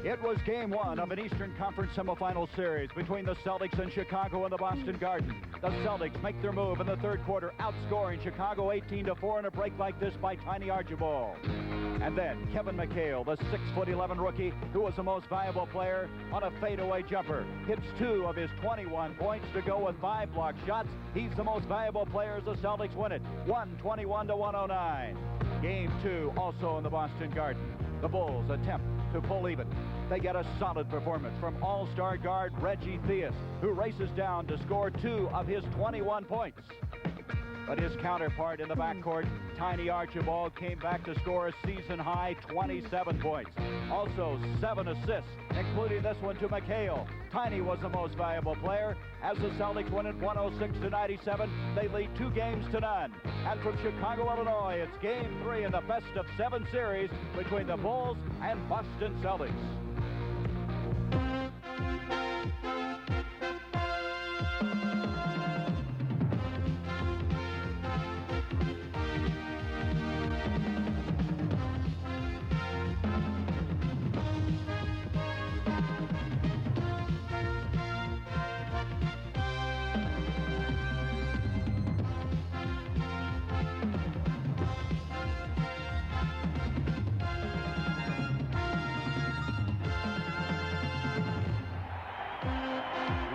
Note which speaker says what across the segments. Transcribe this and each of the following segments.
Speaker 1: It was game one of an Eastern Conference semifinal series between the Celtics and Chicago in the Boston Garden. The Celtics make their move in the third quarter, outscoring Chicago 18-4 in a break like this by Tiny Archibald. And then Kevin McHale, the 6'11" rookie, who was the most valuable player, on a fadeaway jumper, hits 2 of his 21 points to go with 5 block shots. He's the most valuable player as the Celtics win it, 121-109. Game 2 also in the Boston Garden. The Bulls attempt to pull even. They get a solid performance from all-star guard Reggie Theus, who races down to score 2 of his 21 points. But his counterpart in the backcourt, Tiny Archibald, came back to score a season-high 27 points. Also 7 assists, including this one to McHale. Tiny was the most valuable player. As the Celtics win it 106-97, they lead 2 games to none. And from Chicago, Illinois, it's game 3 in the best-of-7 series between the Bulls and Boston Celtics.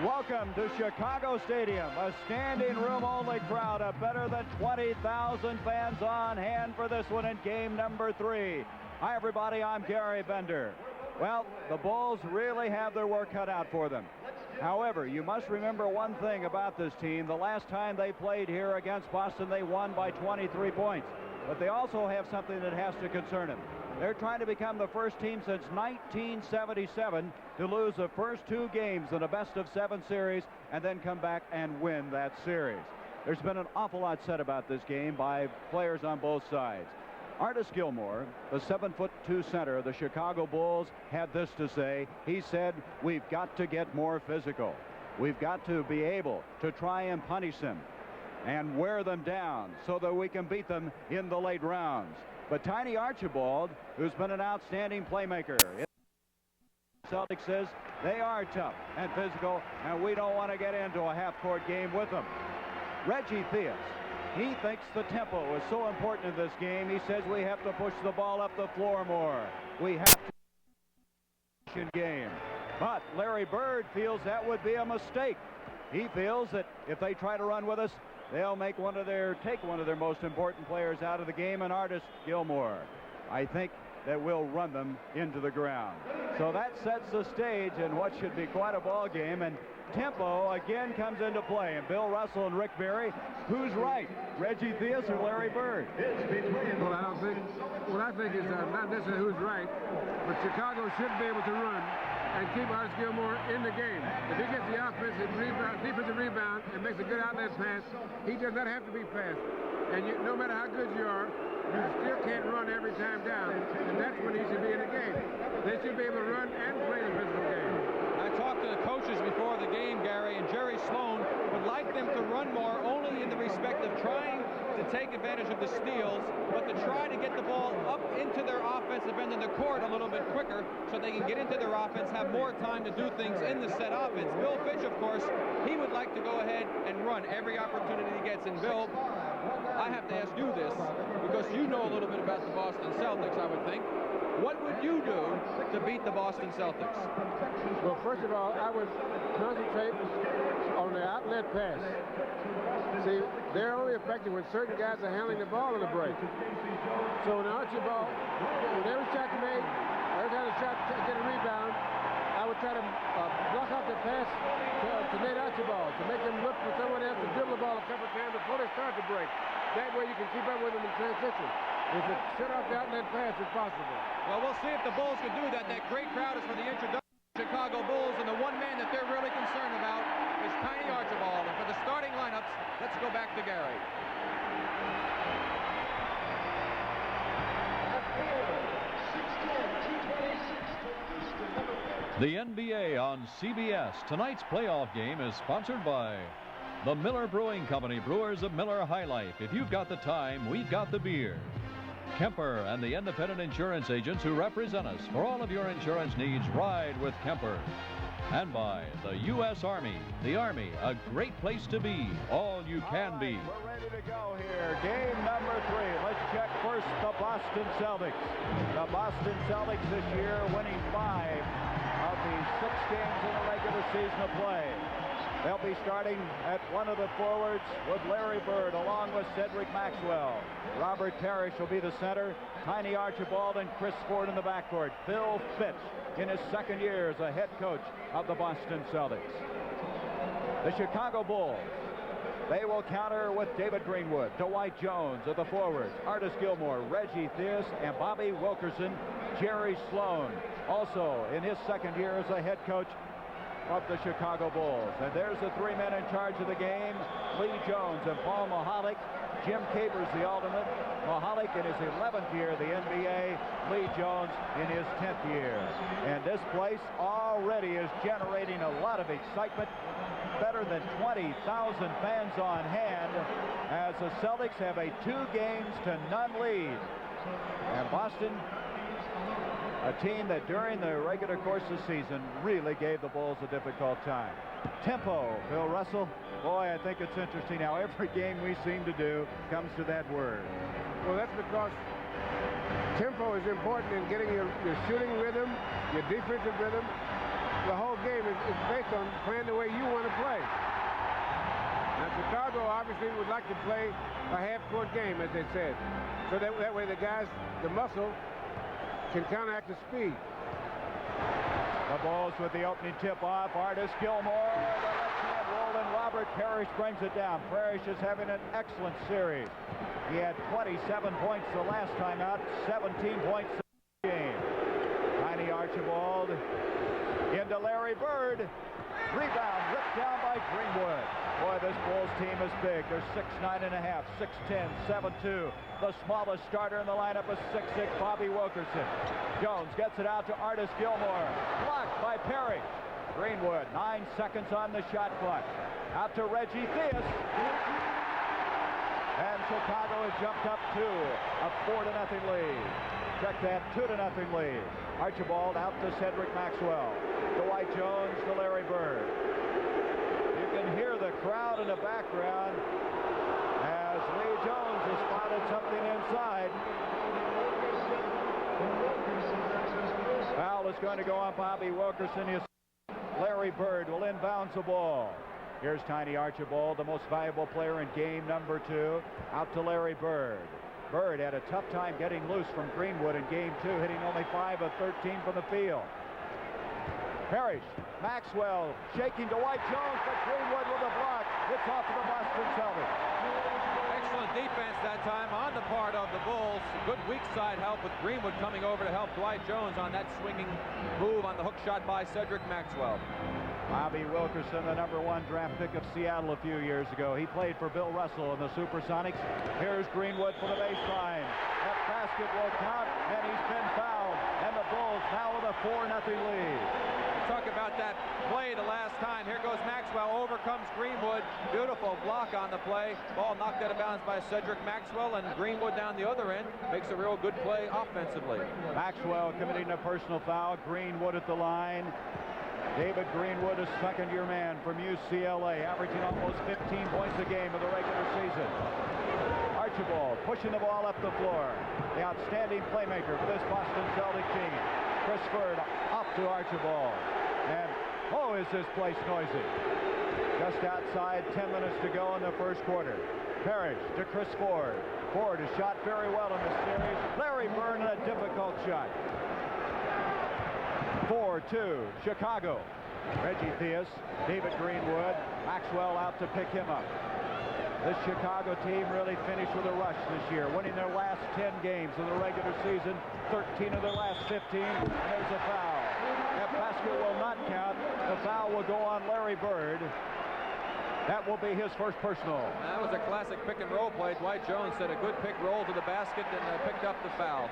Speaker 1: Welcome to Chicago Stadium, a standing room only crowd of better than 20,000 fans on hand for this one in game number 3. Hi everybody, I'm Gary Bender. Well, the Bulls really have their work cut out for them. However, you must remember one thing about this team. The last time they played here against Boston, they won by 23 points. But they also have something that has to concern them. They're trying to become the first team since 1977 to lose the first 2 games in a best-of-7 series and then come back and win that series. There's been an awful lot said about this game by players on both sides. Artis Gilmore, the 7'2" center of the Chicago Bulls, had this to say. He said, "We've got to get more physical. We've got to be able to try and punish them and wear them down so that we can beat them in the late rounds." But Tiny Archibald, who's been an outstanding playmaker, Celtics says they are tough and physical, and we don't want to get into a half-court game with them. Reggie Theus, he thinks the tempo is so important in this game. He says we have to push the ball up the floor more. We have to game. But Larry Bird feels that would be a mistake. He feels that if they try to run with us, they'll take one of their most important players out of the game, and Artis Gilmore. I think that we'll run them into the ground. So that sets the stage in what should be quite a ball game, and tempo again comes into play. And Bill Russell and Rick Barry, who's right, Reggie Theus or Larry Bird?
Speaker 2: Well, I think it's not necessarily who's right, but Chicago should be able to run and keep Artis Gilmore in the game. If he gets the defensive rebound and makes a good outlet pass, he does not have to be fast. And no matter how good you are, you still can't run every time down, and that's when he should be in the game. They should be able to run and play the physical game.
Speaker 3: I talked to the coaches before the game, Gary, and Jerry Sloan would like them to run more, only in the respect of trying to take advantage of the steals, but to try to get the ball up into their offensive end of the court a little bit quicker so they can get into their offense, have more time to do things in the set offense. Bill Fitch, of course, he would like to go ahead and run every opportunity he gets. And Bill, I have to ask you this, because you know a little bit about the Boston Celtics, I would think. What would you do to beat the Boston Celtics?
Speaker 2: Well, first of all, I would concentrate on the outlet pass. See, they're only effective when certain guys are handling the ball in the break. So when Archibald, when every shot you made, every time the shot to get a rebound, I would try to block out the pass to Nate Archibald, to make them look for someone else to dribble the ball a couple of times before they start to break. That way you can keep up with them in transition. If it shut off the outlet pass, it's possible.
Speaker 3: Well, we'll see if the Bulls can do that. That great crowd is for the introduction of the Chicago Bulls, and the one man that they're really concerned about is Tiny Archibald. And for the starting lineups, let's go back to Gary.
Speaker 4: The NBA on CBS. Tonight's playoff game is sponsored by the Miller Brewing Company, brewers of Miller High Life. If you've got the time, we've got the beer. Kemper and the independent insurance agents who represent us. For all of your insurance needs, ride with Kemper. And by the U.S. Army. The Army, a great place to be. All you can be.
Speaker 1: We're ready to go here. Game number 3. Let's check first the Boston Celtics. The Boston Celtics this year winning 5 of the 6 games in the regular season of play. They'll be starting at one of the forwards with Larry Bird along with Cedric Maxwell. Robert Parrish will be the center. Tiny Archibald and Chris Ford in the backcourt. Bill Fitch in his second year as a head coach of the Boston Celtics. The Chicago Bulls, they will counter with David Greenwood, Dwight Jones at the forwards, Artis Gilmore, Reggie Theus, and Bobby Wilkerson, Jerry Sloan, also in his second year as a head coach of the Chicago Bulls. And there's the 3 men in charge of the game, Lee Jones and Paul Mahalik. Jim Capers the alternate. Mahalik in his 11th year of the NBA. Lee Jones in his 10th year. And this place already is generating a lot of excitement. Better than 20,000 fans on hand as the Celtics have a 2-0 lead. And Boston, a team that during the regular course of the season really gave the Bulls a difficult time. Tempo, Bill Russell. Boy, I think it's interesting how every game we seem to do comes to that word.
Speaker 2: Well, that's because tempo is important in getting your shooting rhythm, your defensive rhythm. The whole game is based on playing the way you want to play. Now, Chicago obviously would like to play a half-court game, as they said. So that way the guys, the muscle, can counteract the speed.
Speaker 1: The Bulls with the opening tip-off. Artis Gilmore, the left-hand roll, and Robert Parrish brings it down. Parrish is having an excellent series. He had 27 points the last time out, 17 points in the game. Tiny Archibald into Larry Bird. Rebound ripped down by Greenwood. Boy, this Bulls team is big. They're 6'9.5", 6'10", 7'2". The smallest starter in the lineup is 6'6", Bobby Wilkerson. Jones gets it out to Artis Gilmore. Blocked by Parrish. Greenwood, 9 seconds on the shot clock. Out to Reggie Theus. And Chicago has jumped up to a 4-0 lead. Check that, 2-0 lead. Archibald out to Cedric Maxwell. Dwight Jones to Larry Bird. You can hear the crowd in the background as Lee Jones has spotted something inside. Foul is going to go on Bobby Wilkerson. Larry Bird will inbounds the ball. Here's Tiny Archibald, the most valuable player in game number 2. Out to Larry Bird. Bird had a tough time getting loose from Greenwood in game 2, hitting only 5 of 13 from the field. Parrish, Maxwell shaking Dwight Jones, but Greenwood with a block. It's off to the Boston Celtics.
Speaker 3: Excellent defense that time on the part of the Bulls. Good weak side help with Greenwood coming over to help Dwight Jones on that swinging move on the hook shot by Cedric Maxwell.
Speaker 1: Bobby Wilkerson, the #1 draft pick of Seattle a few years ago. He played for Bill Russell in the Supersonics. Here's Greenwood for the baseline. That basket will count, and he's been fouled. And the Bulls now with a 4-0 lead.
Speaker 3: Talk about that play the last time. Here goes Maxwell, overcomes Greenwood. Beautiful block on the play. Ball knocked out of bounds by Cedric Maxwell, and Greenwood down the other end makes a real good play offensively.
Speaker 1: Maxwell committing a personal foul. Greenwood at the line. David Greenwood, a second-year man from UCLA, averaging almost 15 points a game in the regular season. Archibald pushing the ball up the floor. The outstanding playmaker for this Boston Celtic team. Chris Ford off to Archibald. And, oh, is this place noisy. Just outside, 10 minutes to go in the first quarter. Parrish to Chris Ford. Ford has shot very well in this series. Larry Bird in a difficult shot. 4-2, Chicago. Reggie Theus, David Greenwood, Maxwell out to pick him up. This Chicago team really finished with a rush this year, winning their last 10 games in the regular season, 13 of their last 15. There's a foul. That basket will not count. The foul will go on Larry Bird. That will be his first personal.
Speaker 3: That was a classic pick and roll play. Dwight Jones said a good pick roll to the basket and picked up the foul.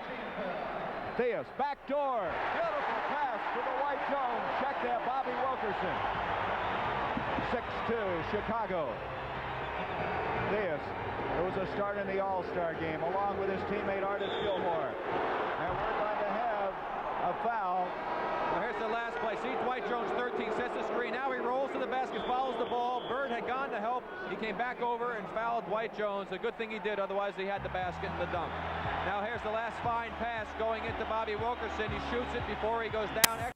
Speaker 1: Theus, back door. Beautiful pass to the Dwight Jones. Check that, Bobby Wilkerson. 6-2, Chicago. Theus, who was a starter in the All-Star game, along with his teammate Artis Gilmore. And we're going to have a foul.
Speaker 3: Well, here's the last play. See Dwight Jones, 13, sets the screen. Now he rolls to the basket, follows the ball. Bird had gone to help. He came back over and fouled Dwight Jones. A good thing he did, otherwise he had the basket and the dunk. Now here's the last fine pass going into Bobby Wilkerson. He shoots it before he goes down.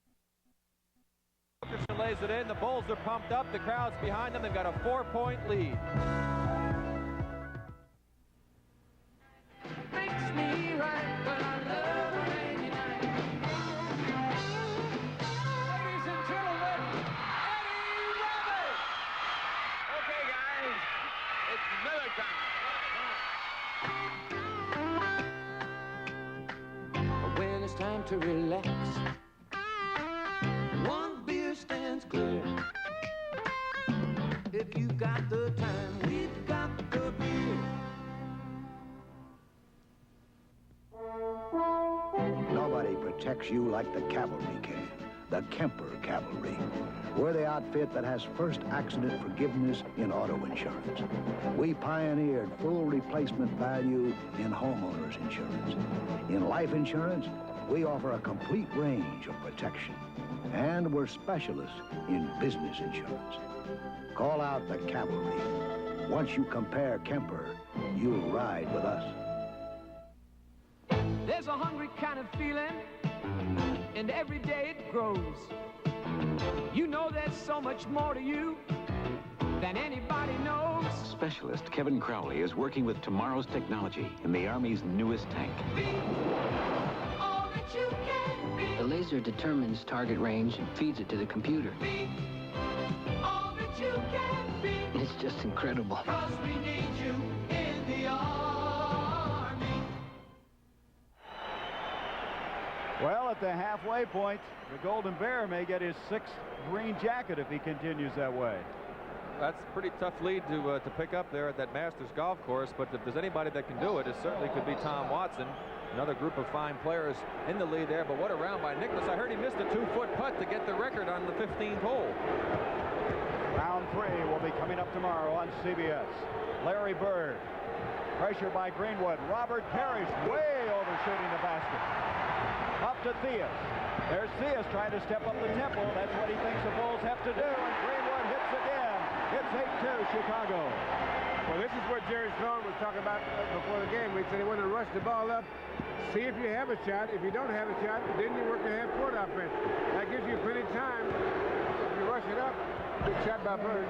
Speaker 3: Wilkerson lays it in. The Bulls are pumped up. The crowd's behind them. They've got a 4-point lead.
Speaker 5: Makes me right when I love a rainy night. Ladies and gentlemen, Eddie Rabbit! Okay, guys, it's Miller time. When it's time to relax, one beer stands clear. If you got the time, we've got the beer.
Speaker 6: Nobody protects you like the cavalry can. The Kemper Cavalry. We're the outfit that has first accident forgiveness in auto insurance. We pioneered full replacement value in homeowners insurance. In life insurance, we offer a complete range of protection. And we're specialists in business insurance. Call out the Cavalry. Once you compare Kemper, you'll ride with us.
Speaker 5: There's a hungry kind of feeling, and every day it grows. You know there's so much more to you than anybody knows.
Speaker 7: Specialist Kevin Crowley is working with tomorrow's technology in the Army's newest tank.
Speaker 5: Be all that you can be.
Speaker 8: The laser determines target range and feeds it to the computer.
Speaker 5: Be all that you can be.
Speaker 8: It's just incredible.
Speaker 5: 'Cause we need you in the Army.
Speaker 1: Well, at the halfway point, the Golden Bear may get his 6th green jacket if he continues that way.
Speaker 3: That's a pretty tough lead to pick up there at that Masters golf course, but if there's anybody that can do it, it certainly could be Tom Watson. Another group of fine players in the lead there, but what a round by Nicklaus. I heard he missed a 2-foot putt to get the record on the 15th hole.
Speaker 1: Round 3 will be coming up tomorrow on CBS. Larry Bird, pressure by Greenwood. Robert Parrish way overshooting the basket. Up to Theus. There's Theus trying to step up the tempo. That's what he thinks the Bulls have to do, and Greenwood hits again. It's 8-2 Chicago.
Speaker 2: Well, this is what Jerry Sloan was talking about before the game. We said he wanted to rush the ball up, see if you have a shot. If you don't have a shot, then you work the half-court offense. That gives you plenty of time. If you rush it up, good shot by Bird.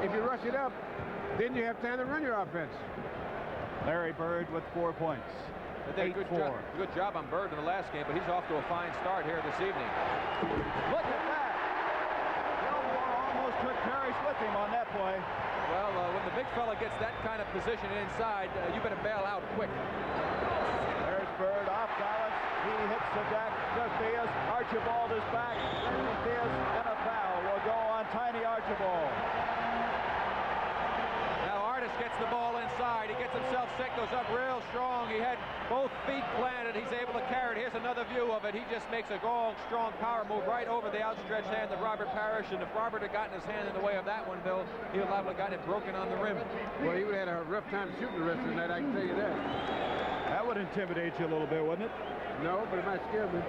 Speaker 2: If you rush it up, then you have time to run your offense.
Speaker 1: Larry Bird with 4 points.
Speaker 3: They did a good job on Bird in the last game, but he's off to a fine start here this evening.
Speaker 1: Look at that. Gilmore almost took Parrish with him on that play.
Speaker 3: Well, when the big fella gets that kind of position inside, you better bail out quick.
Speaker 1: There's Bird off balance. He hits the deck to Theus. Archibald is back. Theus and a foul will go on Tiny Archibald.
Speaker 3: Now Artis gets the ball inside. He gets himself set, goes up real strong. He had both feet planted. He's able to carry it. Here's another view of it. He just makes a long, strong power move right over the outstretched hand of Robert Parrish. And if Robert had gotten his hand in the way of that one, Bill, he would have gotten it broken on the rim.
Speaker 2: Well, he would have had a rough time shooting the rest of the night, I can tell you that.
Speaker 1: That would intimidate you a little bit, wouldn't it?
Speaker 2: No, but it might scare me.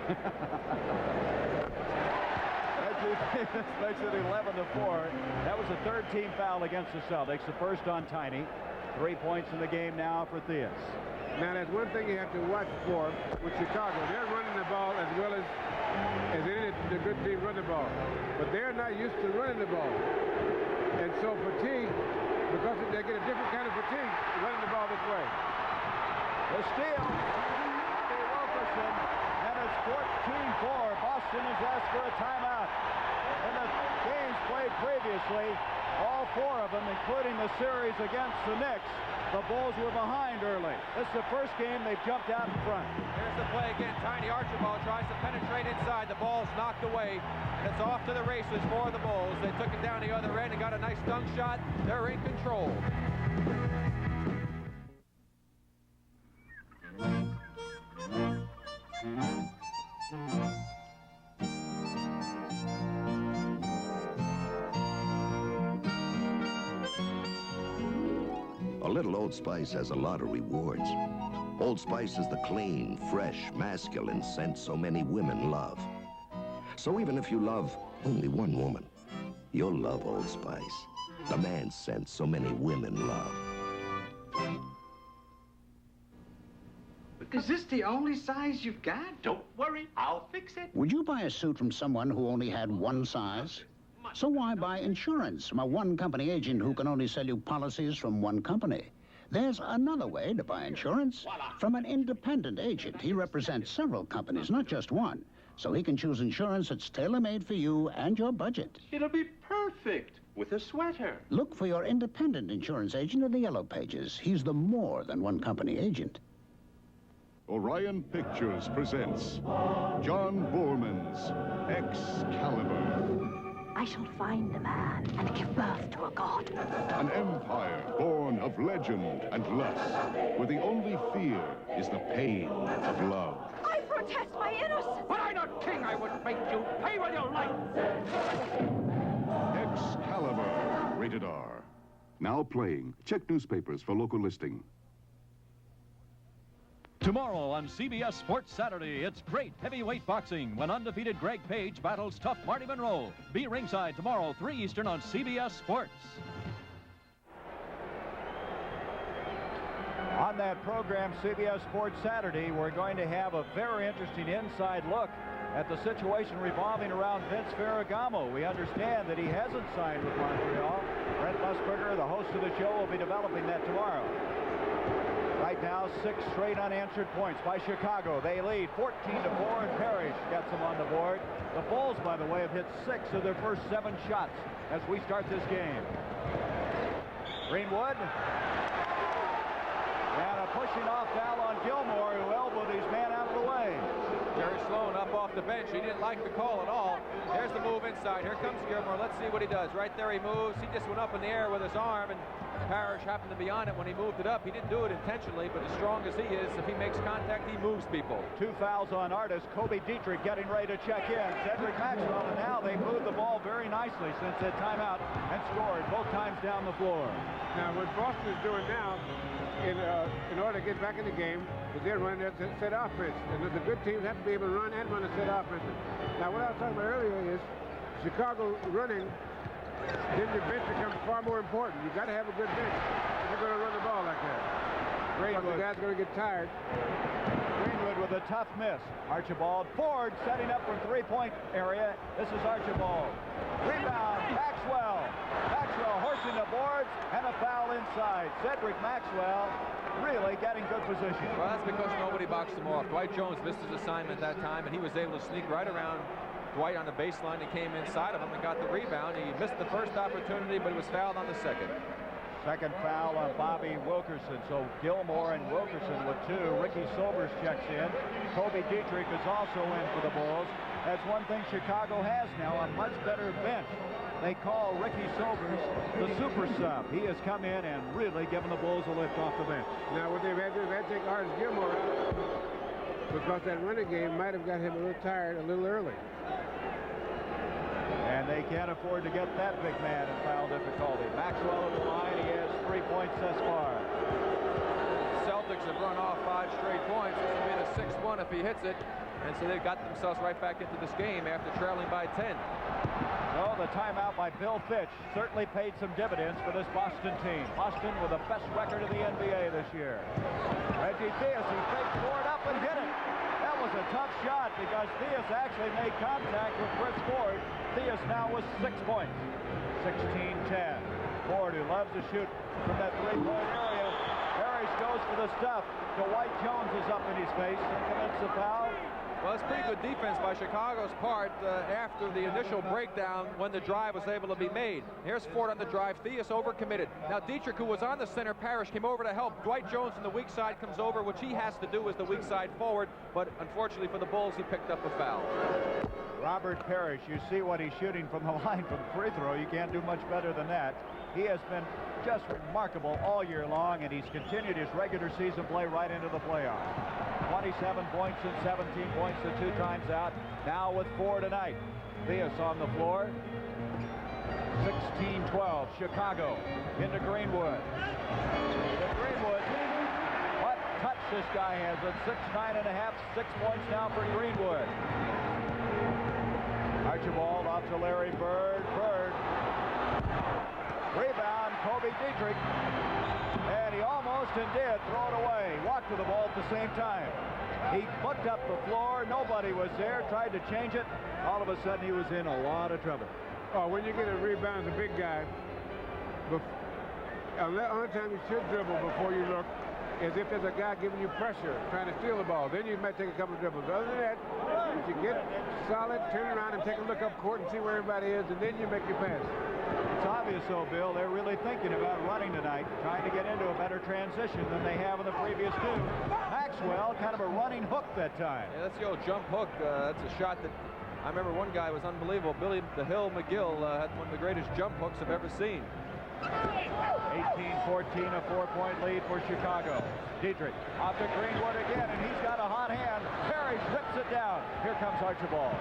Speaker 1: Makes it 11-4. That was the 3rd team foul against the Celtics. The first on Tiny. 3 points in the game now for Theus.
Speaker 2: Now, that's one thing you have to watch for with Chicago. They're running the ball as well as any of the good team run the ball. But they're not used to running the ball. And so fatigue, because they get a different kind of fatigue running the ball this way.
Speaker 1: The steal. Bobby Wilkerson. And it's 14-4. Boston has asked for a timeout. In the games played previously, all 4 of them, including the series against the Knicks, the Bulls were behind early. This is the first game they've jumped out in front.
Speaker 3: Here's the play again. Tiny Archibald tries to penetrate inside. The ball's knocked away, and it's off to the races for the Bulls. They took it down the other end and got a nice dunk shot. They're in control.
Speaker 9: A little Old Spice has a lot of rewards. Old Spice is the clean, fresh, masculine scent so many women love. So even if you love only one woman, you'll love Old Spice, the man scent so many women love.
Speaker 10: Is this the only size you've got? Don't worry, I'll fix it.
Speaker 11: Would you buy a suit from someone who only had one size? So why buy insurance from a one-company agent who can only sell you policies from one company? There's another way to buy insurance. From an independent agent. He represents several companies, not just one. So he can choose insurance that's tailor-made for you and your budget.
Speaker 10: It'll be perfect with a sweater.
Speaker 11: Look for your independent insurance agent in the Yellow Pages. He's the more than one company agent.
Speaker 12: Orion Pictures presents John Boorman's Excalibur.
Speaker 13: I shall find a man and give birth to a god.
Speaker 12: An empire born of legend and lust, where the only fear is the pain of love.
Speaker 13: I protest my innocence!
Speaker 10: Were I not king, I would make you pay with your life!
Speaker 12: Excalibur, rated R. Now playing. Check newspapers for local listing.
Speaker 4: Tomorrow on CBS Sports Saturday, it's great heavyweight boxing when undefeated Greg Page battles tough Marty Monroe. Be ringside tomorrow, 3 Eastern on CBS Sports.
Speaker 1: On that program, CBS Sports Saturday, we're going to have a very interesting inside look at the situation revolving around Vince Ferragamo. We understand that he hasn't signed with Montreal. Brent Musburger, the host of the show, will be developing that tomorrow. Right now, 6 straight unanswered points by Chicago. They lead 14-4, and Parrish gets them on the board. The Bulls, by the way, have hit 6 of their first 7 shots as we start this game. Greenwood. And a pushing off foul on Gilmore, who elbowed his man out of the way.
Speaker 3: Jerry Sloan up off the bench. He didn't like the call at all. There's the move inside. Here comes Gilmore. Let's see what he does. Right there he moves. He just went up in the air with his arm, and Parrish happened to be on it when he moved it up. He didn't do it intentionally, but as strong as he is, if he makes contact, he moves people.
Speaker 1: 2 fouls on Artis. Kobe Dietrich getting ready to check in. Cedric Maxwell, and now they moved the ball very nicely since that timeout and scored both times down the floor.
Speaker 2: Now, what Boston is doing now, in order to get back in the game, is they're running their set offense. And the good teams have to be able to run and run a set offense. Now, what I was talking about earlier is Chicago running, then the bench becomes far more important. You've got to have a good bench if you're going to run the ball like that. Greenwood. The guy's going to get tired.
Speaker 1: Greenwood with a tough miss. Archibald Ford setting up from three-point area. This is Archibald. Rebound, Maxwell. Maxwell horsing the boards, and a foul inside. Cedric Maxwell really getting good position.
Speaker 3: Well, that's because nobody boxed him off. Dwight Jones missed his assignment that time, and he was able to sneak right around Dwight on the baseline. He came inside of him and got the rebound. He missed the first opportunity, but he was fouled on the second.
Speaker 1: Second foul on Bobby Wilkerson. So Gilmore and Wilkerson with 2. Ricky Sobers checks in. Kobe Dietrich is also in for the Bulls. That's one thing Chicago has now, a much better bench. They call Ricky Sobers the super sub. He has come in and really given the Bulls a lift off the bench.
Speaker 2: Now what they've had to do is they had to take Artis Gilmore out because that running game might have got him a little tired a little early.
Speaker 1: And they can't afford to get that big man in foul difficulty. Maxwell at the line. He has 3 points thus far.
Speaker 3: Celtics have run off 5 straight points. This will be the 6th one if he hits it. And so they've got themselves right back into this game after trailing by 10.
Speaker 1: So the timeout by Bill Fitch certainly paid some dividends for this Boston team. Boston with the best record in the NBA this year. Reggie Theus, he faked Ford up and hit it. That was a tough shot because Theus actually made contact with Chris Ford. Theus now with 6 points. 16-10. Ford, who loves to shoot from that 3-point area. Parrish goes for the stuff. Dwight Jones is up in his face and commits the foul.
Speaker 3: Well, it's pretty good defense by Chicago's part after the initial breakdown when the drive was able to be made. Here's Ford on the drive. Theus overcommitted. Now Dietrich, who was on the center, Parrish came over to help. Dwight Jones on the weak side comes over, which he has to do as the weak side forward. But unfortunately for the Bulls, he picked up a foul.
Speaker 1: Robert Parrish, you see what he's shooting from the line from the free throw. You can't do much better than that. He has been just remarkable all year long, and he's continued his regular season play right into the playoffs. 27 points and 17 points the 2 times out. Now with 4 tonight. Theus on the floor. 16-12, Chicago into Greenwood. Greenwood, what touch this guy has at 6'9½", 6 points now for Greenwood. Archibald off to Larry Bird. Bird. Rebound, Kobe Dietrich. And he almost did throw it away. Walked to the ball at the same time. He looked up the floor. Nobody was there. Tried to change it. All of a sudden, he was in a lot of trouble.
Speaker 2: Oh, when you get a rebound as a big guy, the only time you should dribble before you look is if there's a guy giving you pressure, trying to steal the ball. Then you might take a couple of dribbles. Other than that, if you get solid, turn around and take a look up court and see where everybody is, and then you make your pass.
Speaker 1: It's obvious, though, Bill, they're really thinking about running tonight, trying to get into a better transition than they have in the previous two. Maxwell, kind of a running hook that time.
Speaker 3: Yeah, that's the old jump hook. That's a shot that I remember one guy was unbelievable. Billy the Hill McGill had one of the greatest jump hooks I've ever seen.
Speaker 1: 18-14, a 4-point lead for Chicago. Dietrich off to Greenwood again, and he's got a hot hand. Parrish rips it down. Here comes Archibald.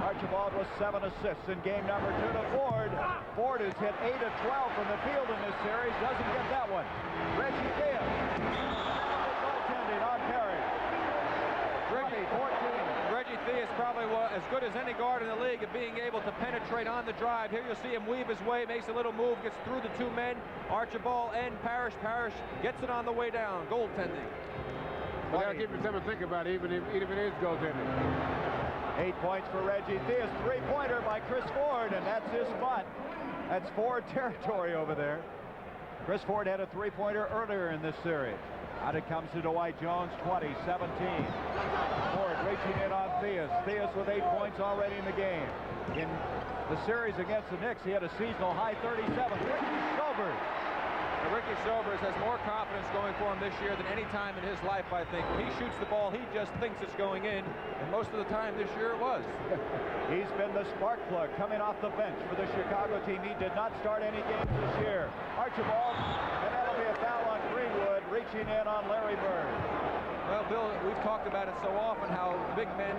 Speaker 1: Archibald with 7 assists in game number 2 to Ford. Ford has hit 8 of 12 from the field in this series. Doesn't get that one. Reggie Diaz. Goaltending on Parrish. 14.
Speaker 3: Reggie Theus probably as good as any guard in the league at being able to penetrate on the drive. Here you'll see him weave his way, makes a little move, gets through the two men, Archibald and Parrish. Parrish gets it on the way down. Goaltending.
Speaker 2: Well, that'll give you something to think about, even if it is goaltending.
Speaker 1: 8 points for Reggie Theus. 3-pointer by Chris Ford, and that's his spot. That's Ford territory over there. Chris Ford had a 3-pointer earlier in this series. Out it comes to Dwight Jones, 20-17. Ford reaching in on Theus. Theus with 8 points already in the game. In the series against the Knicks, he had a seasonal high 37. Ricky Sobers.
Speaker 3: Now, Ricky Sobers has more confidence going for him this year than any time in his life, I think. When he shoots the ball, he just thinks it's going in, and most of the time this year it was.
Speaker 1: He's been the spark plug coming off the bench for the Chicago team. He did not start any games this year. Archibald, and that'll be a foul on Greenwood, reaching in on Larry Bird.
Speaker 3: Well, Bill, we've talked about it so often how big men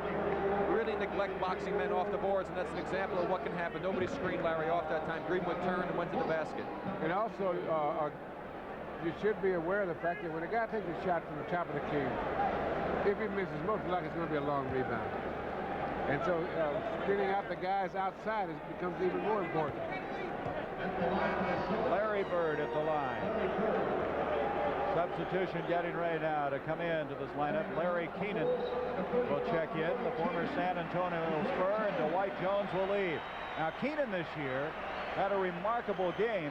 Speaker 3: really neglect boxing men off the boards, and that's an example of what can happen. Nobody screened Larry off that time. Greenwood turned and went to the basket.
Speaker 2: And also, you should be aware of the fact that when a guy takes a shot from the top of the key, if he misses, most likely it's going to be a long rebound. And so screening out the guys outside becomes even more important.
Speaker 1: Larry Bird at the line. Substitution getting ready now to come into this lineup. Larry Keenan will check in, the former San Antonio Spur, and Dwight Jones will leave. Now, Keenan this year had a remarkable game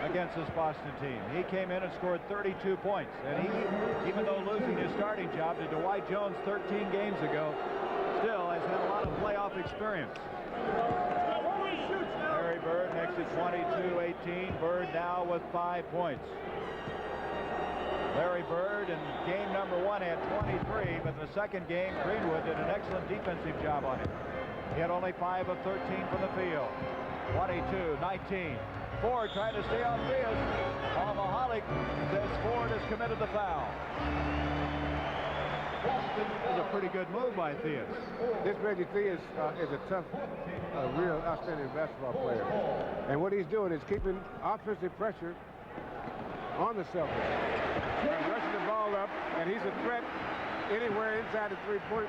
Speaker 1: against this Boston team. He came in and scored 32 points, and he, even though losing his starting job to Dwight Jones 13 games ago, still has had a lot of playoff experience. Larry Bird next to 22-18. Bird now with 5 points. Larry Bird in game number 1 had 23, but in the second game, Greenwood did an excellent defensive job on him. He had only 5 of 13 from the field. 22-19. Ford trying to stay on Theus. Mahalik says Ford has committed the foul. This is a pretty good move by Theus.
Speaker 2: This Reggie Theus is a tough, real outstanding basketball player. And what he's doing is keeping offensive pressure on the Celtics. Rushing the ball up, and he's a threat anywhere inside the three-point,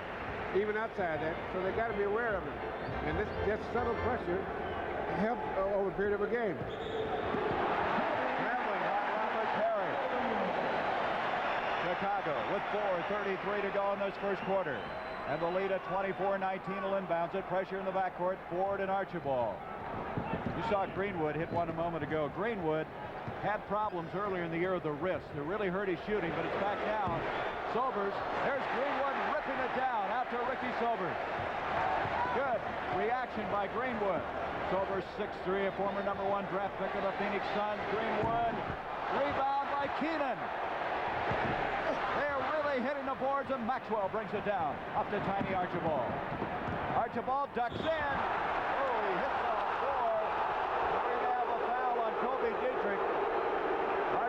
Speaker 2: even outside that. So they got to be aware of him. And this just subtle pressure helps over the period of a game.
Speaker 1: Traveling by Robert Perry. Chicago with 4:33 to go in this first quarter. And the lead at 24-19 will inbounds it. Pressure in the backcourt. Ford and Archibald. You saw Greenwood hit one a moment ago. Greenwood had problems earlier in the year with the wrist. It really hurt his shooting, but it's back down. Sobers, there's Greenwood ripping it down after Ricky Sobers. Good reaction by Greenwood. Sobers 6'3", a former number 1 draft pick of the Phoenix Suns. Greenwood, rebound by Keenan. They're really hitting the boards, and Maxwell brings it down up to tiny Archibald. Archibald ducks in. Oh, he hits the floor. We have a foul on Kobe Dietrich.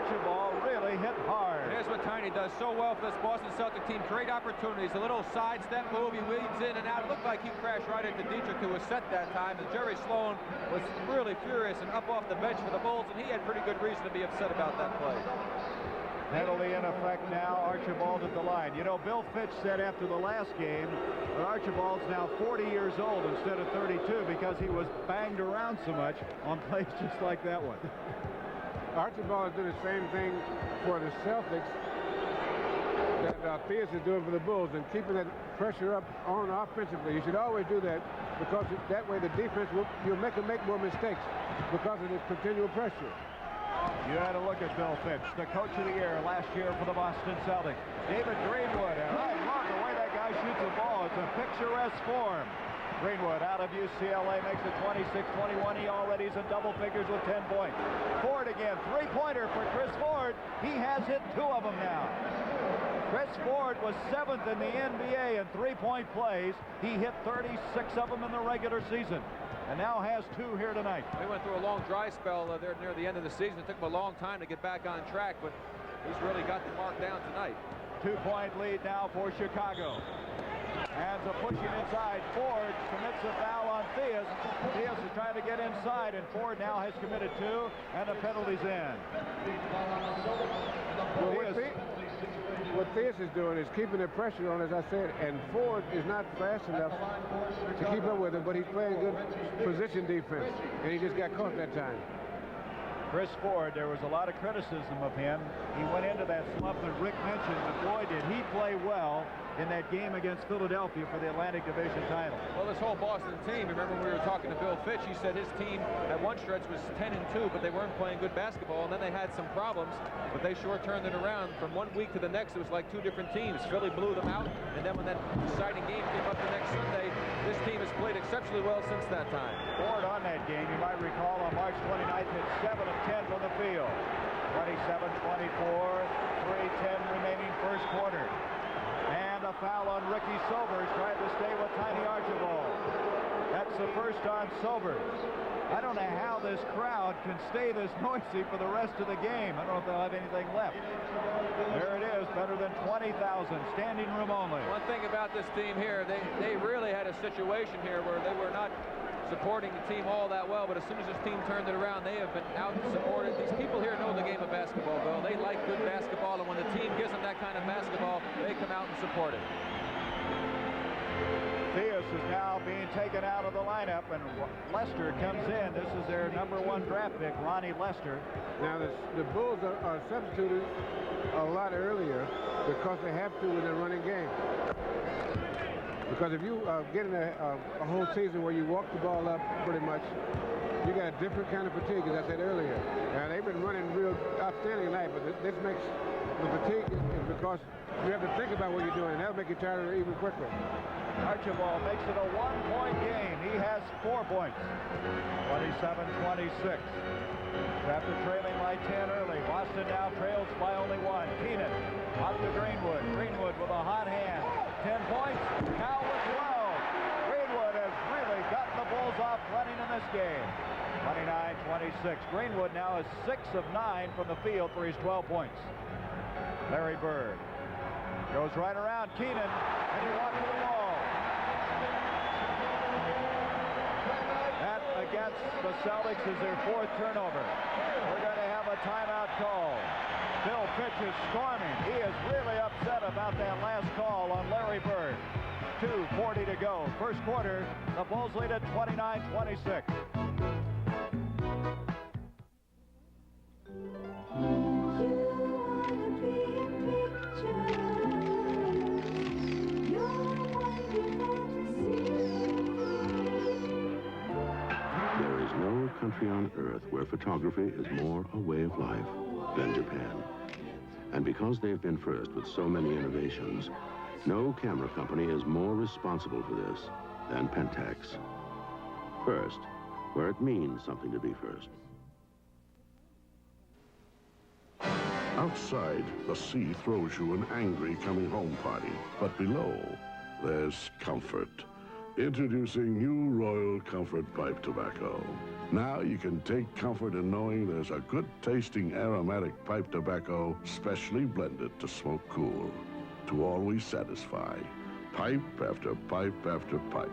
Speaker 1: Archibald really hit hard.
Speaker 3: Here's what Tiny does so well for this Boston Celtic team. Great opportunities. A little sidestep move. He weaves in and out. It looked like he crashed right into Dietrich, who was set that time. And Jerry Sloan was really furious and up off the bench for the Bulls, and he had pretty good reason to be upset about that play.
Speaker 1: Penalty in effect now. Archibald at the line. You know, Bill Fitch said after the last game that Archibald's now 40 years old instead of 32 because he was banged around so much on plays just like that one.
Speaker 2: Archibald is doing the same thing for the Celtics that Theus is doing for the Bulls, and keeping that pressure up on offensively. You should always do that, because that way the defense you'll make them make more mistakes because of the continual pressure.
Speaker 1: You had to look at Bill Fitch, the coach of the year last year for the Boston Celtics. David Greenwood, and I love the way that guy shoots the ball. It's a picturesque form. Greenwood out of UCLA makes it 26-21. He already is in double figures with 10 points. Ford again, three-pointer for Chris Ford. He has hit 2 of them now. Chris Ford was 7th in the NBA in three-point plays. He hit 36 of them in the regular season, and now has 2 here tonight.
Speaker 3: They went through a long dry spell there near the end of the season. It took him a long time to get back on track, but he's really got the mark down tonight.
Speaker 1: 2-point lead now for Chicago. Hands are pushing inside. Ford commits a foul on Theus. Theus is trying to get inside, and Ford now has committed 2, and the penalty's in.
Speaker 2: What Theus is doing is keeping the pressure on, as I said, and Ford is not fast enough to keep up with him, but he's playing good position defense, and he just got caught that time.
Speaker 1: Chris Ford, there was a lot of criticism of him. He went into that slump that Rick mentioned, but boy, did he play well in that game against Philadelphia for the Atlantic Division title.
Speaker 3: Well, this whole Boston team, remember when we were talking to Bill Fitch, he said his team at one stretch was 10-2, but they weren't playing good basketball, and then they had some problems, but they sure turned it around. From one week to the next, it was like 2 different teams. Philly blew them out, and then when that deciding game came up the next Sunday, this team has played exceptionally well since that time.
Speaker 1: Ford on that game, you might recall, on March 29th, hit 7 of 10 from the field. 27-24, 3:10 remaining first quarter. And a foul on Ricky Sobers, trying to stay with Tiny Archibald. That's the first on Sobers. I don't know how this crowd can stay this noisy for the rest of the game. I don't know if they'll have anything left. There it is, better than 20,000, standing room only.
Speaker 3: One thing about this team here, they really had a situation here where they were not supporting the team all that well, but as soon as this team turned it around, they have been out and supported. These people here know the game of basketball, Bill. They like good basketball, and when the team gives them that kind of basketball, they come out and support it.
Speaker 1: Theus is now being taken out of the lineup, and Lester comes in. This is their #1 draft pick, Ronnie Lester.
Speaker 2: Now, the Bulls are substituted a lot earlier because they have to in the running game. Because if you get in a whole season where you walk the ball up pretty much, you got a different kind of fatigue, as I said earlier. Now, they've been running real outstanding tonight, but this makes the fatigue is because you have to think about what you're doing. That'll make you tired even quicker.
Speaker 1: Archibald makes it a 1-point game. He has 4 points. 27-26. After trailing by 10 early, Boston now trails by only 1. Keenan off to Greenwood. Greenwood with a hot hand. 10 points. Now with 12. Greenwood has really gotten the Bulls off running in this game. 29-26. Greenwood now is 6 of 9 from the field for his 12 points. Larry Bird goes right around Keenan, and he walks to the wall. That against the Celtics is their 4th turnover. We're going to have a timeout call. Bill Fitch is storming. He is really upset about that last call on Larry Bird. 2:40 to go. First quarter, the Bulls lead at 29-26.
Speaker 14: There is no country on earth where photography is more a way of life than Japan. And because they've been first with so many innovations, no camera company is more responsible for this than Pentax. First, where it means something to be first.
Speaker 12: Outside, the sea throws you an angry coming home party. But below, there's comfort. Introducing new Royal Comfort Pipe Tobacco. Now you can take comfort in knowing there's a good-tasting aromatic pipe tobacco specially blended to smoke cool, to always satisfy. Pipe after pipe after pipe.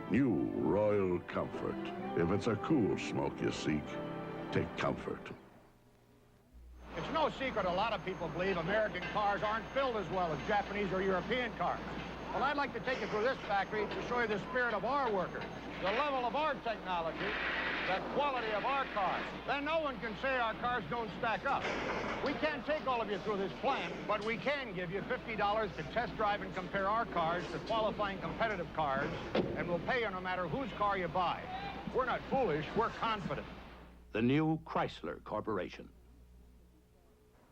Speaker 12: New Royal Comfort. If it's a cool smoke you seek, take comfort.
Speaker 15: It's no secret a lot of people believe American cars aren't built as well as Japanese or European cars. Well, I'd like to take you through this factory to show you the spirit of our workers, the level of our technology, the quality of our cars. Then no one can say our cars don't stack up. We can't take all of you through this plant, but we can give you $50 to test drive and compare our cars to qualifying competitive cars, and we'll pay you no matter whose car you buy. We're not foolish, we're confident.
Speaker 10: The new Chrysler Corporation.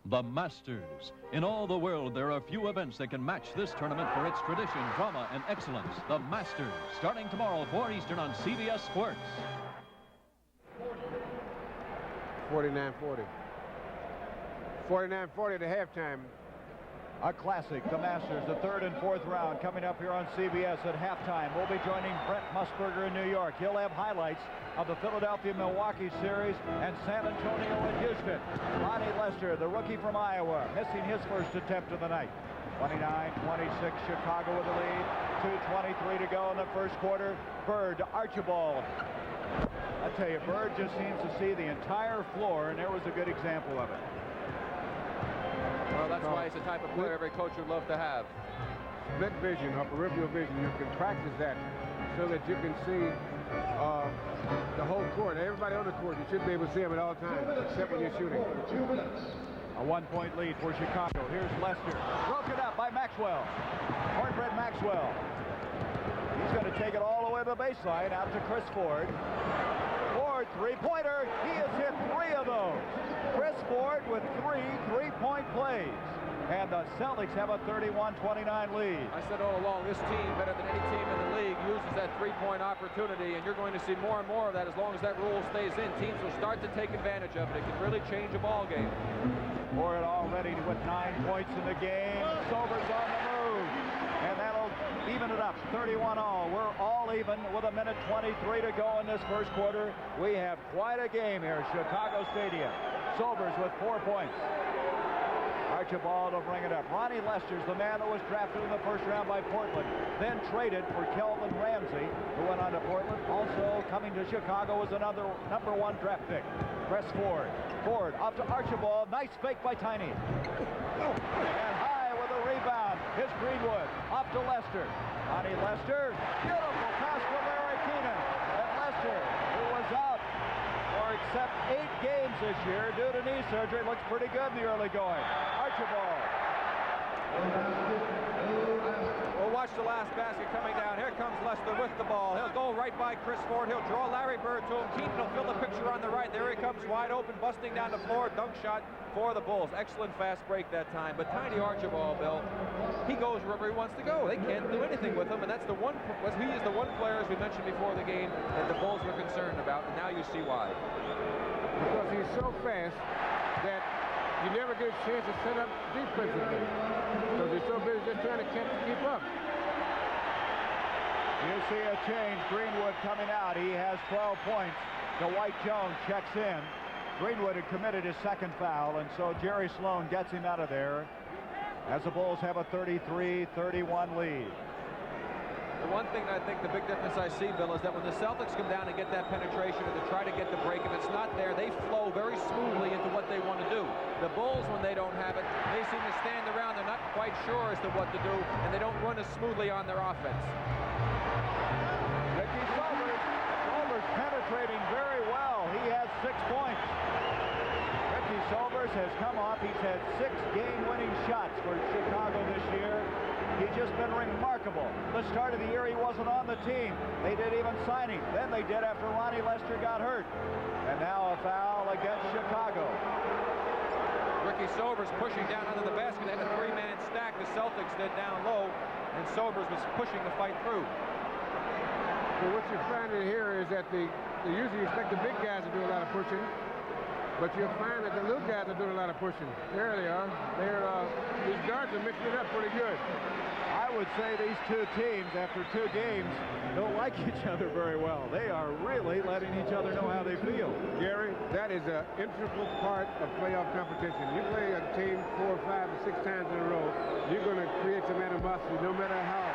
Speaker 4: The Masters. In all the world, there are few events that can match this tournament for its tradition, drama, and excellence. The Masters, starting tomorrow, 4 Eastern on CBS Sports.
Speaker 2: 49-40. 49-40 at the halftime.
Speaker 1: A classic, the Masters, the third and fourth round coming up here on CBS at halftime. We'll be joining Brent Musburger in New York. He'll have highlights of the Philadelphia-Milwaukee series and San Antonio and Houston. Ronnie Lester, the rookie from Iowa, missing his first attempt of the night. 29-26, Chicago with the lead. 2:23 to go in the first quarter. Bird to Archibald. I tell you, Bird just seems to see the entire floor, and there was a good example of it.
Speaker 3: Well, that's why he's the type of player every coach would love to have.
Speaker 2: Split vision or peripheral vision, you can practice that so that you can see the whole court. Everybody on the court, you should be able to see them at all times, except when you're shooting.
Speaker 1: A 1-point lead for Chicago. Here's Lester. Broken up by Maxwell. Cornbread Maxwell. He's going to take it all the way to the baseline, out to Chris Ford. Ford, three-pointer. He has hit 3 of those. Chris Ford with 3 three-point plays. And the Celtics have a 31-29 lead.
Speaker 3: I said all along, this team, better than any team in the league, uses that three-point opportunity, and you're going to see more and more of that as long as that rule stays in. Teams will start to take advantage of it. It can really change a ball game.
Speaker 1: Ford already with 9 points in the game. Sober's on the move. And that'll even it up, 31-all. We're all even with 1:23 to go in this first quarter. We have quite a game here, Chicago Stadium. Sobers with 4 points. Archibald will bring it up. Ronnie Lester's the man that was drafted in the first round by Portland, then traded for Kelvin Ramsey, who went on to Portland. Also coming to Chicago was another #1 draft pick, Chris Ford. Ford up to Archibald. Nice fake by Tiny. And high with a rebound. Here's Greenwood up to Lester. Ronnie Lester. Beautiful pass from Larry Keenan. And Lester, who was out for except 8 games this year due to knee surgery, looks pretty good in the early going. Archibald.
Speaker 3: We'll watch the last basket coming down. Here comes Lester with the ball. He'll go right by Chris Ford. He'll draw Larry Bird to him. Keaton will fill the picture on the right. There he comes wide open, busting down the floor. Dunk shot for the Bulls. Excellent fast break that time. But Tiny Archibald, Bill, he goes wherever he wants to go. They can't do anything with him, and that's the one. He is the one player, as we mentioned before the game, that the Bulls were concerned about, and now you see why.
Speaker 2: Because he's so fast that you never get a chance to set up defensively. Because he's so busy just trying to keep up.
Speaker 1: You see a change. Greenwood coming out. He has 12 points. Dwight Jones checks in. Greenwood had committed his second foul, and so Jerry Sloan gets him out of there as the Bulls have a 33-31 lead.
Speaker 3: The one thing I think the big difference I see, Bill, is that when the Celtics come down and get that penetration and to try to get the break, if it's not there, they flow very smoothly into what they want to do. The Bulls, when they don't have it, they seem to stand around. They're not quite sure as to what to do, and they don't run as smoothly on their offense.
Speaker 1: Ricky Sobers penetrating very well. He has 6 points. Ricky Sobers has come off. He's had 6 game-winning shots for Chicago this year. He's just been remarkable. The start of the year, he wasn't on the team. They didn't even sign him. Then they did after Ronnie Lester got hurt. And now a foul against Chicago.
Speaker 3: Ricky Sobers pushing down under the basket. They had a 3-man stack. The Celtics did down low, and Sobers was pushing the fight through.
Speaker 2: So what you're finding here is that they usually expect the big guys to do a lot of pushing. But you'll find that the little guys are doing a lot of pushing. There they are. These guards are mixing it up pretty good.
Speaker 1: I would say these two teams, after 2 games, don't like each other very well. They are really letting each other know how they feel.
Speaker 2: Gary, that is an integral part of playoff competition. You play a team 4, 5, or 6 times in a row, you're going to create some animosity no matter how.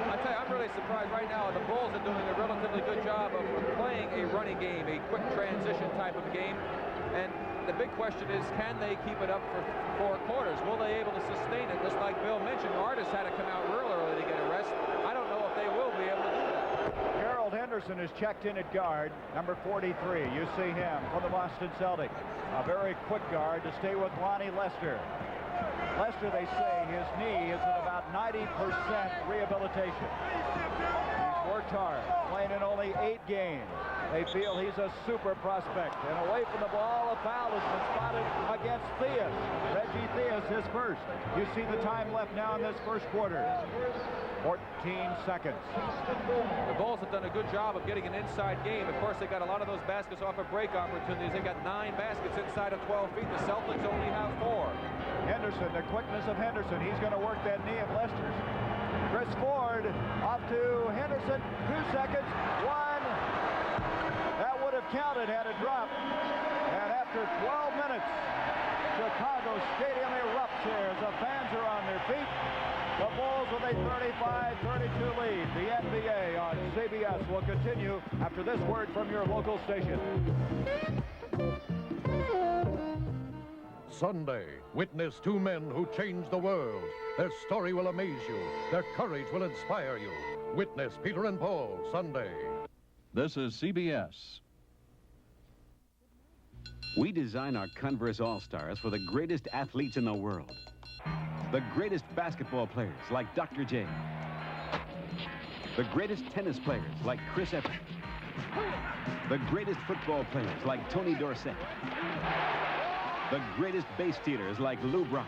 Speaker 3: I tell you, I'm really surprised right now. The Bulls are doing a relatively good job of playing a running game, a quick transition type of game. And the big question is, can they keep it up for 4 quarters? Will they be able to sustain it? Just like Bill mentioned, Artis had to come out real early to get a rest. I don't know if they will be able to do that.
Speaker 1: Harold Henderson is checked in at guard, number 43. You see him from the Boston Celtics. A very quick guard to stay with Ronnie Lester. Lester, they say, his knee is at about 90% rehabilitation. He's worked hard, playing in only 8 games. They feel he's a super prospect. And away from the ball, a foul has been spotted against Theus. Reggie Theus, his first. You see the time left now in this first quarter. 14 seconds.
Speaker 3: The Bulls have done a good job of getting an inside game. Of course, they got a lot of those baskets off of break opportunities. They got 9 baskets inside of 12 feet. The Celtics only have 4.
Speaker 1: Henderson, the quickness of Henderson. He's going to work that knee of Lester's. Chris Ford off to Henderson. 2 seconds. 1. That would have counted had it dropped. And after 12 minutes, Chicago Stadium erupts here as the fans are on their feet. The Bulls with a 35-32 lead. The NBA on CBS will continue after this word from your local station.
Speaker 16: Sunday, witness 2 men who changed the world. Their story will amaze you. Their courage will inspire you. Witness Peter and Paul, Sunday.
Speaker 4: This is CBS.
Speaker 7: We design our Converse All-Stars for the greatest athletes in the world. The greatest basketball players like Dr. J. The greatest tennis players like Chris Evert. The greatest football players like Tony Dorsett. The greatest base stealers like Lou Brock.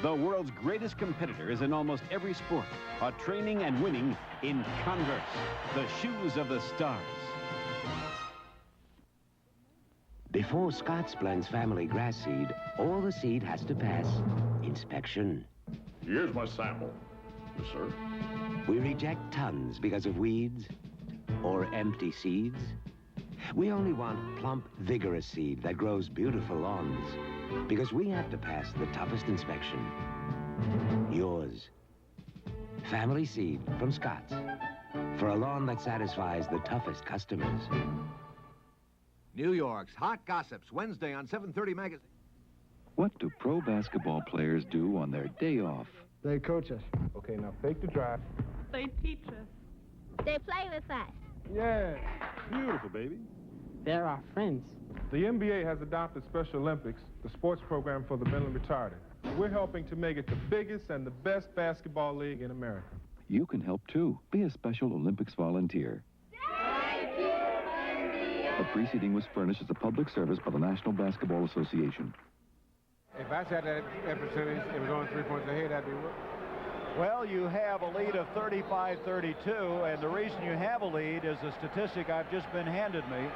Speaker 7: The world's greatest competitors in almost every sport are training and winning in Converse, the shoes of the stars.
Speaker 17: Before Scott's blends family grass seed, all the seed has to pass inspection.
Speaker 12: Here's my sample. Yes, sir.
Speaker 17: We reject tons because of weeds or empty seeds. We only want plump, vigorous seed that grows beautiful lawns because we have to pass the toughest inspection. Yours. Family seed from Scott's for a lawn that satisfies the toughest customers.
Speaker 18: New York's Hot Gossips, Wednesday on 7:30 Magazine.
Speaker 19: What do pro basketball players do on their day off?
Speaker 2: They coach us. Okay, now fake the drive.
Speaker 20: They teach us.
Speaker 13: They play with us.
Speaker 2: Yeah.
Speaker 12: Beautiful, baby.
Speaker 20: They're our friends.
Speaker 2: The NBA has adopted Special Olympics, the sports program for the mentally retarded. We're helping to make it the biggest and the best basketball league in America.
Speaker 19: You can help too. Be a Special Olympics volunteer. The preceding was furnished as a public service by the National Basketball Association.
Speaker 2: If I had that opportunity, it was only 3 points ahead, I'd be worried.
Speaker 1: Well, you have a lead of 35-32, and the reason you have a lead is a statistic I've just been handed me.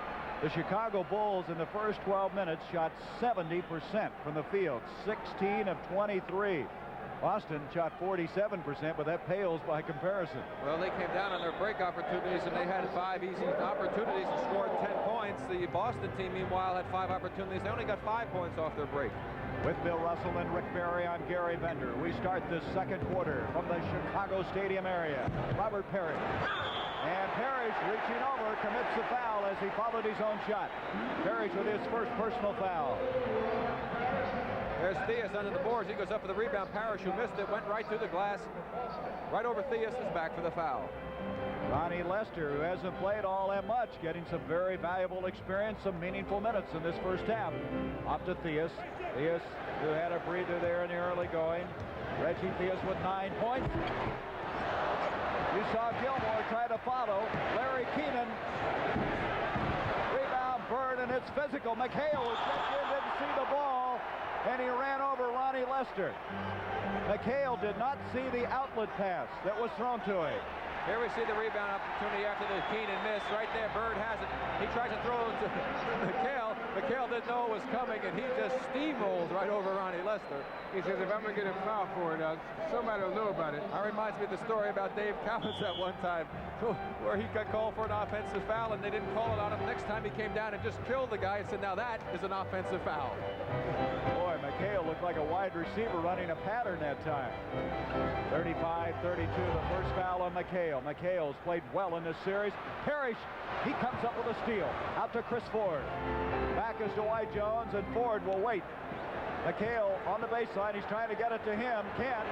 Speaker 1: The Chicago Bulls in the first 12 minutes shot 70% from the field, 16 of 23. Boston shot 47%, but that pales by comparison.
Speaker 3: Well, they came down on their break opportunities, and they had 5 easy opportunities and scored 10 points. The Boston team, meanwhile, had 5 opportunities. They only got 5 points off their break.
Speaker 1: With Bill Russell and Rick Barry, I'm Gary Bender. We start this second quarter from the Chicago Stadium area. Robert Parrish. And Parrish, reaching over, commits the foul as he followed his own shot. Parrish with his first personal foul.
Speaker 3: There's Theus under the boards. He goes up for the rebound. Parrish, who missed it, went right through the glass. Right over Theus, is back for the foul.
Speaker 1: Ronnie Lester, who hasn't played all that much, getting some very valuable experience, some meaningful minutes in this first half. Off to Theus. Theus, who had a breather there in the early going. Reggie Theus with 9 points. You saw Gilmore try to follow. Larry Keenan. Rebound, Bird, and it's physical. McHale was checked in, didn't see the ball, and he ran over Ronnie Lester. McHale did not see the outlet pass that was thrown to him.
Speaker 3: Here we see the rebound opportunity after the Keenan miss. Right there, Bird has it. He tries to throw it to McHale. McHale didn't know it was coming, and he just steamrolls right over Ronnie Lester.
Speaker 2: He says, if I'm going to get a foul for it, somebody will know about it.
Speaker 3: That reminds me of the story about Dave Cowens at one time, where he got called for an offensive foul, and they didn't call it on him. Next time he came down and just killed the guy and said, now that is an offensive foul.
Speaker 1: Boy, McHale looked like a wide receiver running a pattern that time. 35-32, the first foul on McHale. McHale's played well in this series. Parrish, he comes up with a steal. Out to Chris Ford. Back is Dwight Jones, and Ford will wait. McHale on the baseline. He's trying to get it to him. Can't.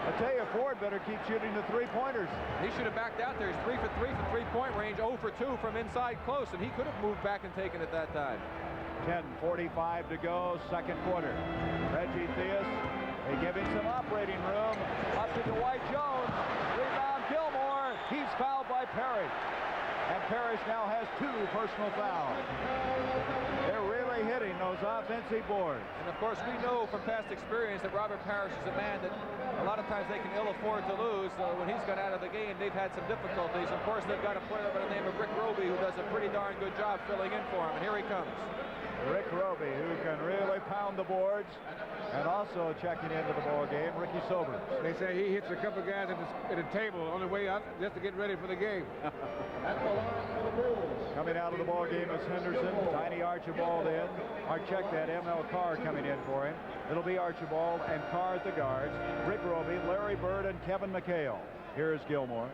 Speaker 1: I tell you, Ford better keep shooting the three-pointers.
Speaker 3: He should have backed out there. He's 3 for 3 from three-point range, 0 for 2 from inside close, and he could have moved back and taken it that time.
Speaker 1: 10:45 to go, second quarter. Reggie Theus, they give him some operating room. Up to Dwight Jones. Rebound Gilmore. He's fouled by Parrish. And Parrish now has 2 personal fouls. They're really hitting those offensive boards.
Speaker 3: And of course, we know from past experience that Robert Parrish is a man that a lot of times they can ill afford to lose. When he's got out of the game, they've had some difficulties. Of course, they've got a player by the name of Rick Roby who does a pretty darn good job filling in for him. And here he comes.
Speaker 1: Rick Roby, who can really pound the boards, and also checking into the ball game, Ricky Sobers.
Speaker 2: They say he hits a couple guys at the table on the way out just to get ready for the game.
Speaker 1: Coming out of the ball game is Henderson. Tiny Archibald in. Or check that, ML Carr coming in for him. It'll be Archibald and Carr at the guards. Rick Roby, Larry Bird, and Kevin McHale. Here's Gilmore.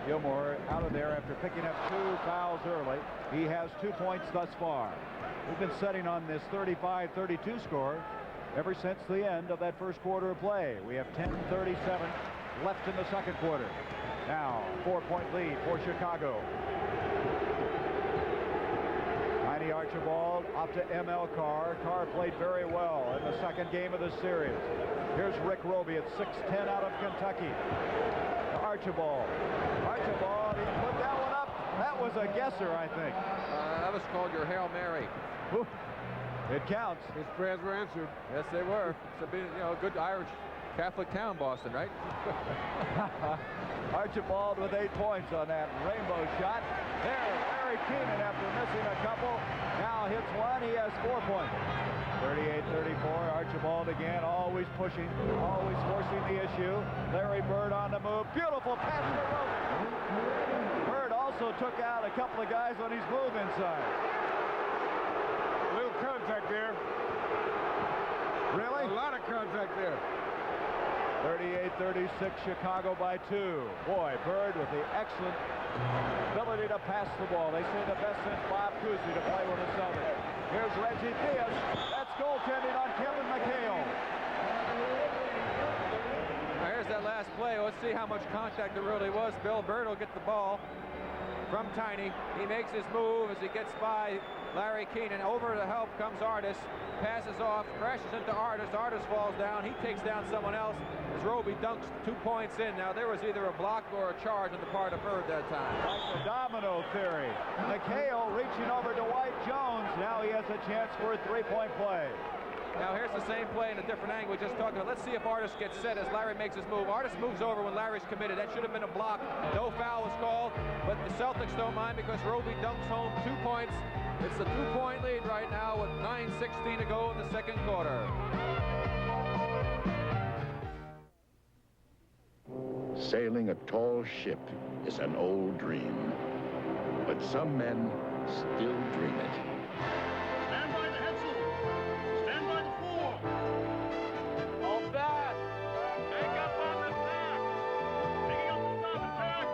Speaker 1: Gilmore out of there after picking up 2 fouls early. He has 2 points thus far. We've been setting on this 35-32 score ever since the end of that first quarter of play. We have 10:37 left in the second quarter. Now, 4-point lead for Chicago. Tiny Archibald up to ML Carr. Carr played very well in the second game of the series. Here's Rick Roby at 6'10" out of Kentucky. Archibald. Archibald, he put that one up. That was a guesser, I think.
Speaker 3: That was called your Hail Mary.
Speaker 1: Ooh, it counts.
Speaker 2: His prayers were answered.
Speaker 3: Yes, they were. It's a good Irish Catholic town, Boston, right?
Speaker 1: Archibald with 8 points on that rainbow shot. There, Larry Keenan, after missing a couple, now hits one. He has 4 points. 38-34. Archibald again, always pushing, always forcing the issue. Larry Bird on the move. Beautiful pass to Roby. Bird also took out a couple of guys on his move inside.
Speaker 2: A little contact there.
Speaker 1: Really?
Speaker 2: A lot of contact there.
Speaker 1: 38-36, Chicago by 2. Boy, Bird with the excellent ability to pass the ball. They say the best since Bob Cousy to play with the Celtics. Here's Reggie Theus. That's goaltending on Kevin McHale.
Speaker 3: Now here's that last play. Let's see how much contact there really was. Bill Bird will get the ball from Tiny. He makes his move as he gets by Larry Keenan. Over to help comes Artis. Passes off, crashes into Artis. Artis falls down. He takes down someone else as Roby dunks 2 points in. Now, there was either a block or a charge on the part of Bird that time.
Speaker 1: Like the domino theory. McHale reaching over to Dwight Jones. Now he has a chance for a 3-point play.
Speaker 3: Now, here's the same play in a different angle we just talked about. Let's see if Artis gets set as Larry makes his move. Artis moves over when Larry's committed. That should have been a block. No foul was called, but the Celtics don't mind because Roby dunks home 2 points. It's a 2-point lead right now with 9:16 to go in the second quarter.
Speaker 21: Sailing a tall ship is an old dream, but some men still dream it.
Speaker 22: Stand by the headsail. Stand by the fore. All fast. Take up on the stack. Taking up the starboard tack.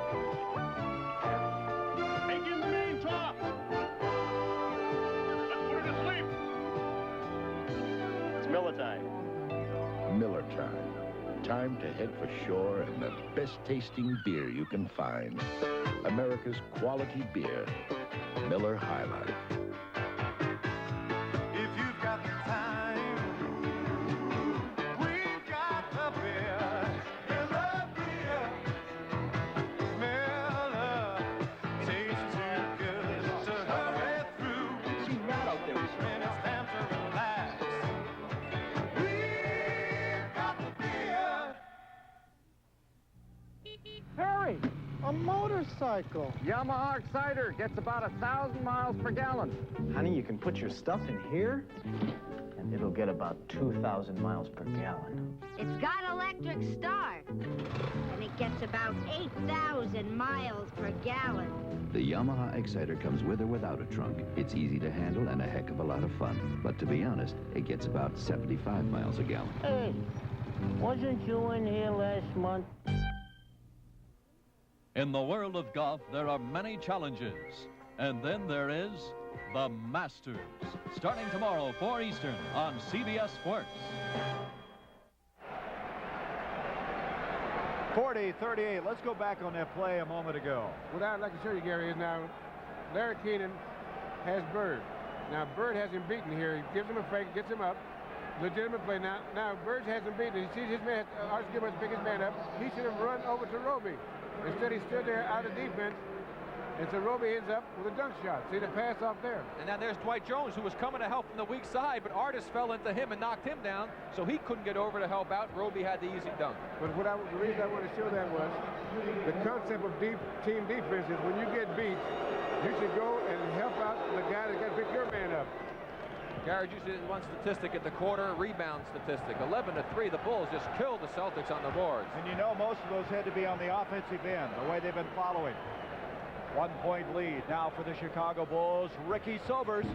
Speaker 22: Taking the main top. Let's put her to sleep.
Speaker 21: It's Miller time. Miller time. Time to head for shore and the best tasting beer you can find. America's quality beer, Miller High Life.
Speaker 22: If you've got the time, we've got the beer. Miller beer. Miller tastes too good to hurry through. When it's time to relax, we've got the beer.
Speaker 2: Harry, a motorcycle.
Speaker 6: Yamaha Exciter gets about 1,000 miles per gallon.
Speaker 8: Honey, you can put your stuff in here, and it'll get about 2,000 miles per gallon.
Speaker 13: It's got electric start, and it gets about 8,000 miles per gallon.
Speaker 19: The Yamaha Exciter comes with or without a trunk. It's easy to handle and a heck of a lot of fun. But to be honest, it gets about 75 miles a gallon.
Speaker 23: Hey, wasn't you in here last month?
Speaker 4: In the world of golf, there are many challenges. And then there is the Masters, starting tomorrow, 4 Eastern, on CBS Sports.
Speaker 1: 40-38. Let's go back on that play a moment ago.
Speaker 2: What I'd like to show you, Gary, is now Larry Keenan has Bird. Now, Bird has him beaten here. He gives him a fake, gets him up. Legitimate play. Now Bird has him beaten. He sees his man, Archie Gilbert to pick his man up. He should have run over to Roby. Instead, he stood there out of defense. And so Roby ends up with a dunk shot. See the pass off there.
Speaker 3: And now there's Dwight Jones, who was coming to help from the weak side, but Artis fell into him and knocked him down, so he couldn't get over to help out. Roby had the easy dunk.
Speaker 2: But the reason I want to show that was the concept of team defense is when you get beat, you should go and help out the guy that got to pick your man up.
Speaker 3: Gary used one statistic at the quarter, rebound statistic. 11-3, the Bulls just killed the Celtics on the boards.
Speaker 1: And you know most of those had to be on the offensive end, the way they've been following. 1-point lead now for the Chicago Bulls. Ricky Sobers.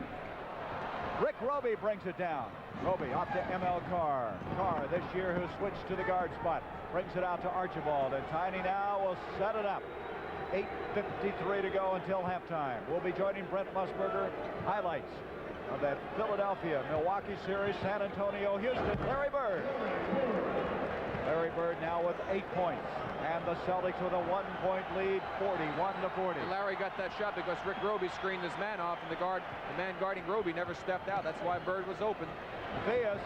Speaker 1: Rick Roby brings it down. Roby off to M.L. Carr. Carr this year who switched to the guard spot. Brings it out to Archibald. And Tiny now will set it up. 8:53 to go until halftime. We'll be joining Brent Musburger. Highlights of that Philadelphia-Milwaukee series. San Antonio, Houston. Larry Bird. Larry Bird now with 8 points. And the Celtics with a 1-point lead, 41-40.
Speaker 3: Larry got that shot because Rick Roby screened his man off, and the man guarding Roby never stepped out. That's why Bird was open.
Speaker 1: Theus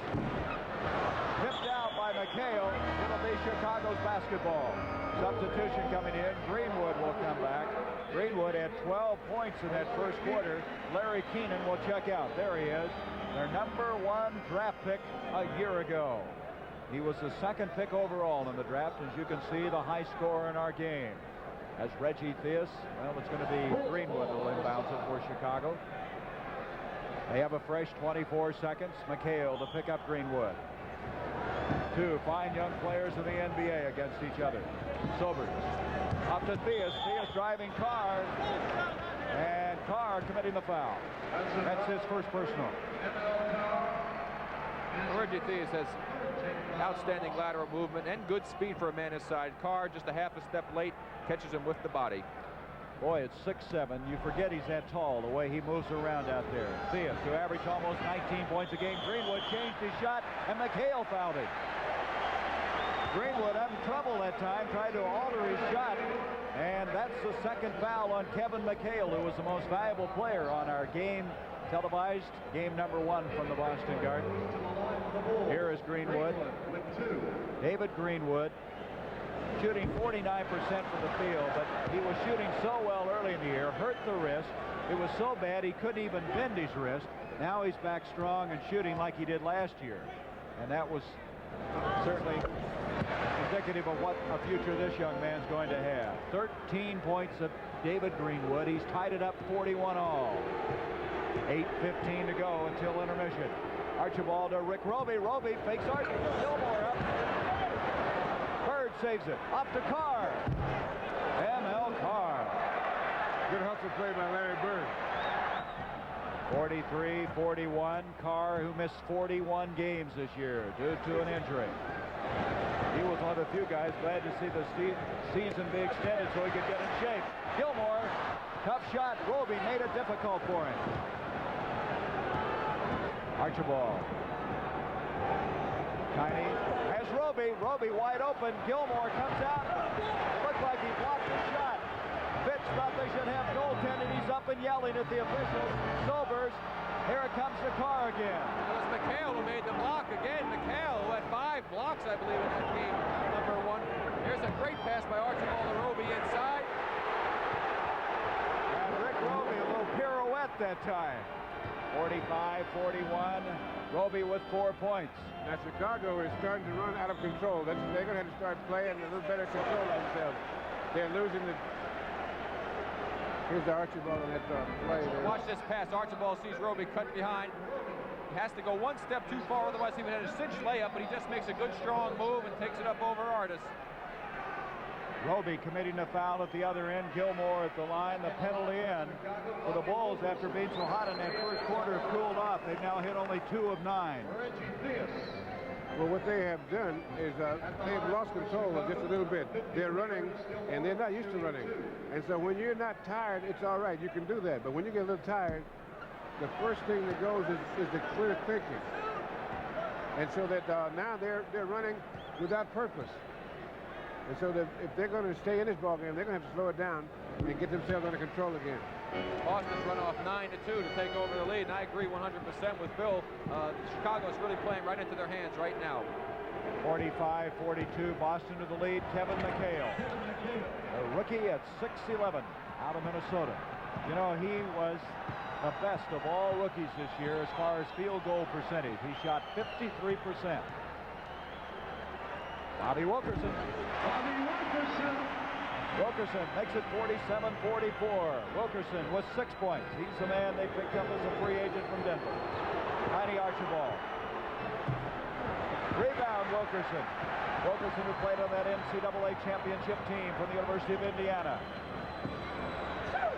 Speaker 1: tipped out by McHale. It'll be Chicago's basketball. Substitution coming in. Greenwood will come back. Greenwood had 12 points in that first quarter. Larry Keenan will check out. There he is. Their #1 draft pick a year ago. He was the second pick overall in the draft. As you can see, the high scorer in our game. As Reggie Theus, well, it's going to be Greenwood who inbounds it for Chicago. They have a fresh 24 seconds. McHale to pick up Greenwood. Two fine young players in the NBA against each other. Sobers up to Theus. Theus driving Carr. And Carr committing the foul. That's his first personal.
Speaker 3: Reggie Theus has outstanding lateral movement and good speed for a man his side. Carr just a half a step late, catches him with the body.
Speaker 1: Boy, it's 6'7". You forget he's that tall, the way he moves around out there. Theus, who averaged almost 19 points a game. Greenwood changed his shot, and McHale fouled him. Greenwood having trouble that time, tried to alter his shot, and that's the second foul on Kevin McHale, who was the most valuable player on our game, televised game #1 from the Boston Garden. Here is Greenwood. David Greenwood shooting 49% from the field, but he was shooting so well early in the year, hurt the wrist. It was so bad he couldn't even bend his wrist. Now he's back strong and shooting like he did last year. And that was certainly indicative of what a future this young man's going to have. 13 points of David Greenwood. He's tied it up 41 all. 8:15 to go until intermission. Archibald to Rick Roby. Roby fakes Archibald. Gilmore up. Bird saves it. Up to Carr. M.L. Carr.
Speaker 2: Good hustle play by Larry Bird.
Speaker 1: 43-41. Carr, who missed 41 games this year due to an injury. He was one of the few guys glad to see the season be extended so he could get in shape. Gilmore, tough shot. Roby made it difficult for him. Archibald. Tiny has Roby. Roby wide open. Gilmore comes out. Looked like he blocked the shot. Fitz thought they should have goaltending. He's up and yelling at the officials. Sobers. Here it comes to Carr again.
Speaker 3: It was McHale who made the block again. McHale, who had 5 blocks, I believe, in that game #1. Here's a great pass by Archibald to Roby inside.
Speaker 1: And Rick Roby, a little pirouette that time. 45-41. Roby with 4 points.
Speaker 2: Now Chicago is starting to run out of control. They're going to have to start playing a little better control of themselves. they're losing the... Here's the Archibald on that play there.
Speaker 3: Watch this pass. Archibald sees Roby cut behind. He has to go one step too far, otherwise he would have a cinch layup, but he just makes a good, strong move and takes it up over Artis.
Speaker 1: Roby committing a foul at the other end. Gilmore at the line. The penalty in for the Bulls after being so hot in that first quarter cooled off. They've now hit only 2 of 9.
Speaker 2: Well, what they have done is they've lost control of just a little bit. They're running, and they're not used to running. And so when you're not tired, it's all right. You can do that. But when you get a little tired, the first thing that goes is the clear thinking. And so that now they're running without purpose. And so that if they're going to stay in this ballgame, they're going to have to slow it down and get themselves under control again.
Speaker 3: Boston's run off 9-2 to take over the lead, and I agree 100% with Bill. Chicago's really playing right into their hands right now.
Speaker 1: 45-42, Boston to the lead. Kevin McHale, a rookie at 6'11", out of Minnesota. You know, he was the best of all rookies this year as far as field goal percentage. He shot 53%. Bobby Wilkerson. Wilkerson makes it 47-44. Wilkerson with 6 points. He's the man they picked up as a free agent from Denver. Tiny Archibald. Rebound, Wilkerson. Wilkerson, who played on that NCAA championship team from the University of Indiana.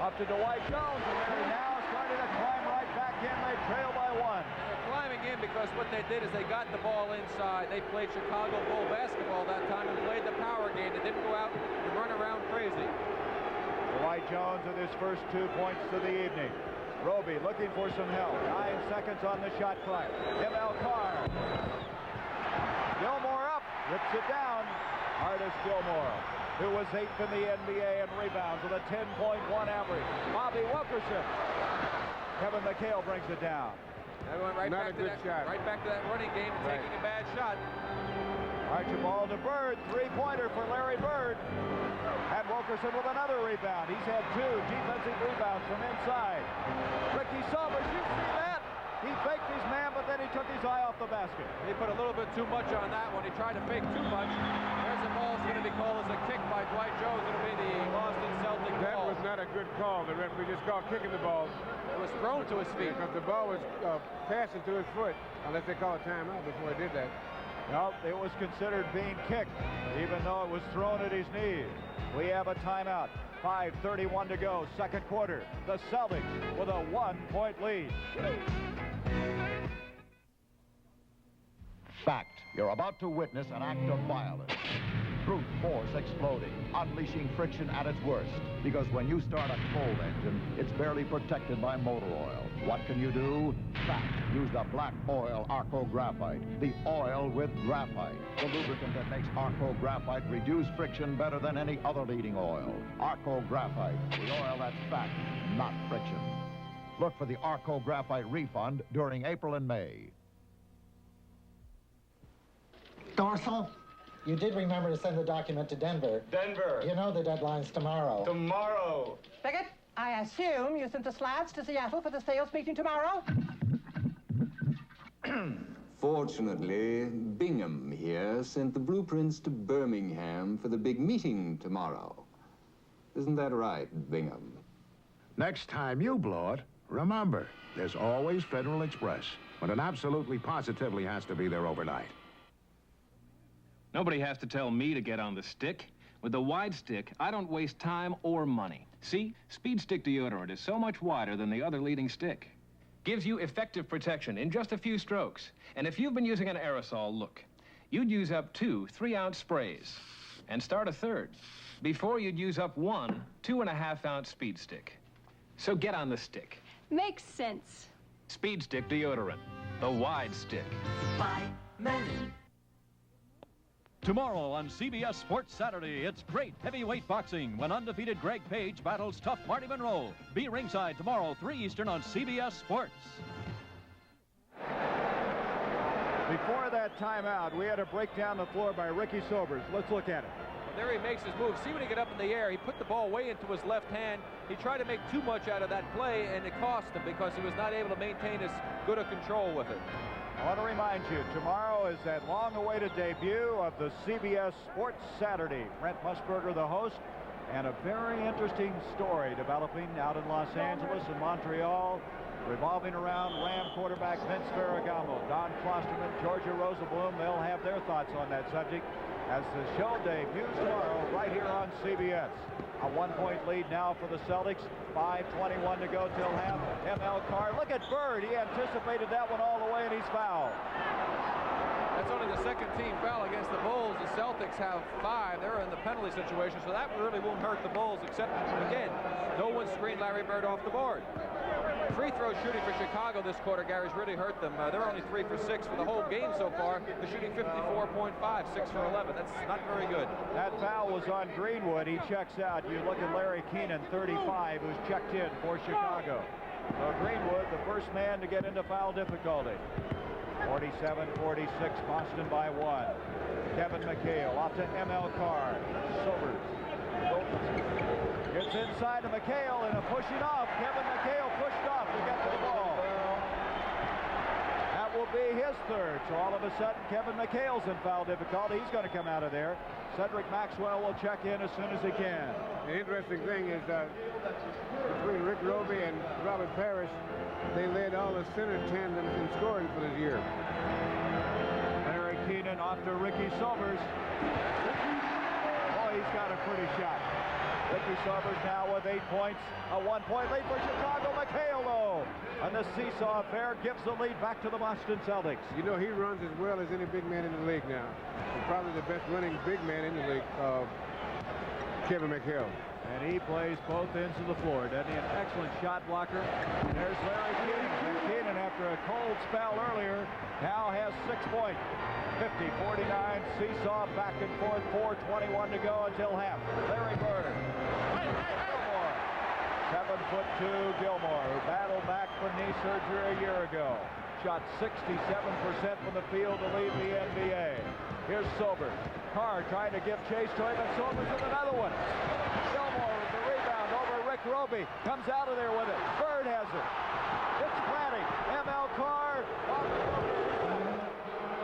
Speaker 1: Up to Dwight Jones, and they're now starting to climb right back in. They trail by 1.
Speaker 3: They're climbing in because what they did is they got the ball inside. They played Chicago Bull basketball that time and played the power game. They didn't go out and run around crazy.
Speaker 1: Dwight Jones with his first 2 points of the evening. Roby looking for some help. 9 seconds on the shot clock. M.L. Carr. Gilmore up. Rips it down. Artis Gilmore, who was 8th in the NBA in rebounds with a 10.1 average. Bobby Wilkerson. Kevin McHale brings it down.
Speaker 3: That went right back to that running game and taking a bad shot.
Speaker 1: Archibald to Bird, three-pointer for Larry Bird. And Wilkerson with another rebound. He's had 2 defensive rebounds from inside. Ricky Sobers, you see that? He faked his man, but then he took his eye off the basket.
Speaker 3: He put a little bit too much on that one. He tried to fake too much. There's a ball that's going to be called as a kick by Dwight Jones. It'll be the Boston Celtics ball.
Speaker 2: That was not a good call. The referee just called kicking the ball.
Speaker 3: It was thrown to his feet.
Speaker 2: Because the ball was passing to his foot, unless they call a timeout before he did that.
Speaker 1: No, it was considered being kicked, even though it was thrown at his knees. We have a timeout. 5:31 to go, second quarter. The Celtics with a 1-point lead.
Speaker 5: Fact, you're about to witness an act of violence. Brute force exploding, unleashing friction at its worst. Because when you start a coal engine, it's barely protected by motor oil. What can you do? Fact, use the black oil Arco Graphite. The oil with graphite. The lubricant that makes Arco Graphite reduce friction better than any other leading oil. Arco Graphite, the oil that's fact, not friction. Look for the Arco Graphite refund during April and May.
Speaker 9: Dorsal? You did remember to send the document to Denver.
Speaker 11: Denver.
Speaker 9: You know the deadline's tomorrow.
Speaker 11: Tomorrow.
Speaker 24: Bigot, I assume you sent the slides to Seattle for the sales meeting tomorrow?
Speaker 25: Fortunately, Bingham here sent the blueprints to Birmingham for the big meeting tomorrow. Isn't that right, Bingham?
Speaker 12: Next time you blow it, remember, there's always Federal Express, but it absolutely positively has to be there overnight.
Speaker 26: Nobody has to tell me to get on the stick. With the wide stick, I don't waste time or money. See, Speed Stick deodorant is so much wider than the other leading stick. Gives you effective protection in just a few strokes. And if you've been using an aerosol, look, you'd use up 2 3-ounce sprays and start a third before you'd use up 1 2.5-ounce Speed Stick. So get on the stick.
Speaker 27: Makes sense.
Speaker 26: Speed Stick deodorant, the wide stick.
Speaker 28: By men.
Speaker 4: Tomorrow on CBS Sports Saturday, it's great heavyweight boxing when undefeated Greg Page battles tough Marty Monroe. Be ringside tomorrow, 3 Eastern on CBS Sports.
Speaker 1: Before that timeout, we had a break down the floor by Ricky Sobers. Let's look at it.
Speaker 3: There he makes his move. See when he got up in the air, he put the ball way into his left hand. He tried to make too much out of that play, and it cost him because he was not able to maintain as good a control with it.
Speaker 1: I want to remind you, tomorrow is that long-awaited debut of the CBS Sports Saturday. Brent Musburger, the host, And a very interesting story developing out in Los Angeles and Montreal, revolving around Ram quarterback Vince Ferragamo, Don Klosterman, Georgia Rosenblum. They'll have their thoughts on that subject as the show debuts tomorrow right here on CBS. A 1-point lead now for the Celtics. 5:21 to go till half. ML Carr. Look at Bird. He anticipated that one all the way, and he's fouled.
Speaker 3: That's only the second team foul against the Bulls. The Celtics have 5. They're in the penalty situation, so that really won't hurt the Bulls, except, again, no one screened Larry Bird off the board. Free throw shooting for Chicago this quarter, Gary's really hurt them. They're only 3 for 6 for the whole game so far. They're shooting 54.5, 6 for 11. That's not very good.
Speaker 1: That foul was on Greenwood. He checks out. You look at Larry Keenan, 35, who's checked in for Chicago. So Greenwood, the first man to get into foul difficulty. 47-46, Boston by 1. Kevin McHale off to ML Carr. Sobers. Gets inside to McHale and a pushing off. Kevin McHale pushed off to get to the ball. That will be his third. So all of a sudden, Kevin McHale's in foul difficulty. He's going to come out of there. Cedric Maxwell will check in as soon as he can.
Speaker 2: The interesting thing is that between Rick Roby and Robert Parrish, they led all the center tandems in scoring for this year.
Speaker 1: Larry Keenan off to Ricky Sobers. Oh, he's got a pretty shot. Ricky Sobers now with 8 points. A 1-point lead for Chicago. McHale, though. And the seesaw affair gives the lead back to the Boston Celtics.
Speaker 2: You know, he runs as well as any big man in the league now. He's probably the best running big man in the league, Kevin McHale.
Speaker 1: And he plays both ends of the floor, doesn't he? An excellent shot blocker. There's Larry Keenan. And Keenan, after a cold spell earlier, now has 6 points. 50-49, seesaw back and forth, 4:21 to go until half. Larry Bird. Gilmore. 7'2" Gilmore, who battled back from knee surgery a year ago. Shot 67% from the field to lead the NBA. Here's Sobers. Carr trying to give chase to him, and Sobers with another one. Gilmore with the rebound over Rick Roby. Comes out of there with it. Bird has it. It's planting. ML Carr.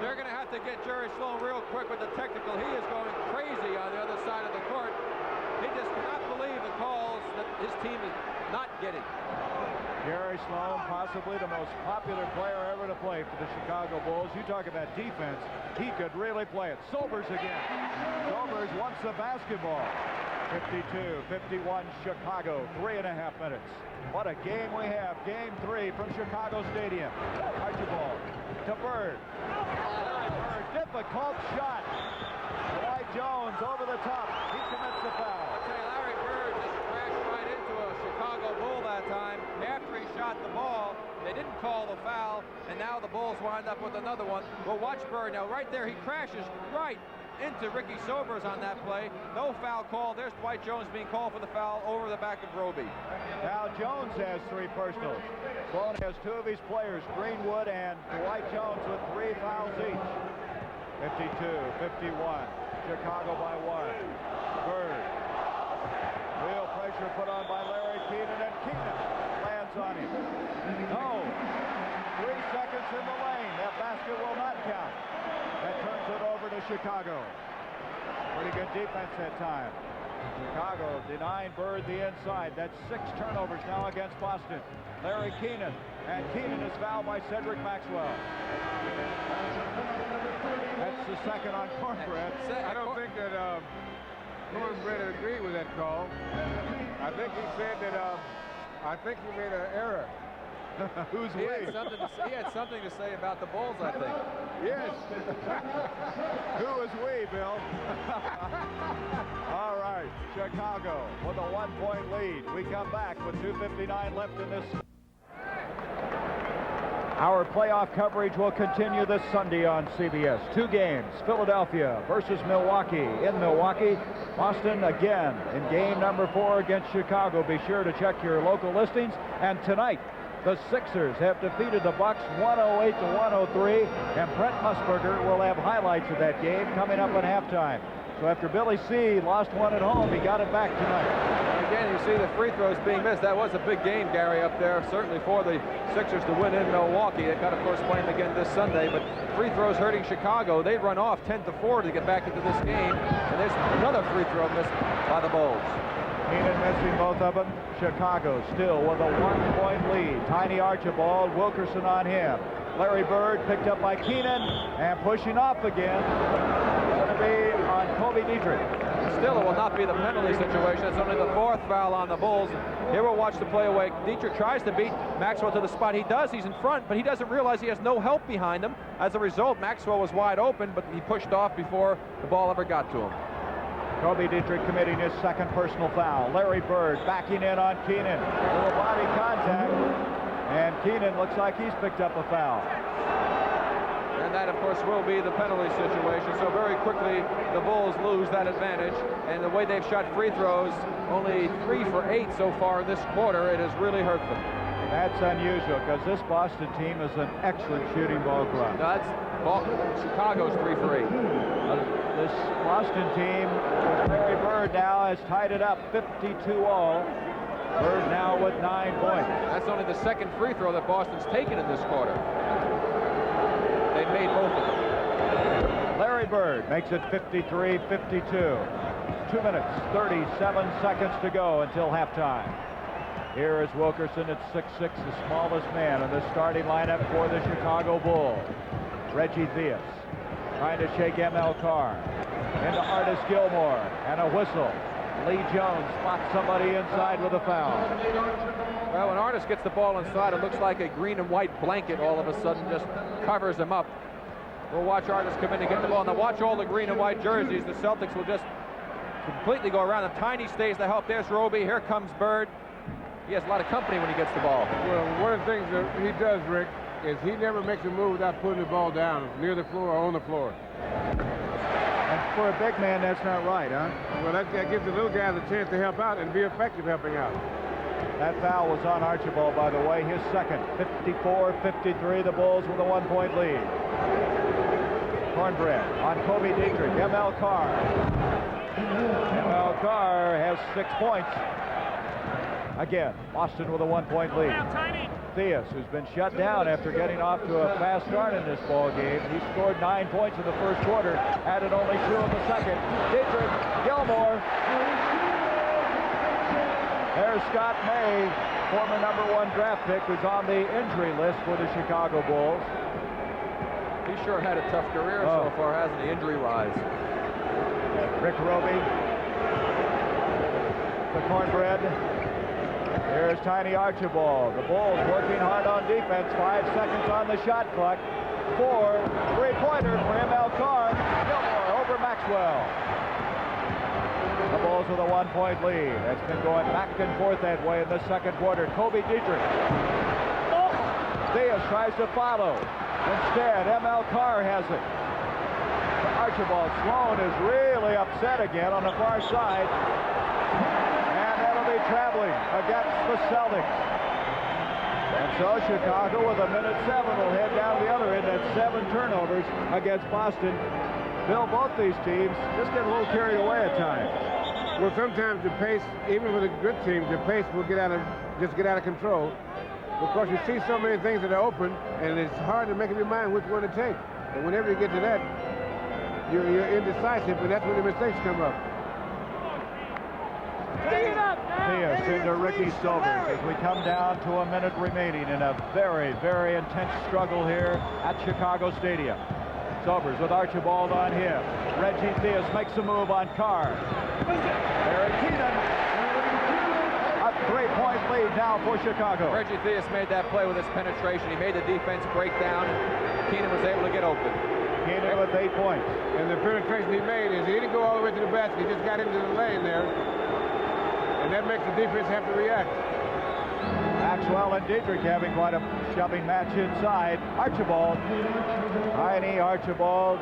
Speaker 3: They're going to have to get Jerry Sloan real quick with the technical. He is going crazy on the other side of the court. He just cannot believe the calls that his team is not getting.
Speaker 1: Jerry Sloan, possibly the most popular player ever to play for the Chicago Bulls. You talk about defense, he could really play it. Sobers again. Sobers wants the basketball. 52-51 Chicago, 3.5 minutes. What a game we have. Game 3 from Chicago Stadium. Archibald to Bird. Bird, difficult shot. Dwight Jones over the top. He commits the foul.
Speaker 3: I'll tell you, Larry Bird just crashed right into a Chicago Bull that time. After he shot the ball, they didn't call the foul, and now the Bulls wind up with another one. Well, watch Bird now. Right there, he crashes right into Ricky Sobers on that play. No foul call. There's Dwight Jones being called for the foul over the back of Roby.
Speaker 1: Now Jones has 3 personals. Sloan has 2 of his players, Greenwood and Dwight Jones, with 3 fouls each. 52-51. Chicago by 1. Bird. Real pressure put on by Larry Keenan, and Keenan lands on him. No. 3 seconds in the lane. That basket will not count. That turns it over to Chicago. Pretty good defense that time. Chicago denying Bird the inside. That's 6 turnovers now against Boston. Larry Keenan. And Keenan is fouled by Cedric Maxwell. That's the second on Cornbread.
Speaker 2: I don't think that Cornbread agreed with that call. I think he said that I think he made an error.
Speaker 1: Who's
Speaker 3: he had something to say about the Bulls, I think.
Speaker 2: Yes.
Speaker 1: Who is we, Bill? All right, Chicago with a 1-point lead. We come back with 2:59 left in this. Our playoff coverage will continue this Sunday on CBS. 2 games, Philadelphia versus Milwaukee in Milwaukee. Boston again in game number 4 against Chicago. Be sure to check your local listings. And tonight, the Sixers have defeated the Bucks 108-103, and Brent Musburger will have highlights of that game coming up at halftime. So after Billy C. lost one at home, he got it back tonight.
Speaker 3: Again, he's see the free throws being missed. That was a big game, Gary, up there, certainly for the Sixers to win in Milwaukee. They've got, of course, playing again this Sunday, but free throws hurting Chicago. They run off 10-4 to get back into this game, and there's another free throw missed by the Bulls.
Speaker 1: Keenan missing both of them. Chicago still with a 1-point lead. Tiny Archibald, Wilkerson on him. Larry Bird picked up by Keenan and pushing off again. Going to be on Kobe Dietrich.
Speaker 3: Still, it will not be the penalty situation. It's only the 4th foul on the Bulls. Here we'll watch the play away. Dietrich tries to beat Maxwell to the spot. He does. He's in front, but he doesn't realize he has no help behind him. As a result, Maxwell was wide open, but he pushed off before the ball ever got to him.
Speaker 1: Kobe Dietrich committing his 2nd personal foul. Larry Bird backing in on Keenan. Little body contact, and Keenan looks like he's picked up a foul.
Speaker 3: And that, of course, will be the penalty situation. So very quickly, the Bulls lose that advantage. And the way they've shot free throws, only 3 for 8 so far in this quarter, it has really hurt them.
Speaker 1: That's unusual, because this Boston team is an excellent shooting ball club.
Speaker 3: No, that's Chicago's 3 for 8.
Speaker 1: This Boston team, with Larry Bird now, has tied it up 52-all. Bird now with 9 points.
Speaker 3: That's only the 2nd free throw that Boston's taken in this quarter. They made both of them.
Speaker 1: Larry Bird makes it 53-52. 2 minutes, 37 seconds to go until halftime. Here is Wilkerson at 6'6", the smallest man in the starting lineup for the Chicago Bulls. Reggie Theus trying to shake ML Carr. Into Artis Gilmore, and a whistle. Lee Jones spots somebody inside with a foul.
Speaker 3: Well, when Artis gets the ball inside, it looks like a green and white blanket all of a sudden just covers him up. We'll watch Artis come in and get the ball. Now watch all the green and white jerseys. The Celtics will just completely go around them. Tiny stays to help. There's Roby. Here comes Bird. He has a lot of company when he gets the ball.
Speaker 2: Well, one of the things that he does, Rick, is he never makes a move without putting the ball down near the floor or on the floor.
Speaker 1: And for a big man, that's not right, huh?
Speaker 2: Well, that gives the little guys a chance to help out and be effective helping out.
Speaker 1: That foul was on Archibald, by the way, his 2nd. 54-53, the Bulls with a 1-point lead. Cornbread on Kobe Dietrich. ML Carr. ML Carr has 6 points. Again, Boston with a 1-point lead. Theus, who's been shut down after getting off to a fast start in this ball game. He scored 9 points in the first quarter, added only 2 in the second. Dietrich, Gilmore. There's Scott May, former #1 draft pick, who's on the injury list for the Chicago Bulls.
Speaker 3: He sure had a tough career so far, hasn't he, injury-wise?
Speaker 1: Rick Roby. The Cornbread. Here's Tiny Archibald. The Bulls working hard on defense. 5 seconds on the shot clock. 4 3-pointers for ML Carr. Gilmore over Maxwell. The Bulls with a 1-point lead. That's been going back and forth that way in the second quarter. Kobe Dietrich. Theus tries to follow. Instead, ML Carr has it. Archibald. Sloan is really upset again on the far side. Traveling against the Celtics. And so Chicago with a minute 7 will head down the other end. That's 7 turnovers against Boston. Bill, both these teams just get a little carried away at times.
Speaker 2: Well, sometimes the pace, even with a good team, the pace will get out of control. Because you see so many things that are open, and it's hard to make up your mind which one to take. And whenever you get to that, you're indecisive, and that's when the mistakes come up.
Speaker 1: Theus into Ricky Silvers as we come down to a minute remaining in a very, very intense struggle here at Chicago Stadium. Silvers with Archibald on him. Reggie Theus makes a move on Carr. Eric Keenan. A 3-point lead now for Chicago.
Speaker 3: Reggie Theus made that play with his penetration. He made the defense break down, and Keenan was able to get open.
Speaker 1: Keenan with 8 points.
Speaker 2: And the penetration he made is he didn't go all the way to the basket. He just got into the lane there. And that makes the defense have to react.
Speaker 1: Maxwell and Dietrich having quite a shoving match inside. Archibald, Tiny Archibald.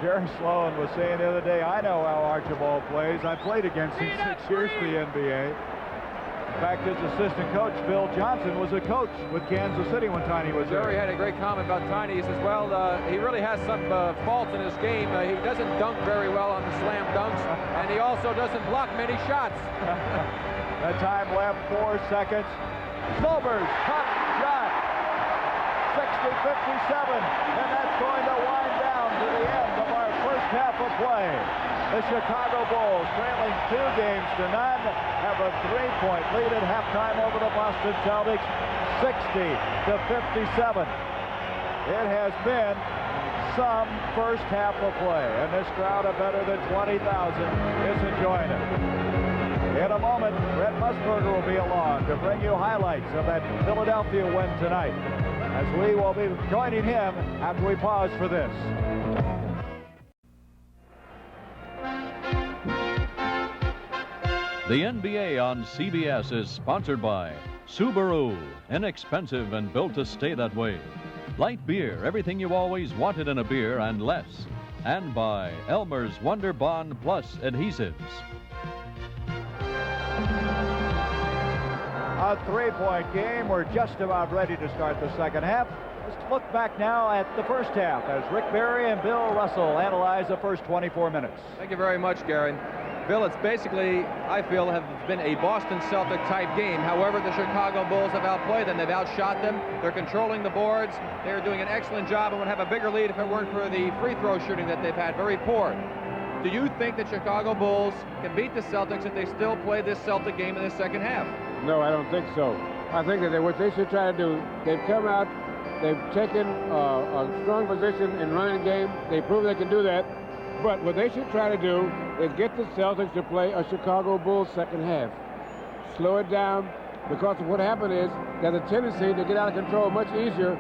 Speaker 1: Jerry Sloan was saying the other day, I know how Archibald plays. I played against him 6 years for the NBA. In fact, his assistant coach, Phil Johnson, was a coach with Kansas City when Tiny was there.
Speaker 3: Jerry had a great comment about Tiny. He says, well, he really has some faults in his game. He doesn't dunk very well on the slam dunks, and he also doesn't block many shots.
Speaker 1: The time left 4 seconds. Silver's top shot. 60-57. And that's going to wind down to the end of our first half of play. The Chicago Bulls, trailing 2 games to none, have a 3-point lead at halftime over the Boston Celtics, 60-57. It has been some first half of play, and this crowd of better than 20,000 is enjoying it. In a moment, Brett Musburger will be along to bring you highlights of that Philadelphia win tonight, as we will be joining him after we pause for this.
Speaker 4: The NBA on CBS is sponsored by Subaru, inexpensive and built to stay that way. Light beer, everything you always wanted in a beer and less. And by Elmer's Wonder Bond Plus adhesives.
Speaker 1: A 3-point game. We're just about ready to start the second half. Let's look back now at the first half as Rick Barry and Bill Russell analyze the first 24 minutes.
Speaker 3: Thank you very much, Gary. Bill, it's basically, I feel, have been a Boston Celtic type game. However, the Chicago Bulls have outplayed them. They've outshot them. They're controlling the boards. They're doing an excellent job and would have a bigger lead if it weren't for the free throw shooting that they've had. Very poor. Do you think the Chicago Bulls can beat the Celtics if they still play this Celtic game in the second half?
Speaker 2: No, I don't think so. I think that what they should try to do, they've come out, they've taken a strong position in running the game. They prove they can do that. But what they should try to do is get the Celtics to play a Chicago Bulls second half. Slow it down, because what happened is there's a tendency to get out of control much easier,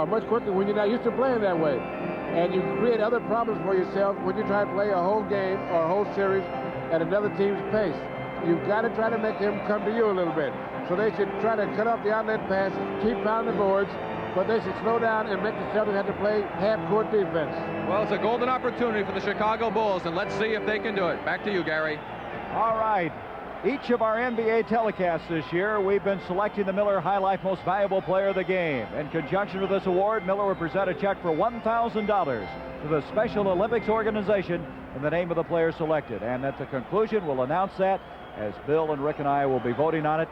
Speaker 2: much quicker when you're not used to playing that way. And you create other problems for yourself when you try to play a whole game or a whole series at another team's pace. You've got to try to make him come to you a little bit. So they should try to cut off the outlet passes, keep pounding the boards, but they should slow down and make the Celtics have to play half-court defense.
Speaker 3: Well, it's a golden opportunity for the Chicago Bulls, and let's see if they can do it. Back to you, Gary.
Speaker 1: All right. Each of our NBA telecasts this year, we've been selecting the Miller High Life Most Valuable Player of the Game. In conjunction with this award, Miller will present a check for $1,000 to the Special Olympics organization in the name of the player selected. And at the conclusion, we'll announce that as Bill and Rick and I will be voting on it.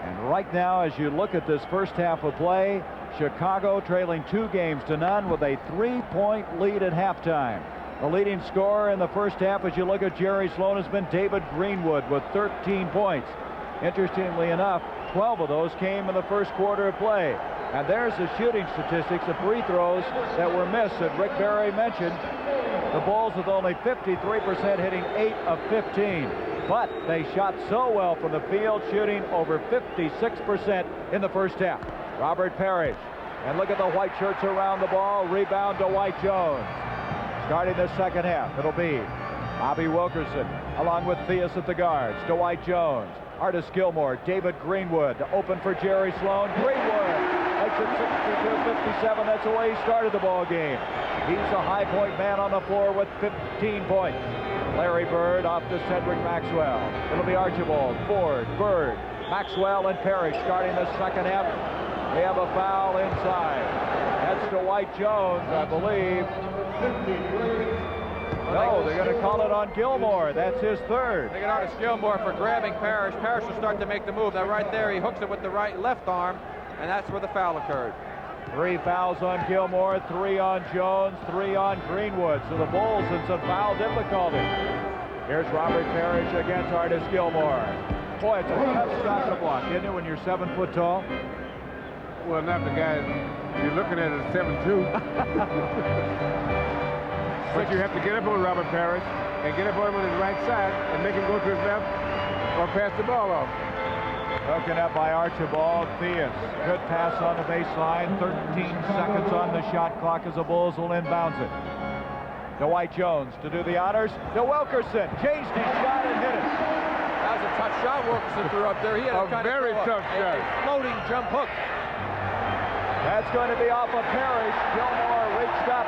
Speaker 1: And right now, as you look at this first half of play, Chicago trailing 2 games to none with a 3-point lead at halftime. The leading scorer in the first half, as you look at Jerry Sloan, has been David Greenwood with 13 points. Interestingly enough, 12 of those came in the first quarter of play. And there's the shooting statistics, the free throws that were missed that Rick Barry mentioned. The Bulls with only 53% hitting 8 of 15. But they shot so well from the field, shooting over 56% in the first half. Robert Parrish. And look at the white shirts around the ball. Rebound to Dwight Jones. Starting the second half, it'll be Bobby Wilkerson along with Theus at the guards. Dwight Jones, Artis Gilmore, David Greenwood to open for Jerry Sloan. Greenwood makes it 62-57. That's the way he started the ball game. He's a high point man on the floor with 15 points. Larry Bird off to Cedric Maxwell. It'll be Archibald, Ford, Bird, Maxwell, and Parrish starting the second half. We have a foul inside. That's Dwight Jones, I believe. No, they're going to call it on Gilmore. That's his third.
Speaker 3: They get Artis Gilmore for grabbing Parrish. Parrish will start to make the move. Now right there, he hooks it with the left arm, and that's where the foul occurred.
Speaker 1: 3 fouls on Gilmore, 3 on Jones, 3 on Greenwood. So the Bulls in some foul difficulty. Here's Robert Parrish against Artis Gilmore. Boy, it's a tough shot to block, isn't it, when you're 7 foot tall?
Speaker 2: Well, not the guy you're looking at is 7'2". But you have to get up on Robert Parrish and get up on him on his right side and make him go to his left or pass the ball off.
Speaker 1: Broken up by Archibald. Theus. Good pass on the baseline. 13 seconds on the shot clock as the Bulls will inbounds it. Dwight Jones to do the honors. To Wilkerson. Changed his shot and hit it.
Speaker 3: That was a tough shot Wilkerson threw up there. He had
Speaker 2: a very tough shot.
Speaker 3: A floating jump hook.
Speaker 1: That's going to be off of Parrish. Gilmore reached up.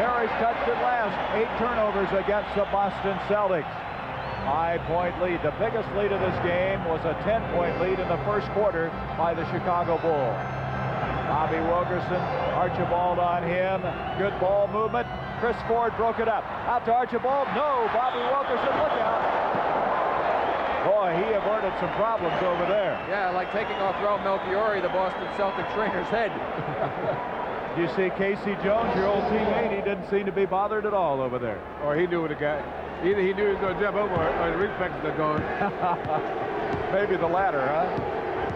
Speaker 1: Parrish touched it last. 8 turnovers against the Boston Celtics. 5-point lead. The biggest lead of this game was a 10-point lead in the first quarter by the Chicago Bulls. Bobby Wilkerson, Archibald on him. Good ball movement. Chris Ford broke it up. Out to Archibald. No, Bobby Wilkerson, look out. Boy, he averted some problems over there.
Speaker 3: Yeah, like taking off Raul Melchiori, the Boston Celtics trainer's head.
Speaker 1: You see Casey Jones, your old teammate, he didn't seem to be bothered at all over there.
Speaker 2: Or he knew what the guy, either he knew he was going to jump over or the reflexes are going.
Speaker 1: Maybe the latter, huh?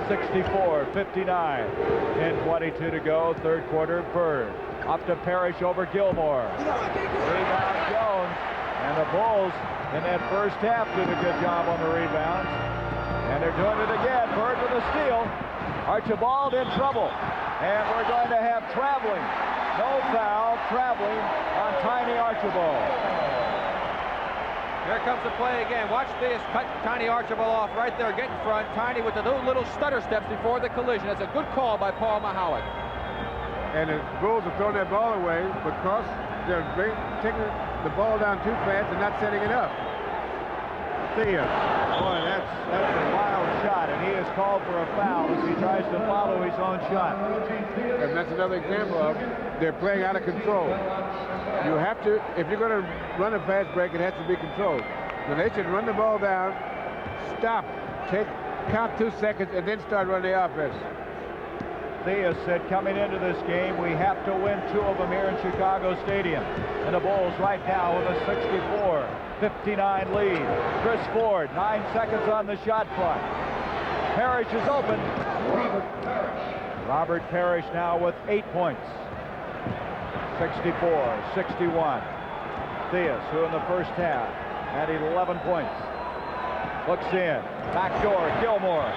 Speaker 1: 64-59. 10:22 to go, third quarter. Bird up to Parrish over Gilmore. Rebound Jones. And the Bulls in that first half did a good job on the rebounds. And they're doing it again. Bird with a steal. Archibald in trouble. And we're going to have traveling. No foul, traveling on Tiny Archibald.
Speaker 3: Here comes the play again. Watch this. Cut Tiny Archibald off right there. Get in front. Tiny with the little stutter steps before the collision. That's a good call by Paul Mahowick.
Speaker 2: And the Bulls are throwing that ball away because they're taking the ball down too fast and not setting it up.
Speaker 1: Thea. Boy, that's a wild shot, and he is called for a foul as he tries to follow his own shot.
Speaker 2: And that's another example of they're playing out of control. You have to, if you're going to run a fast break, it has to be controlled. So they should run the ball down, stop, count 2 seconds, and then start running the offense.
Speaker 1: Thea said coming into this game, we have to win 2 of them here in Chicago Stadium. And the Bulls right now with a 64-59 lead. Chris Ford, 9 seconds on the shot clock. Parrish is open. Robert Parrish now with 8 points. 64-61. Theus, who in the first half had 11 points. Looks in. Back door, Gilmore.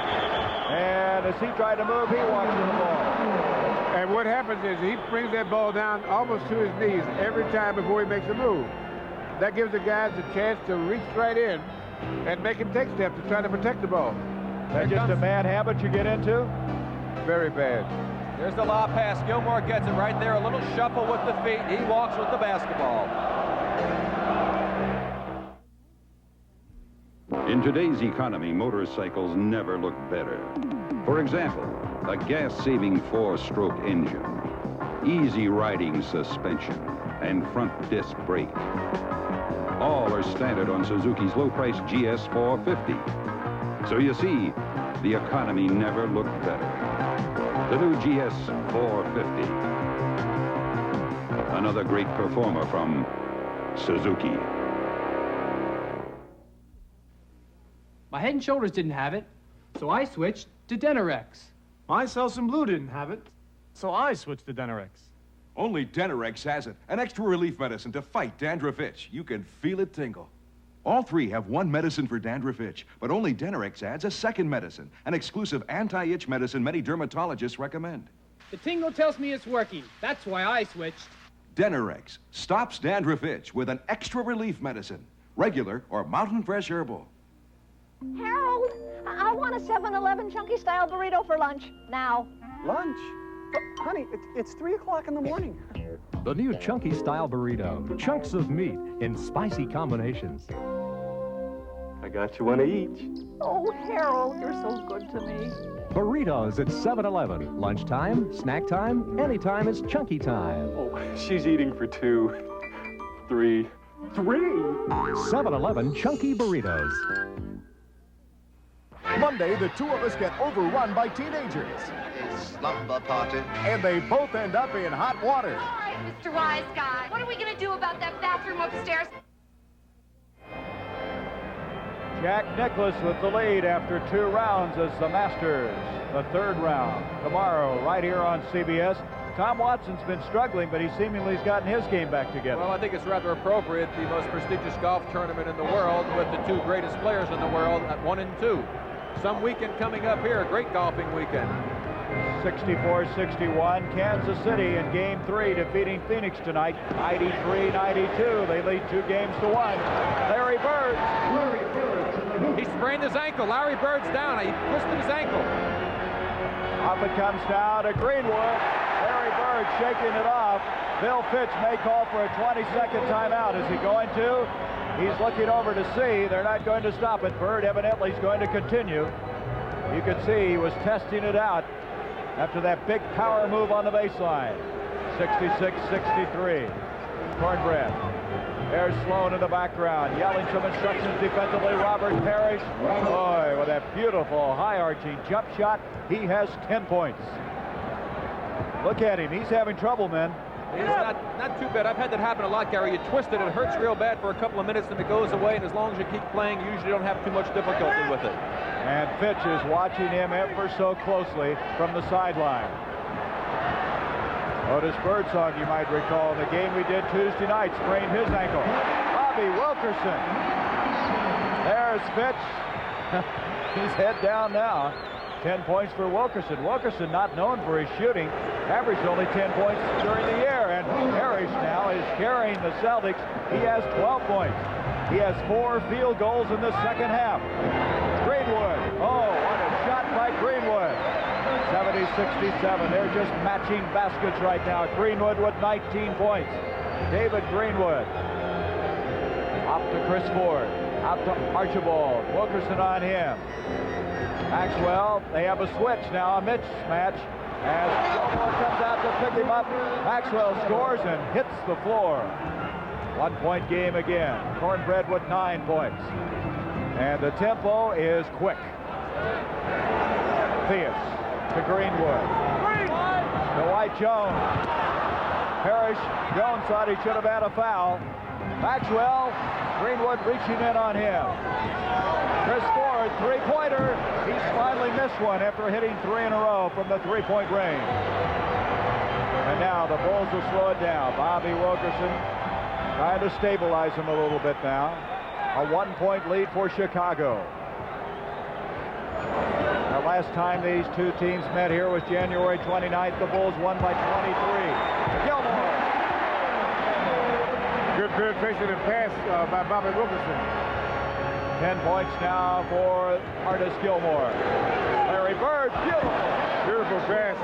Speaker 1: And as he tried to move, he walks to the ball.
Speaker 2: And what happens is he brings that ball down almost to his knees every time before he makes a move. That gives the guys a chance to reach right in and make him take steps to try to protect the ball.
Speaker 1: That's just a bad habit you get into?
Speaker 2: Very bad.
Speaker 3: There's the lob pass. Gilmore gets it right there. A little shuffle with the feet. He walks with the basketball.
Speaker 19: In today's economy, motorcycles never look better. For example, a gas-saving 4-stroke engine, easy riding suspension, and front disc brake. All are standard on Suzuki's low-price GS 450. So you see, the economy never looked better. The new GS 450. Another great performer from Suzuki.
Speaker 7: My Head & Shoulders didn't have it, so I switched to Denorex.
Speaker 10: My Selsun Blue didn't have it, so I switched to Denorex.
Speaker 11: Only Denorex has it, an extra relief medicine to fight dandruff itch. You can feel it tingle. All 3 have one medicine for dandruff itch, but only Denorex adds a second medicine, an exclusive anti-itch medicine many dermatologists recommend.
Speaker 7: The tingle tells me it's working. That's why I switched.
Speaker 11: Denorex stops dandruff itch with an extra relief medicine, regular or Mountain Fresh Herbal.
Speaker 14: Harold, I want a 7-Eleven Chunky-style burrito for lunch, now.
Speaker 15: Lunch? But, honey, it's 3 o'clock in the morning.
Speaker 16: The new Chunky-style burrito. Chunks of meat in spicy combinations.
Speaker 15: I got you one of each.
Speaker 14: Oh, Harold, you're so good to me.
Speaker 16: Burritos at 7-Eleven. Lunchtime, snack time, anytime it's Chunky time.
Speaker 15: Oh, she's eating for 2, 3.
Speaker 16: 7-Eleven Chunky Burritos.
Speaker 17: Monday, the 2 of us get overrun by teenagers.
Speaker 27: A slumber party.
Speaker 17: And they both end up in hot water.
Speaker 29: Hi, Mr. Wise Guy. What are we going to do about that bathroom upstairs?
Speaker 1: Jack Nicklaus with the lead after 2 rounds as the Masters. The 3rd round tomorrow right here on CBS. Tom Watson's been struggling, but he seemingly has gotten his game back together.
Speaker 3: Well, I think it's rather appropriate, the most prestigious golf tournament in the world with the 2 greatest players in the world at 1 and 2. Some weekend coming up here, a great golfing weekend.
Speaker 1: 64-61, Kansas City in Game 3 defeating Phoenix tonight, 93-92. They lead 2 games to 1. Larry Bird.
Speaker 3: He sprained his ankle. Larry Bird's down. He twisted his ankle.
Speaker 1: Off it comes down to Greenwood. Larry Bird shaking it off. Bill Fitch may call for a 20-second timeout. Is he going to? He's looking over to see. They're not going to stop it. Bird evidently is going to continue. You can see he was testing it out after that big power move on the baseline. 66-63. Cornbread. There's Sloan in the background, yelling some instructions defensively. Robert Parrish, boy, with that beautiful high-arching jump shot, he has 10 points. Look at him. He's having trouble, men.
Speaker 3: He's not too bad. I've had that happen a lot, Gary. You twist it, it hurts real bad for a couple of minutes, then it goes away, and as long as you keep playing, you usually don't have too much difficulty with it.
Speaker 1: And Fitch is watching him ever so closely from the sideline. Otis Birdsong, you might recall, in the game we did Tuesday night, sprained his ankle. Bobby Wilkerson. There's Fitch. He's head down now. 10 points for Wilkerson. Wilkerson, not known for his shooting, averaged only 10 points during the year. And Parrish now is carrying the Celtics. He has 12 points. He has 4 field goals in the second half. Greenwood. Oh, what a shot by Greenwood. 70-67. They're just matching baskets right now. Greenwood with 19 points. David Greenwood. Up to Chris Ford. Out to Archibald. Wilkerson on him. Maxwell, they have a switch now, a mismatch. As Gilmore comes out to pick him up, Maxwell scores and hits the floor. 1-point game again. Cornbread with 9 points. And the tempo is quick. Theus to Greenwood. To White Jones. Parrish, Jones thought he should have had a foul. Maxwell, Greenwood reaching in on him. Chris Ford, three-pointer. He's finally missed one after hitting 3 in a row from the three-point range. And now the Bulls will slow it down. Bobby Wilkerson trying to stabilize him a little bit now. A 1-point lead for Chicago. The last time these two teams met here was January 29th. The Bulls won by 23. Gilmore.
Speaker 2: Good penetration and pass by Bobby Wilkerson.
Speaker 1: 10 points now for Artis Gilmore. Larry Bird,
Speaker 2: Beautiful pass.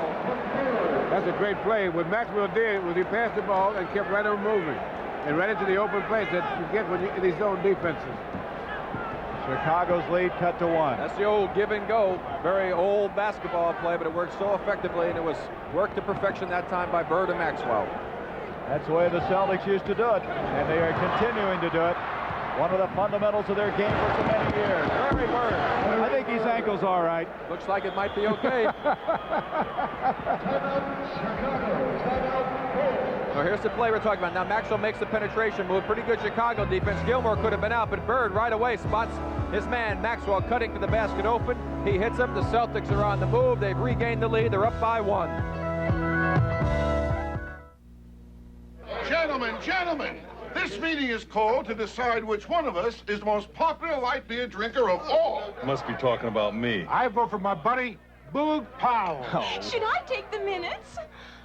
Speaker 2: That's a great play. What Maxwell did was he passed the ball and kept right on moving. And right into the open place that you get in these zone defenses.
Speaker 1: Chicago's lead cut to 1.
Speaker 3: That's the old give and go. Very old basketball play, but it worked so effectively, and it was worked to perfection that time by Bird and Maxwell.
Speaker 1: That's the way the Celtics used to do it, and they are continuing to do it. One of the fundamentals of their game for so many years. Larry Bird. I think his ankle's all right.
Speaker 3: Looks like it might be okay. Well, here's the play we're talking about. Now Maxwell makes the penetration move. Pretty good Chicago defense. Gilmore could have been out, but Bird right away spots his man Maxwell cutting to the basket open. He hits him. The Celtics are on the move. They've regained the lead. They're up by 1.
Speaker 12: Gentlemen, this meeting is called to decide which one of us is the most popular light beer drinker of all.
Speaker 5: Must be talking about me.
Speaker 2: I vote for my buddy, Boog Powell.
Speaker 29: Should I take the minutes?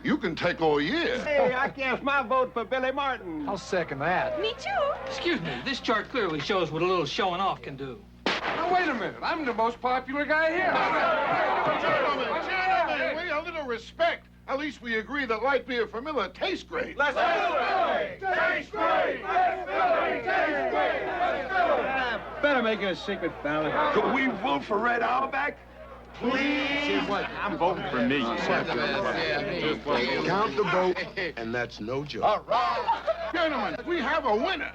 Speaker 12: You can take all year.
Speaker 10: Hey, I cast my vote for Billy Martin.
Speaker 7: I'll second that.
Speaker 29: Me too.
Speaker 7: Excuse me, this chart clearly shows what a little showing off can do.
Speaker 2: Now, wait a minute. I'm the most popular guy here.
Speaker 12: Gentlemen, wait, a little respect. At least we agree that light beer from Miller tastes great.
Speaker 10: Let's do it! Tastes great! Let's do it! Tastes great! Let's do it!
Speaker 5: Better make it a secret ballot.
Speaker 17: Could we vote for Red Auerbach?
Speaker 5: Please? See what? I'm voting for me.
Speaker 12: Count the vote, and that's no joke. All right. Gentlemen, we have a winner.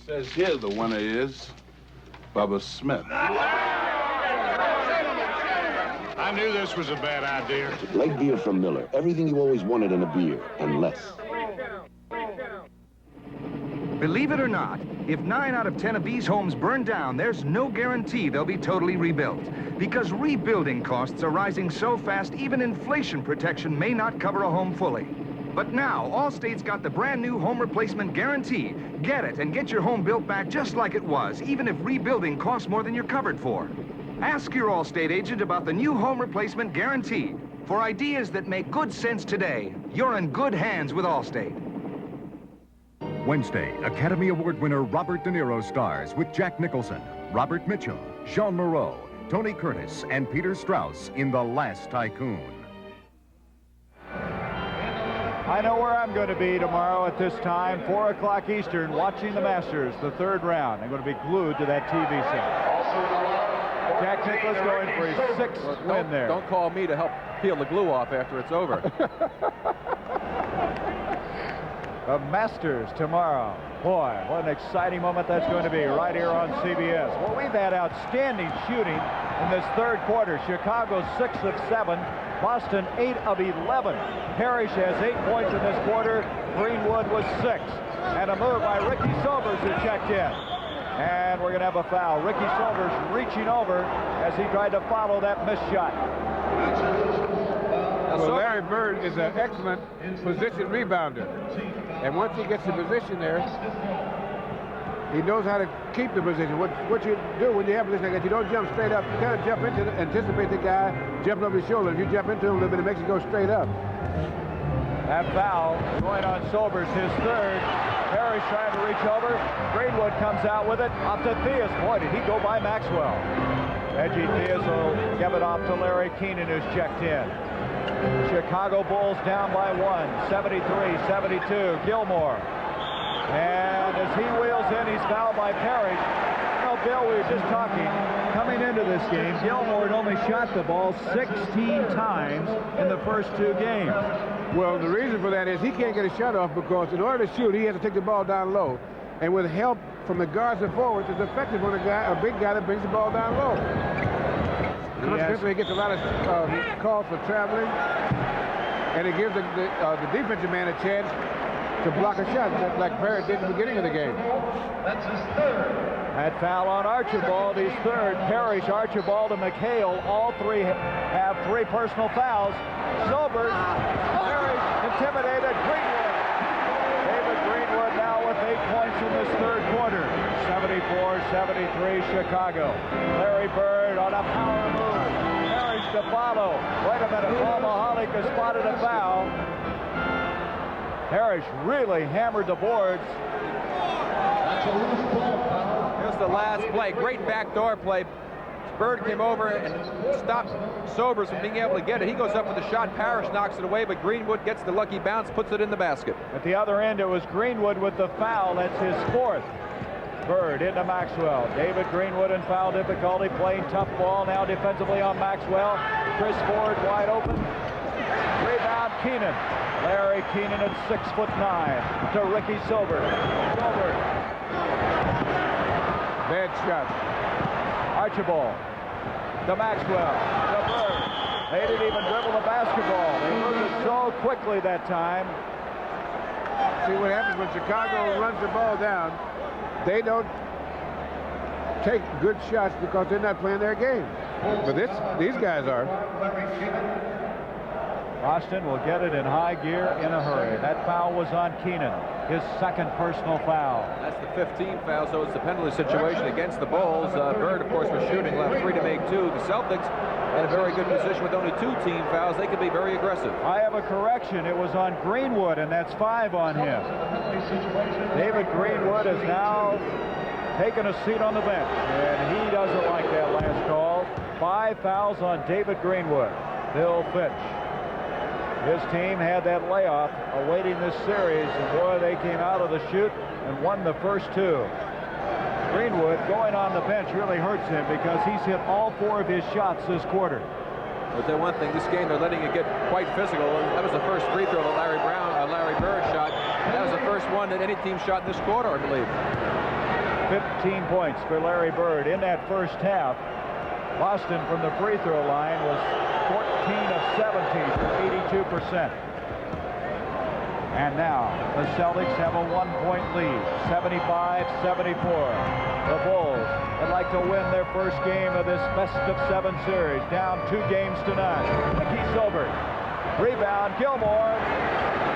Speaker 17: Says here the winner is Bubba Smith.
Speaker 5: I knew this was a bad idea.
Speaker 6: Light beer from Miller. Everything you always wanted in a beer, and less.
Speaker 8: Believe it or not, if 9 out of 10 of these homes burn down, there's no guarantee they'll be totally rebuilt. Because rebuilding costs are rising so fast, even inflation protection may not cover a home fully. But now, Allstate's got the brand new home replacement guarantee. Get it and get your home built back just like it was, even if rebuilding costs more than you're covered for. Ask your Allstate agent about the new home replacement guarantee. For ideas that make good sense today, you're in good hands with Allstate.
Speaker 13: Wednesday, Academy Award winner Robert De Niro stars with Jack Nicholson, Robert Mitchum, Jean Moreau, Tony Curtis, and Peter Strauss in The Last Tycoon.
Speaker 1: I know where I'm going to be tomorrow at this time, 4 o'clock Eastern, watching the Masters, the 3rd round. I'm going to be glued to that TV set. Jack Nicklaus going for his 6th win there.
Speaker 3: Don't call me to help peel the glue off after it's over.
Speaker 1: The Masters tomorrow. Boy, what an exciting moment that's going to be right here on CBS. Well, we've had outstanding shooting in this third quarter. Chicago 6 of 7, Boston 8 of 11. Parrish has 8 points in this quarter. Greenwood was 6. And a move by Ricky Sobers who checked in. And we're going to have a foul. Ricky Sobers reaching over as he tried to follow that missed shot.
Speaker 2: Well, Larry Bird is an excellent position rebounder. And once he gets the position there, he knows how to keep the position. What you do when you have a position like that, you don't jump straight up. You kind of jump into anticipate the guy jumping over his shoulder. If you jump into him a little bit, it makes you go straight up.
Speaker 1: That foul going on Sobers, his third. Parrish trying to reach over. Greenwood comes out with it. Off to Theus. Boy, did he go by Maxwell. Reggie Theus will give it off to Larry Keenan, who's checked in. Chicago Bulls down by 1, 73-72. Gilmore. And as he wheels in, he's fouled by Parrish. You know, Bill, we were just talking, coming into this game, Gilmore had only shot the ball 16 times in the first 2 games.
Speaker 2: Well, the reason for that is he can't get a shot off because in order to shoot, he has to take the ball down low. And with help from the guards and forwards, it's effective when a big guy that brings the ball down low. Consequently, he gets a lot of calls for traveling, and it gives the defensive man a chance to block a shot, like Parrish did at the beginning of the game.
Speaker 1: That's his third. That foul on Archibald, he's third. Parrish, Archibald, and McHale, all three have 3 personal fouls. Sobers, Parrish, intimidated, Greenwood. David Greenwood now with 8 points in this third quarter. 74-73 Chicago. Larry Bird on a power move. Parrish to follow. Wait a minute, Paul Mahalik has spotted a foul. Parrish really hammered the boards.
Speaker 3: Here's the last play. Great backdoor play. Bird came over and stopped Sobers from being able to get it. He goes up with the shot. Parrish knocks it away, but Greenwood gets the lucky bounce, puts it in the basket.
Speaker 1: At the other end, it was Greenwood with the foul. That's his 4th. Bird into Maxwell. David Greenwood in foul difficulty, playing tough ball now defensively on Maxwell. Chris Ford wide open. Rebound Keenan. Larry Keenan at 6'9" to Ricky Sobers. Sobers.
Speaker 2: Bad shot.
Speaker 1: Archibald to Maxwell. To Bird. They didn't even dribble the basketball. They moved it so quickly that time.
Speaker 2: See what happens when Chicago runs the ball down. They don't take good shots because they're not playing their game. But these guys are.
Speaker 1: Boston will get it in high gear in a hurry. That foul was on Keenan, his 2nd personal foul.
Speaker 3: That's the 15th foul, so it's the penalty situation against the Bulls. Bird, of course, was shooting, left 3 to make 2. The Celtics in a very good position with only 2 team fouls. They could be very aggressive.
Speaker 1: I have a correction. It was on Greenwood, and that's 5 on him. David Greenwood has now taken a seat on the bench, and he doesn't like that last call. 5 fouls on David Greenwood. Bill Fitch. His team had that layoff awaiting this series, and boy, they came out of the chute and won the first 2. Greenwood going on the bench really hurts him because he's hit all 4 of his shots this quarter.
Speaker 3: But then one thing, this game they're letting it get quite physical. That was the first free throw that Larry Bird shot. That was the first one that any team shot in this quarter, I believe.
Speaker 1: 15 points for Larry Bird in that first half. Boston from the free throw line was 14 of 17 for 82%. And now the Celtics have a 1-point lead, 75-74. The Bulls would like to win their first game of this best of 7 series, down 2 games to none. Ricky Sobers. Rebound, Gilmore.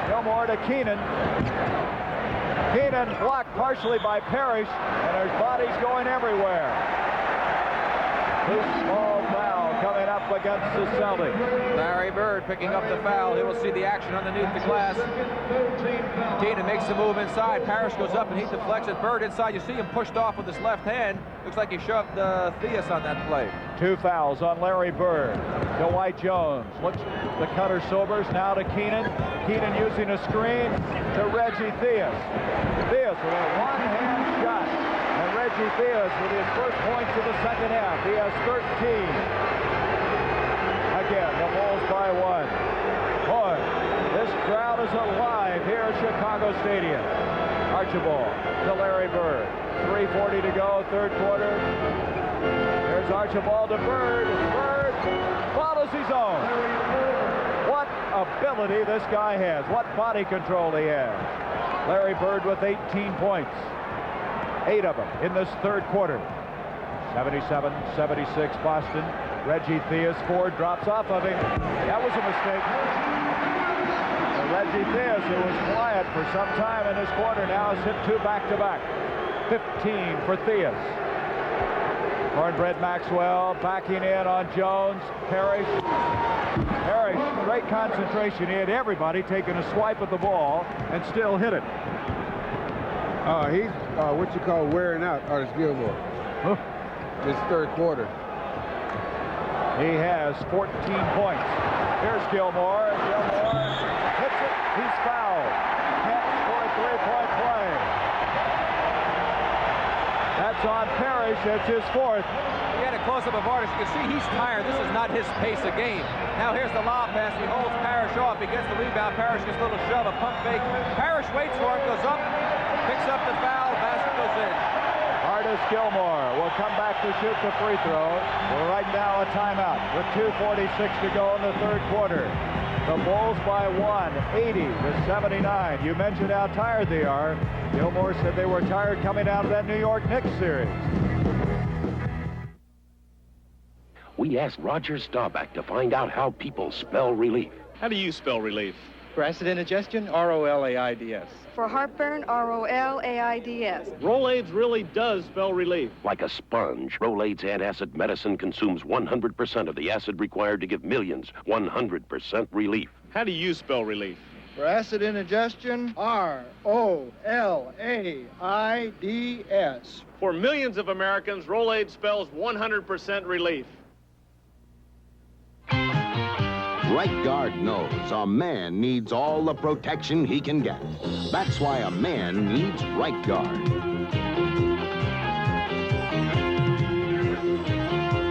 Speaker 1: Gilmore to Keenan. Keenan blocked partially by Parrish, and there's bodies going everywhere. This small foul coming up against the Celtics.
Speaker 3: Larry Bird picking up the foul. He will see the action underneath the glass. Keenan makes the move inside. Parrish goes up and he deflects it. Bird inside. You see him pushed off with his left hand. Looks like he shoved Theus on that play.
Speaker 1: 2 fouls on Larry Bird. To White Jones. Looks the cutter Sobers. Now to Keenan. Keenan using a screen to Reggie Theus. Theus with a one-hand shot. And Reggie Theus with his first points of the second half. He has 13. Again, the Bulls by 1. Boy, this crowd is alive here at Chicago Stadium. Archibald to Larry Bird. 3:40 to go, third quarter. There's Archibald to Bird. Bird follows his own. What ability this guy has. What body control he has. Larry Bird with 18 points. 8 of them in this third quarter. 77-76 Boston. Reggie Theus. Ford drops off of him. That was a mistake. And Reggie Theus, who was quiet for some time in this quarter, now has hit 2 back-to-back. 15 for Theus. Cornbread Maxwell backing in on Jones. Parrish. Great concentration. He had everybody taking a swipe at the ball and still hit it.
Speaker 2: He's what you call wearing out, Artis Gilmore. This third quarter.
Speaker 1: He has 14 points. Here's Gilmore. Gilmore hits it. He's fouled. Catch for a 3-point play. That's on Parrish. It's his 4th.
Speaker 3: He had a close-up of Artis. You can see he's tired. This is not his pace of game. Now here's the lob pass. He holds Parrish off. He gets the rebound. Parrish gets a little shove, a pump fake. Parrish waits for it, goes up, picks up the foul. Basket goes in.
Speaker 1: Artis Gilmore will come back to shoot the free throw. We're right now a timeout with 2:46 to go in the third quarter. The Bulls by 1, 80-79. You mentioned how tired they are. Gilmore said they were tired coming out of that New York Knicks series.
Speaker 9: We asked Roger Staubach to find out how people spell relief.
Speaker 18: How do you spell relief?
Speaker 20: For acid indigestion, R-O-L-A-I-D-S.
Speaker 21: For heartburn, R-O-L-A-I-D-S.
Speaker 18: Rolaids really does spell relief.
Speaker 9: Like a sponge, Rolaids antacid medicine consumes 100% of the acid required to give millions 100% relief.
Speaker 18: How do you spell relief?
Speaker 20: For acid indigestion, R-O-L-A-I-D-S.
Speaker 18: For millions of Americans, Rolaids spells 100% relief.
Speaker 6: Right Guard knows a man needs all the protection he can get. That's why a man needs Right Guard.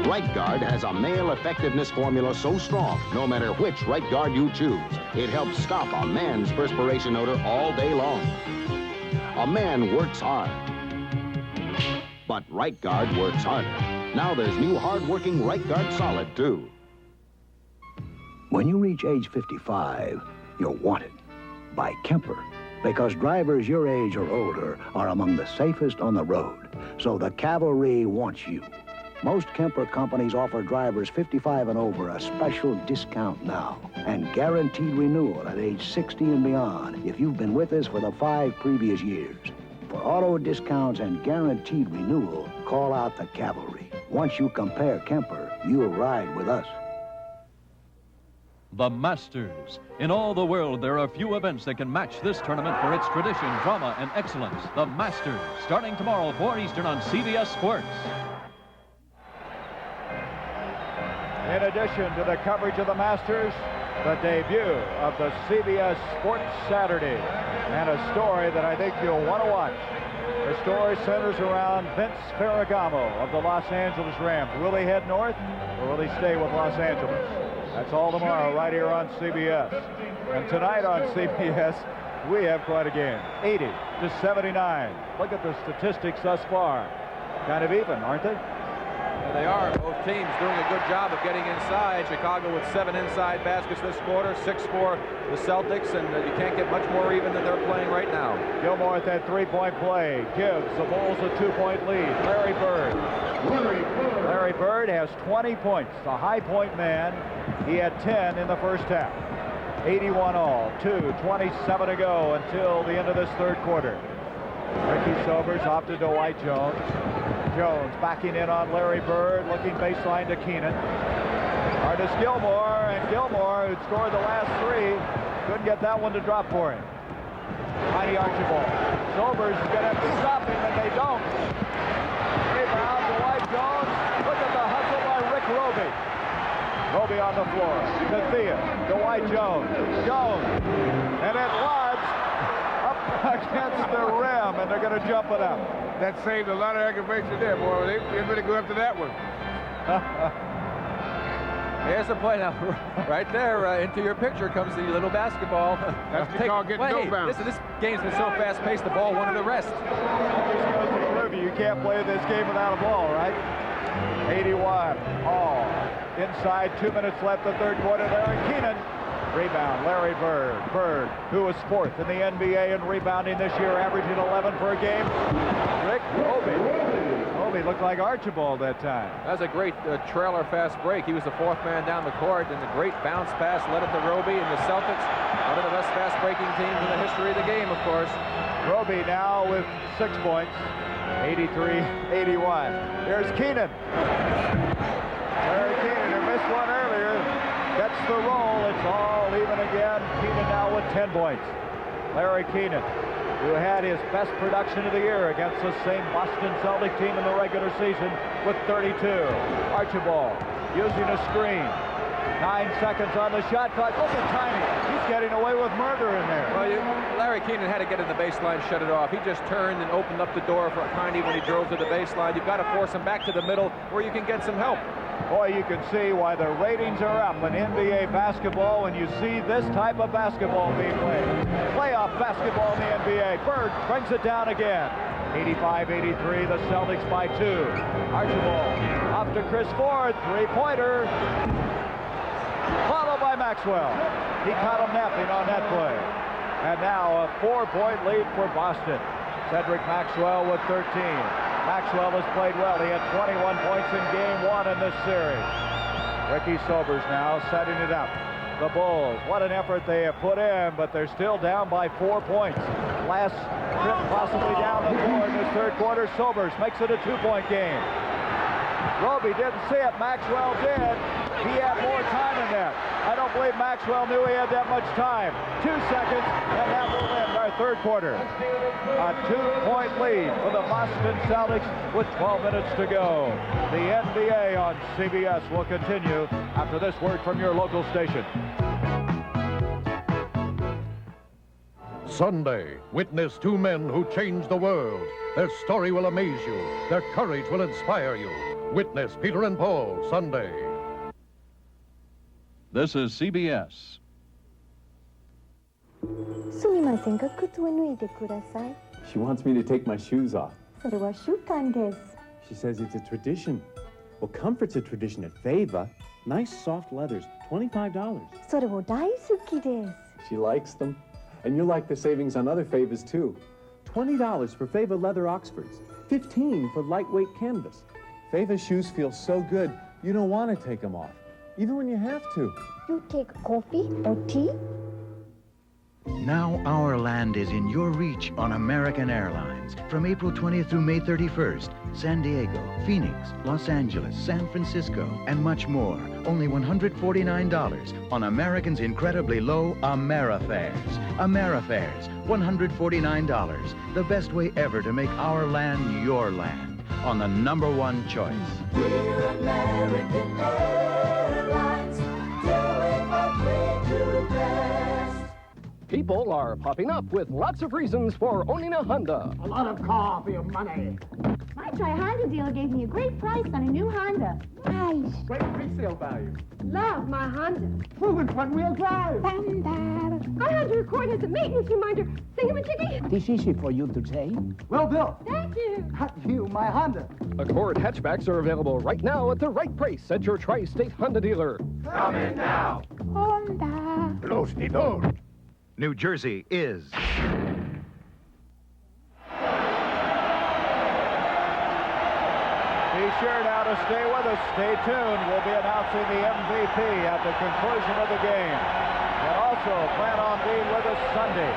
Speaker 6: Right Guard has a male effectiveness formula so strong, no matter which Right Guard you choose, it helps stop a man's perspiration odor all day long. A man works hard, but Right Guard works harder. Now there's new hard-working Right Guard Solid, too.
Speaker 22: When you reach age 55, you're wanted by Kemper, because drivers your age or older are among the safest on the road. So the cavalry wants you. Most Kemper companies offer drivers 55 and over a special discount now and guaranteed renewal at age 60 and beyond if you've been with us for the 5 previous years. For auto discounts and guaranteed renewal, call out the cavalry. Once you compare Kemper, you'll ride with us.
Speaker 4: The Masters. In all the world, there are few events that can match this tournament for its tradition, drama, and excellence. The Masters, starting tomorrow, 4 Eastern on CBS Sports.
Speaker 1: In addition to the coverage of the Masters, the debut of the CBS Sports Saturday, and a story that I think you'll want to watch. The story centers around Vince Ferragamo of the Los Angeles Rams. Will he head north, or will he stay with Los Angeles? That's all tomorrow right here on CBS. And tonight on CBS, we have quite a game. 80-79. Look at the statistics thus far. Kind of even, aren't they?
Speaker 3: Yeah, they are. Both teams doing a good job of getting inside. Chicago with 7 inside baskets this quarter, 6 for the Celtics, and you can't get much more even than they're playing right now.
Speaker 1: Gilmore at that 3-point play gives the Bulls a 2-point lead. Larry Bird. Larry Bird has 20 points, the high point man. He had 10 in the first half. 81 all, 2:27 to go until the end of this third quarter. Ricky Sobers off to Dwight Jones. Jones backing in on Larry Bird, looking baseline to Keenan. Artis Gilmore, and Gilmore, who scored the last 3, couldn't get that one to drop for him. Mighty Archibald. Sobers is going to have to stop him, and they don't. Rebound, Dwight Jones. Look at the hustle by Rick Roby. Roby on the floor. To Thea. Dwight Jones. Jones. And it lodged up against the rim, and they're going to jump it up.
Speaker 2: That saved a lot of aggravation there, boy. They better go after that one.
Speaker 3: Here's the play now. Right there, into your picture comes the little basketball.
Speaker 2: That's what you call getting no bounce.
Speaker 3: Listen, this game's been so fast-paced, the ball wanted to rest.
Speaker 1: This goes to prove you can't play this game without a ball, right? 81. All. Inside, 2 minutes left the third quarter. Larry Keenan. Rebound, Larry Bird. Bird, who was fourth in the NBA in rebounding this year, averaging 11 per game. Rick Roby. Roby looked like Archibald that time.
Speaker 3: That was a great trailer fast break. He was the fourth man down the court, and a great bounce pass led it to Roby and the Celtics. One of the best fast-breaking teams in the history of the game, of course.
Speaker 1: Roby now with 6 points, 83-81. Here's Keenan. Larry Keenan, who missed one earlier, gets the roll. It's all even again. Keenan now with 10 points. Larry Keenan, who had his best production of the year against the same Boston Celtics team in the regular season with 32. Archibald using a screen. 9 seconds on the shot clock. Look at Tiny. He's getting away with murder in there.
Speaker 3: Well, Larry Keenan had to get in the baseline, shut it off. He just turned and opened up the door for Tiny when he drove to the baseline. You've got to force him back to the middle where you can get some help.
Speaker 1: Boy, you can see why the ratings are up in NBA basketball when you see this type of basketball being played. Playoff basketball in the NBA. Bird brings it down again. 85-83, the Celtics by 2. Archibald off to Chris Ford, three-pointer. Followed by Maxwell. He caught him napping on that play. And now a 4-point lead for Boston. Cedric Maxwell with 13. Maxwell has played well. He had 21 points in game 1 in this series. Ricky Sobers now setting it up. The Bulls, what an effort they have put in, but they're still down by 4 points. Last trip possibly down the floor in this third quarter. Sobers makes it a 2-point game. Roby didn't see it. Maxwell did. He had more time in that. I don't believe Maxwell knew he had that much time. 2 seconds, and that will end our third quarter. A 2-point lead for the Boston Celtics with 12 minutes to go. The NBA on CBS will continue after this word from your local station.
Speaker 11: Sunday, witness 2 men who changed the world. Their story will amaze you. Their courage will inspire you. Witness Peter and Paul, Sunday.
Speaker 4: This is CBS.
Speaker 14: すみませんが、靴を脱いでください。
Speaker 15: She wants me to take my shoes off.
Speaker 14: それは習慣です。
Speaker 15: She says it's a tradition. Well, comfort's a tradition at Fava. Nice soft leathers, $25.
Speaker 14: それを大好きです。
Speaker 15: She likes them. And you'll like the savings on other Favas, too. $20 for Fava leather Oxfords. $15 for lightweight canvas. Fava shoes feel so good, you don't want to take them off, even when you have to.
Speaker 14: You take coffee or tea?
Speaker 19: Now our land is in your reach on American Airlines. From April 20th through May 31st, San Diego, Phoenix, Los Angeles, San Francisco, and much more. Only $149 on Americans' incredibly low Amerifares. Amerifares, $149. The best way ever to make our land your land. On the #1 choice.
Speaker 10: We're American Airlines, doing what we do best.
Speaker 23: People are popping up with lots of reasons for owning a Honda.
Speaker 24: A lot of car for your money.
Speaker 21: My Tri-Honda dealer gave me a great price on a new Honda. Nice.
Speaker 24: Great resale value.
Speaker 21: Love my Honda.
Speaker 24: Proven front-wheel drive.
Speaker 21: I had to record as a maintenance reminder. Thingamajiggy.
Speaker 24: This is easy for you to say. Well built.
Speaker 21: Thank you.
Speaker 24: Not you, my Honda.
Speaker 23: Accord hatchbacks are available right now at the right price at your Tri-State Honda dealer.
Speaker 10: Come in now.
Speaker 21: Honda.
Speaker 24: Close the door.
Speaker 8: New Jersey is...
Speaker 1: Be sure now to stay with us. Stay tuned. We'll be announcing the MVP at the conclusion of the game. And also plan on being with us Sunday,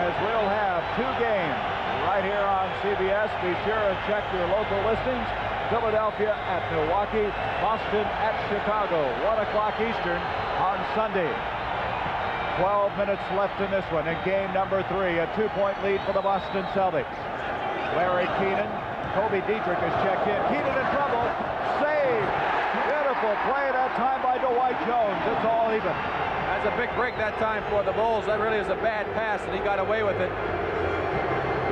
Speaker 1: as we'll have 2 games right here on CBS. Be sure and check your local listings. Philadelphia at Milwaukee, Boston at Chicago, 1 o'clock Eastern on Sunday. 12 minutes left in this one in game number 3. A 2-point lead for the Boston Celtics. Larry Keenan. Kobe Dietrich has checked in. Keenan in trouble. Save. Beautiful play that time by Dwight Jones. It's all even.
Speaker 3: That's a big break that time for the Bulls. That really is a bad pass, and he got away with it.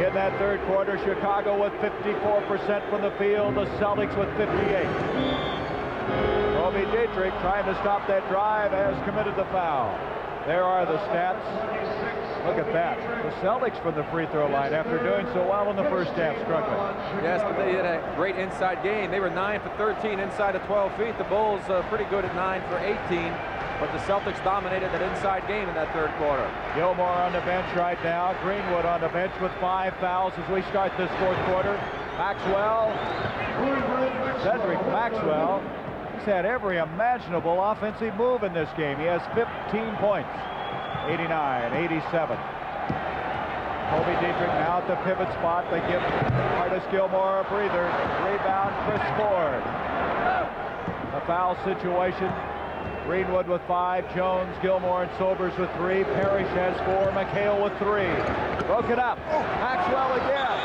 Speaker 1: In that third quarter, Chicago with 54% from the field. The Celtics with 58. Kobe Dietrich, trying to stop that drive, has committed the foul. There are the stats. Look at that. The Celtics from the free throw line, after doing so well in the first half, struggling.
Speaker 3: Yes, but they had a great inside game. They were 9 for 13 inside of 12 feet. The Bulls pretty good at 9 for 18. But the Celtics dominated that inside game in that third quarter.
Speaker 1: Gilmore on the bench right now. Greenwood on the bench with 5 fouls as we start this fourth quarter. Maxwell, Cedric Maxwell, he's had every imaginable offensive move in this game. He has 15 points, 89-87. Kobe Dietrich now at the pivot spot. They give Artis Gilmore a breather. Rebound, Chris Ford. A foul situation. Greenwood with 5, Jones, Gilmore, and Sobers with 3. Parrish has 4, McHale with 3. Broken up. Maxwell again.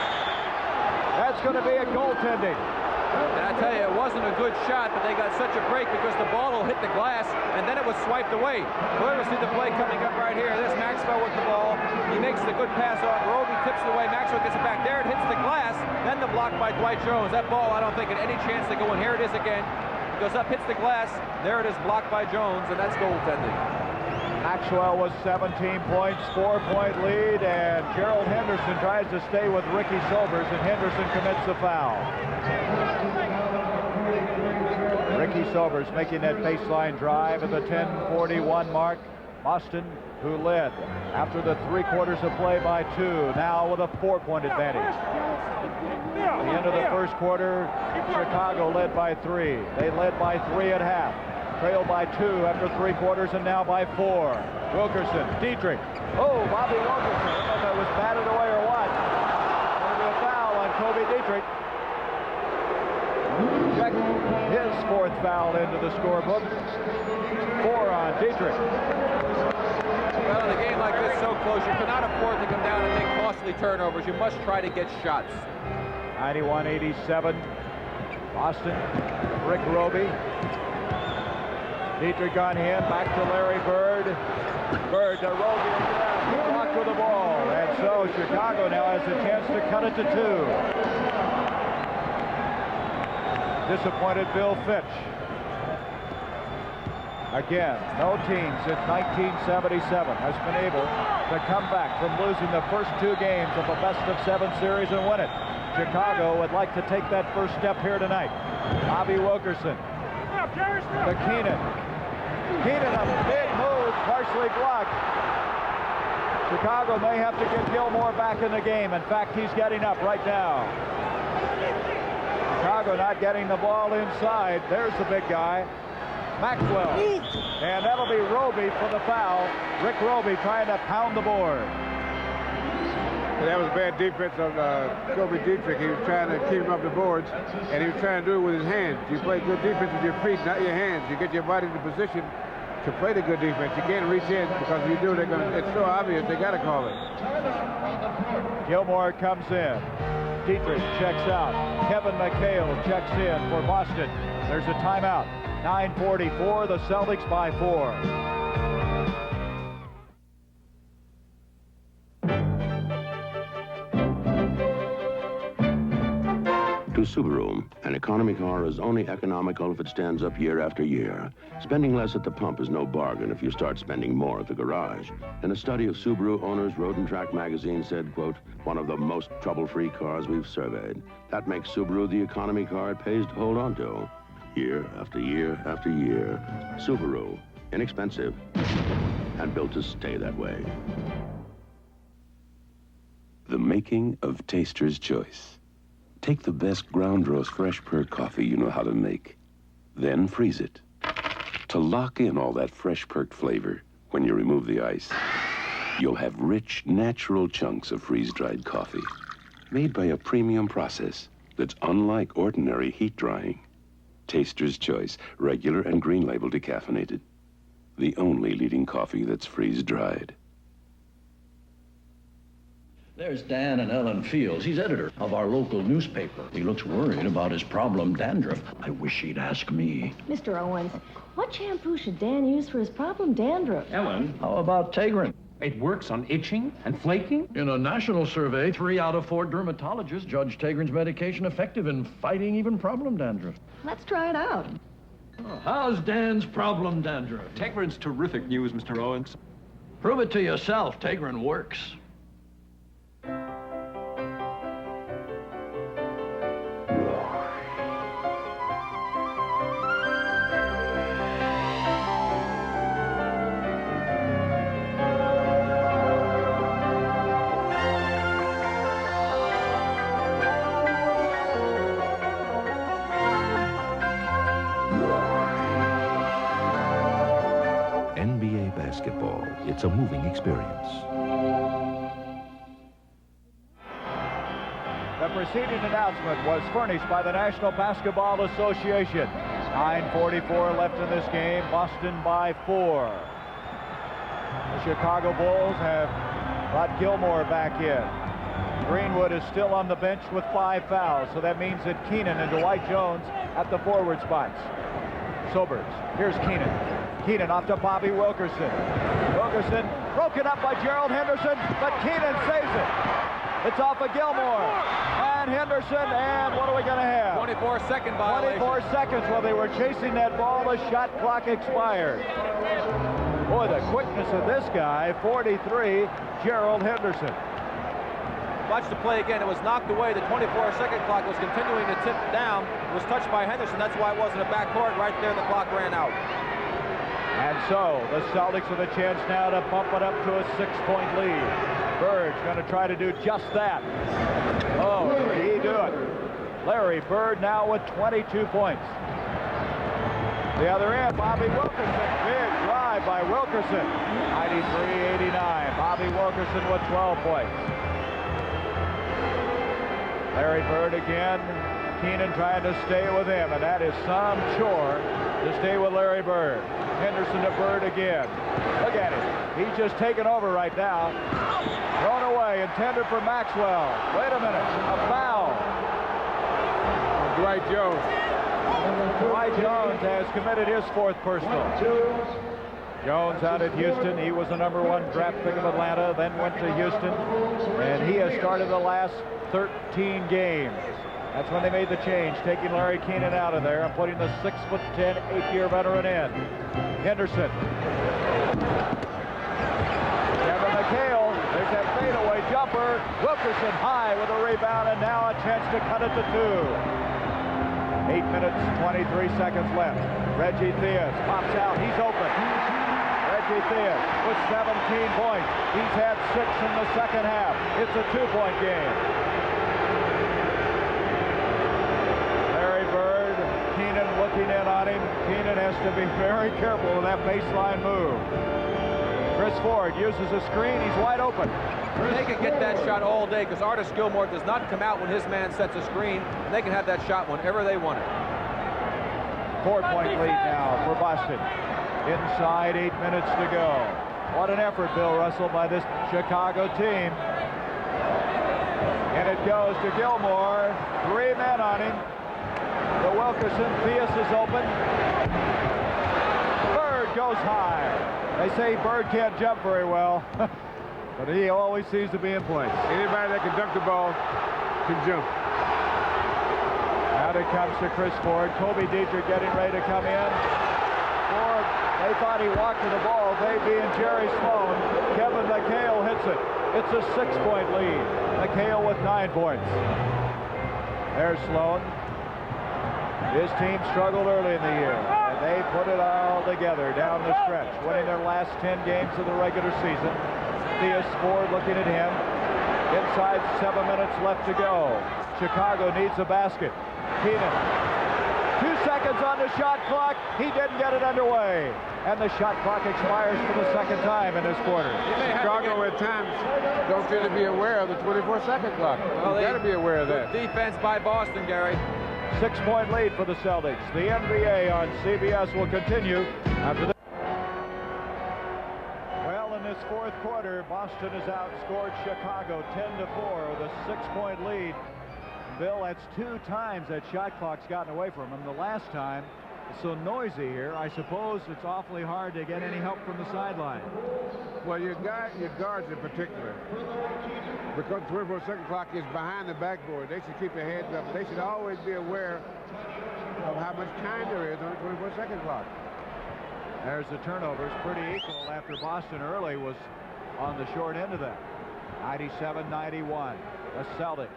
Speaker 1: That's going to be a goaltending.
Speaker 3: And I tell you, it wasn't a good shot, but they got such a break because the ball will hit the glass, and then it was swiped away. Clearly see the play coming up right here. There's Maxwell with the ball. He makes the good pass on. Roby tips it away. Maxwell gets it back. There it hits the glass. Then the block by Dwight Jones. That ball, I don't think had any chance to go in. Here it is again. Goes up, hits the glass. There it is, blocked by Jones, and that's goaltending.
Speaker 1: Maxwell was 17 points, 4-point lead, and Gerald Henderson tries to stay with Ricky Sobers, and Henderson commits the foul. Ricky Sobers making that baseline drive at the 10:41 mark. Boston, who led after the 3 quarters of play by 2, now with a 4-point advantage. At the end of the first quarter, Chicago led by 3. They led by 3 at half. Trailed by 2 after 3 quarters, and now by 4. Wilkerson, Dietrich. Oh, Bobby Wilkerson. I don't know if that was batted away or what. Going to be a foul on Kobe Dietrich. Check his 4th foul into the scorebook. 4 on Dietrich.
Speaker 3: Well, in a game like this, so close, you cannot afford to come down and make costly turnovers. You must try to get shots.
Speaker 1: 91-87. Boston, Rick Roby. Dietrich on him, back to Larry Bird. Bird to Roby again. Blocked with the ball. And so Chicago now has a chance to cut it to 2. Disappointed Bill Fitch. Again, no team since 1977 has been able to come back from losing the first 2 games of a best-of-7 series and win it. Chicago would like to take that first step here tonight. Bobby Wilkerson to Keenan. Keenan, a big move, partially blocked. Chicago may have to get Gilmore back in the game. In fact, he's getting up right now. Chicago not getting the ball inside. There's the big guy, Maxwell. And that'll be Roby for the foul. Rick Roby trying to pound the board.
Speaker 2: That was bad defense on Kobe Dietrich. He was trying to keep him up the boards, and he was trying to do it with his hands. You play good defense with your feet, not your hands. You get your body in the position to play the good defense. You can't reach in, because if you do, they're gonna. It's so obvious they got to call it.
Speaker 1: Gilmore comes in. Dietrich checks out. Kevin McHale checks in for Boston. There's a timeout. 9:44. The Celtics by 4.
Speaker 9: To Subaru, an economy car is only economical if it stands up year after year. Spending less at the pump is no bargain if you start spending more at the garage. And a study of Subaru owners, Road and Track magazine said, quote, one of the most trouble-free cars we've surveyed. That makes Subaru the economy car it pays to hold on to. Year after year after year. Subaru, inexpensive and built to stay that way.
Speaker 7: The making of Taster's Choice. Take the best ground roast fresh perk coffee you know how to make. Then freeze it. To lock in all that fresh perked flavor when you remove the ice, you'll have rich, natural chunks of freeze-dried coffee. Made by a premium process that's unlike ordinary heat drying. Taster's Choice, regular and green label decaffeinated. The only leading coffee that's freeze-dried.
Speaker 12: There's Dan and Ellen Fields. He's editor of our local newspaper. He looks worried about his problem dandruff. I wish he'd ask me.
Speaker 21: Mr. Owens, what shampoo should Dan use for his problem dandruff?
Speaker 12: Ellen, how about Tegrin? It works on itching and flaking? In a national survey, 3 out of 4 dermatologists judge Tegrin's medication effective in fighting even problem dandruff.
Speaker 21: Let's try it out.
Speaker 12: Oh, how's Dan's problem dandruff?
Speaker 5: Tegrin's terrific news, Mr. Owens.
Speaker 12: Prove it to yourself. Tegrin works.
Speaker 13: NBA basketball, it's a moving experience.
Speaker 1: The preceding announcement was furnished by the National Basketball Association. 9:44 left in this game, Boston by 4. The Chicago Bulls have brought Gilmore back in. Greenwood is still on the bench with 5 fouls, so that means that Keenan and Dwight Jones at the forward spots. Sobers, here's Keenan. Keenan off to Bobby Wilkerson. Wilkerson broken up by Gerald Henderson, but Keenan saves it. It's off of Gilmore. And Henderson, and what are we going to have?
Speaker 3: 24-second violation.
Speaker 1: 24 seconds while they were chasing that ball. The shot clock expired. Boy, the quickness of this guy, 43, Gerald Henderson.
Speaker 3: Watch the play again. It was knocked away. The 24-second clock was continuing to tip down. It was touched by Henderson. That's why it wasn't a backcourt. Right there, the clock ran out.
Speaker 1: And so the Celtics with a chance now to bump it up to a 6-point lead. Bird's going to try to do just that. Oh, did he do it? Larry Bird now with 22 points. The other end, Bobby Wilkerson. Big drive by Wilkerson. 93-89. Bobby Wilkerson with 12 points. Larry Bird again. Keenan trying to stay with him, and that is some chore to stay with Larry Bird. Henderson to Bird again. Look at him. He's just taking over right now. Thrown away, intended for Maxwell. Wait a minute. A foul.
Speaker 2: Dwight Jones.
Speaker 1: Dwight Jones has committed his 4th personal. Jones out at Houston. He was the #1 draft pick of Atlanta, then went to Houston, and he has started the last 13 games. That's when they made the change, taking Larry Keenan out of there and putting the 6'10", 8-year veteran in. Henderson. Kevin McHale. There's that fadeaway jumper. Wilkerson high with a rebound, and now a chance to cut it to 2. 8 minutes, 23 seconds left. Reggie Theus pops out. He's open. Reggie Theus with 17 points. He's had 6 in the second half. It's a 2-point game. Larry Bird, Keenan looking in on him. Keenan has to be very careful with that baseline move. Chris Ford uses a screen. He's wide open.
Speaker 3: They can get that shot all day because Artis Gilmore does not come out when his man sets a screen. And they can have that shot whenever they want it.
Speaker 1: 4-point lead now for Boston. Inside 8 minutes to go. What an effort, Bill Russell, by this Chicago team. And it goes to Gilmore. 3 men on him. The Wilkerson. Theus is open. Bird goes high. They say Bird can't jump very well, but he always seems to be in place.
Speaker 2: Anybody that can dunk the ball can jump.
Speaker 1: Out it comes to Chris Ford. Kobe Dietrich getting ready to come in. Ford, they thought he walked to the ball. They being Jerry Sloan. Kevin McHale hits it. It's a 6-point lead. McHale with 9 points. There's Sloan. His team struggled early in the year, and they put it all together down the stretch, winning their last 10 games of the regular season. Theus Ford looking at him. Inside 7 minutes left to go. Chicago needs a basket. Keenan. 2 seconds on the shot clock. He didn't get it underway. And the shot clock expires for the 2nd time in this quarter.
Speaker 2: Chicago at times don't seem to be aware of the 24-second clock.
Speaker 3: Well,
Speaker 2: You've got to be aware of that.
Speaker 3: Defense by Boston, Gary.
Speaker 1: 6-point lead for the Celtics. The NBA on CBS will continue after this. Well, in this 4th quarter, Boston has outscored Chicago 10-4 with a 6-point lead. Bill, that's 2 times that shot clock's gotten away from him. The last time, it's so noisy here, I suppose it's awfully hard to get any help from the sideline.
Speaker 2: Well, your guards in particular, because the 24-second clock is behind the backboard, they should keep their heads up. They should always be aware of how much time there is on the 24-second clock.
Speaker 1: There's the turnovers, pretty equal after Boston early was on the short end of that. 97-91. The Celtics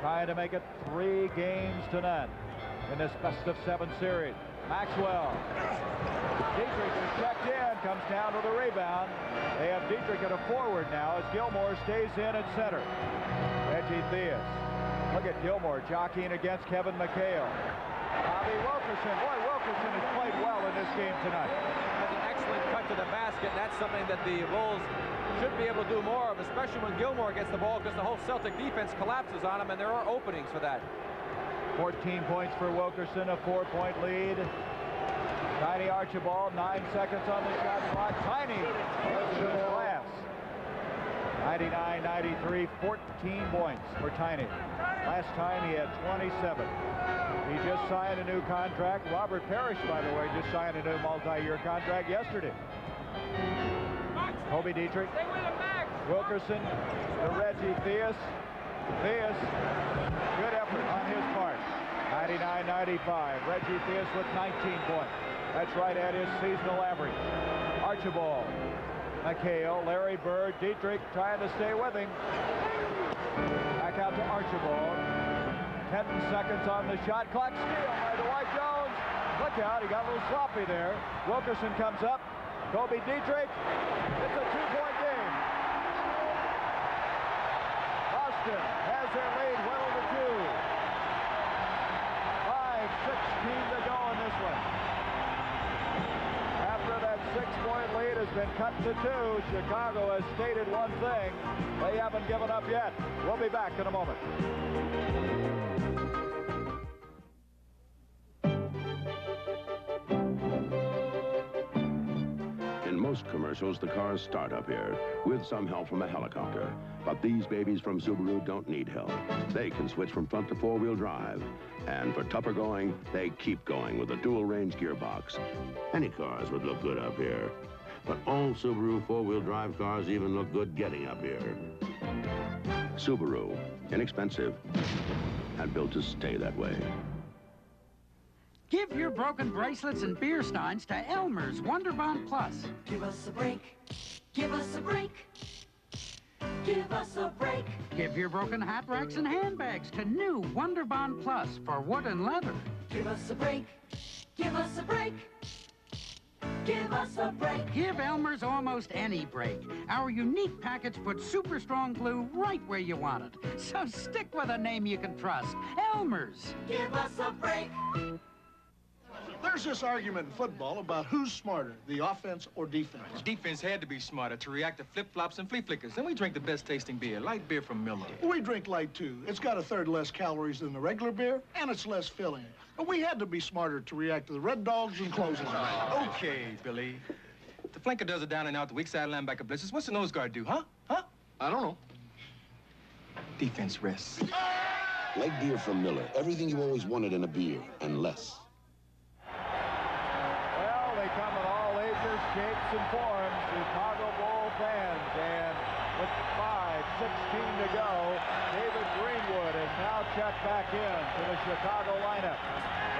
Speaker 1: trying to make it 3 games to none in this best-of-7 series. Maxwell. Dietrich is checked in, comes down with a rebound. They have Dietrich at a forward now as Gilmore stays in at center. Reggie Theus. Look at Gilmore jockeying against Kevin McHale. Bobby Wilkerson. Boy, Wilkerson has played well in this game tonight.
Speaker 3: That's an excellent cut to the basket. That's something that the Bulls should be able to do more of, especially when Gilmore gets the ball, because the whole Celtic defense collapses on him, and there are openings for that.
Speaker 1: 14 points for Wilkerson, a 4-point lead. Tiny Archibald, 9 seconds on the shot clock. Tiny goes to the glass. 99-93, 14 points for Tiny. Last time he had 27. He just signed a new contract. Robert Parrish, by the way, just signed a new multi-year contract yesterday. Kobe Dietrich, Wilkerson, to Reggie Theus. Theus, good effort on his part. 99-95. Reggie Theus with 19 points. That's right at his seasonal average. Archibald, McHale, Larry Bird, Dietrich trying to stay with him. Back out to Archibald. 10 seconds on the shot clock. Steal by Dwight Jones. Look out, he got a little sloppy there. Wilkerson comes up. Kobe Dietrich. It's a 2-point game. Boston has their lead well over 2. 5:16 to go in this one. After that 6-point lead has been cut to 2, Chicago has stated one thing. They haven't given up yet. We'll be back in a moment.
Speaker 9: In most commercials, the cars start up here with some help from a helicopter. But these babies from Subaru don't need help. They can switch from front to 4-wheel drive. And for tougher going, they keep going with a dual-range gearbox. Any cars would look good up here. But all Subaru 4-wheel drive cars even look good getting up here. Subaru, inexpensive, and built to stay that way.
Speaker 16: Give your broken bracelets and beer steins to Elmer's Wonderbond Plus.
Speaker 10: Give us a break. Give us a break. Give us a break.
Speaker 16: Give your broken hat racks and handbags to new Wonderbond Plus for wood and leather.
Speaker 10: Give us a break. Give us a break. Give us a break.
Speaker 16: Give Elmer's almost any break. Our unique package puts super strong glue right where you want it. So stick with a name you can trust. Elmer's.
Speaker 10: Give us a break.
Speaker 17: There's this argument in football about who's smarter, the offense or defense.
Speaker 18: Defense had to be smarter to react to flip-flops and flea flickers. Then we drink the best tasting beer, light beer from Miller.
Speaker 17: We drink light, too. It's got 1/3 less calories than the regular beer, and it's less filling. But we had to be smarter to react to the Red Dogs and closing.
Speaker 18: Okay, Billy. The flanker does it down and out, the weak side linebacker blitzes. What's the nose guard do, huh?
Speaker 17: I don't know.
Speaker 18: Defense rests.
Speaker 6: Light beer from Miller. Everything you always wanted in a beer, and less.
Speaker 1: They come in all ages, shapes, and forms, Chicago Bull fans. And with 5:16 to go, David Greenwood is now checked back in to the Chicago lineup.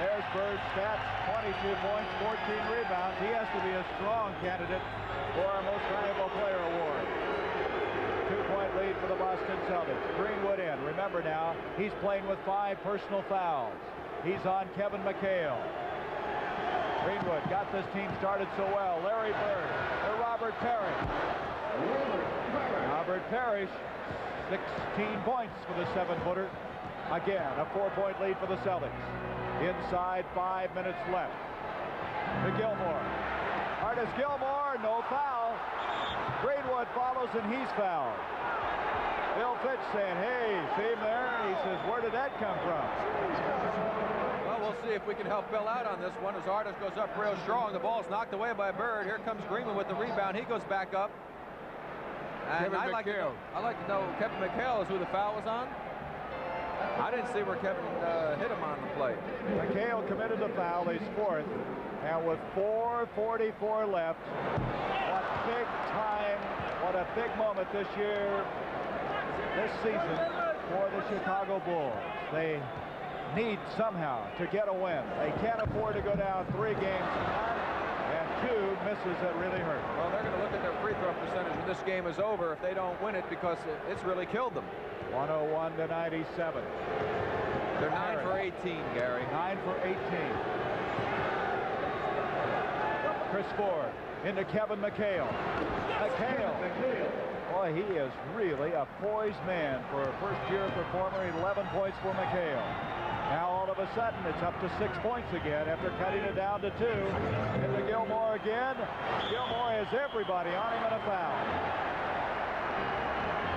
Speaker 1: There's Bird's stats, 22 points, 14 rebounds. He has to be a strong candidate for our Most Valuable Player award. 2-point lead for the Boston Celtics. Greenwood in. Remember now, he's playing with 5 personal fouls. He's on Kevin McHale. Greenwood got this team started so well. Larry Bird to Robert Parrish. Robert Parrish, 16 points for the 7-footer. Again, a 4-point lead for the Celtics. Inside 5 minutes left. To Gilmore. Artis Gilmore, no foul. Greenwood follows and he's fouled. Bill Fitch saying, hey, see him there? He says, where did that come from?
Speaker 3: Well, we'll see if we can help Bill out on this one as Artis goes up real strong. The ball's knocked away by Bird. Here comes Greenwood with the rebound. He goes back up. And I'd like to know Kevin McHale is who the foul was on. I didn't see where Kevin hit him on the play.
Speaker 1: McHale committed the foul. He's 4th. And with 4:44 left, what big time, what a big moment this year, this season for the Chicago Bulls. They need somehow to get a win. They can't afford to go down 3 games to none, and 2 misses that really hurt.
Speaker 3: Well, they're going to look at their free throw percentage when this game is over if they don't win it, because it's really killed them.
Speaker 1: 101 to 97.
Speaker 3: They're 9 for 18, Gary.
Speaker 1: 9 for 18. Chris Ford into Kevin McHale. Boy, he is really a poised man for a first-year performer. 11 points for McHale. Now all of a sudden it's up to 6 points again after cutting it down to 2. Into Gilmore again. Gilmore has everybody on him and a foul.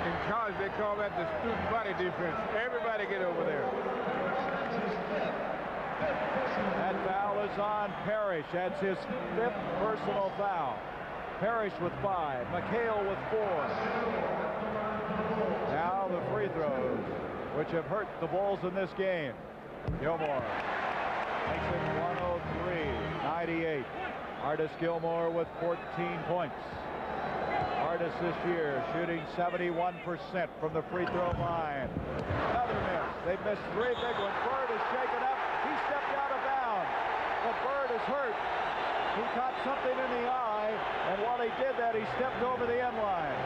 Speaker 2: In college, they call that the student body defense. Everybody get over there.
Speaker 1: That foul is on Parrish. That's his 5th personal foul. Parrish with 5. McHale with 4. Now the free throws, which have hurt the Bulls in this game. Gilmore makes it 103-98. Artis Gilmore with 14 points. Artis this year shooting 71% from the free throw line. Another miss. They've missed 3 big ones. Bird is shaken up. He stepped out of bounds. But Bird is hurt. He caught something in the eye, and while he did that, he stepped over the end line.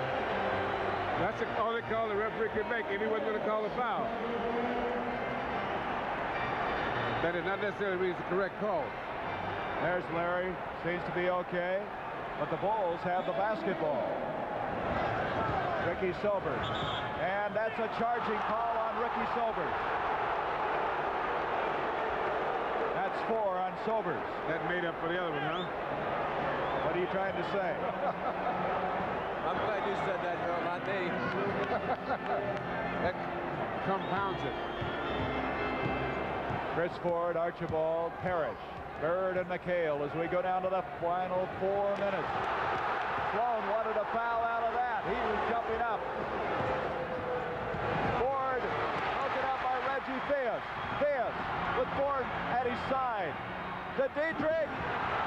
Speaker 2: That's all they call the referee could make, and he wasn't going to call a foul. That is not necessarily means the correct call.
Speaker 1: There's Larry. Seems to be okay. But the Bulls have the basketball. Ricky Sobers. And that's a charging call on Ricky Sobers. That's 4 on Sobers.
Speaker 2: That made up for the other one, huh?
Speaker 1: What are you trying to say?
Speaker 3: I'm glad you said that, Bill, not me.
Speaker 2: That compounds it.
Speaker 1: Chris Ford, Archibald, Parrish, Bird, and McHale as we go down to the final 4 minutes. Sloan wanted a foul out of that. He was jumping up. Ford broken up by Reggie Theus. Theus with Ford at his side. To Dietrich,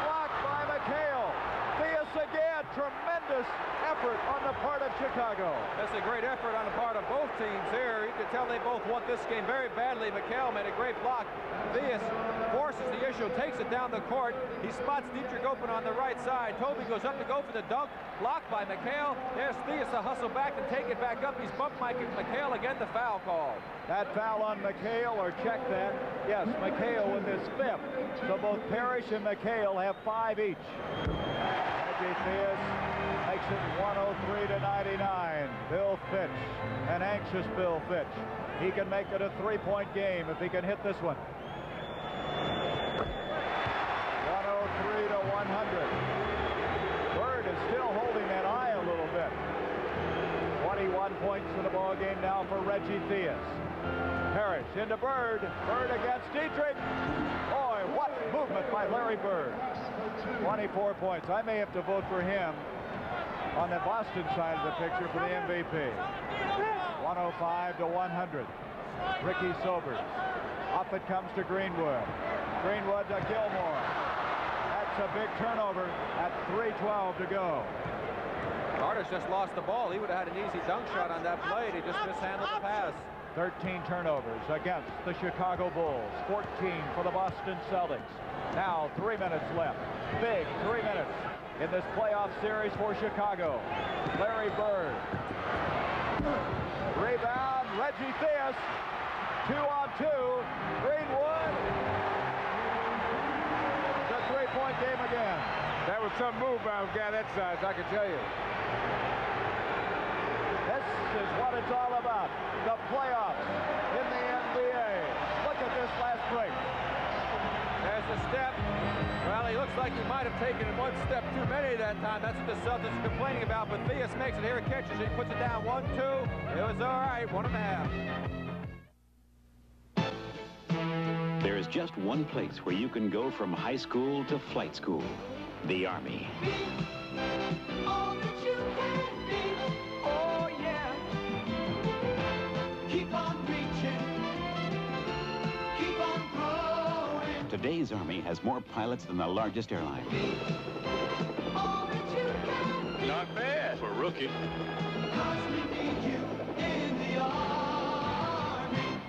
Speaker 1: blocked by McHale. Theus again, tremendous effort on the part of Chicago.
Speaker 3: That's a great effort on the part of both teams here. You can tell they both want this game very badly. McHale made a great block. Theus forces the issue, takes it down the court. He spots Dietrich open on the right side. Toby goes up to go for the dunk, blocked by McHale. There's Theus to hustle back and take it back up. He's bumped by McHale again, the foul call.
Speaker 1: That foul on McHale, or check that. Yes, McHale with his 5th. So both Parrish and McHale have 5 each. Reggie Theus makes it 103-99. Bill Fitch, an anxious Bill Fitch. He can make it a 3-point game if he can hit this one. 103-100. Bird is still holding that eye a little bit. 21 points in the ball game now for Reggie Theus. Parrish into Bird. Bird against Dietrich. Boy, what movement by Larry Bird. 24 points. I may have to vote for him on the Boston side of the picture for the MVP. 105-100. Ricky Sobers. Off it comes to Greenwood. Greenwood to Gilmore. That's a big turnover at 3:12 to go.
Speaker 3: Artis just lost the ball. He would have had an easy dunk shot on that play. He just mishandled the pass.
Speaker 1: 13 turnovers against the Chicago Bulls. 14 for the Boston Celtics. Now 3 minutes left. Big 3 minutes in this playoff series for Chicago. Larry Bird. Rebound, Reggie Theus. 2-on-2. Greenwood. The 3-point game again.
Speaker 2: That was some move by a guy that size, I can tell you.
Speaker 1: This is what it's all about. The playoffs in the NBA. Look at this last break.
Speaker 3: There's the step. Well, he looks like he might have taken it 1 step too many that time. That's what the Celtics are complaining about. But Theus makes it here. He catches it. He puts it down 1-2. It was all right. 1.5.
Speaker 4: There is just one place where you can go from high school to flight school. The Army.
Speaker 10: All that you can be. Oh, yeah. Keep on reaching. Keep on growing.
Speaker 4: Today's Army has more pilots than the largest airline.
Speaker 10: All that you can be.
Speaker 4: Not bad for a rookie.
Speaker 10: 'Cause we need you in the Army.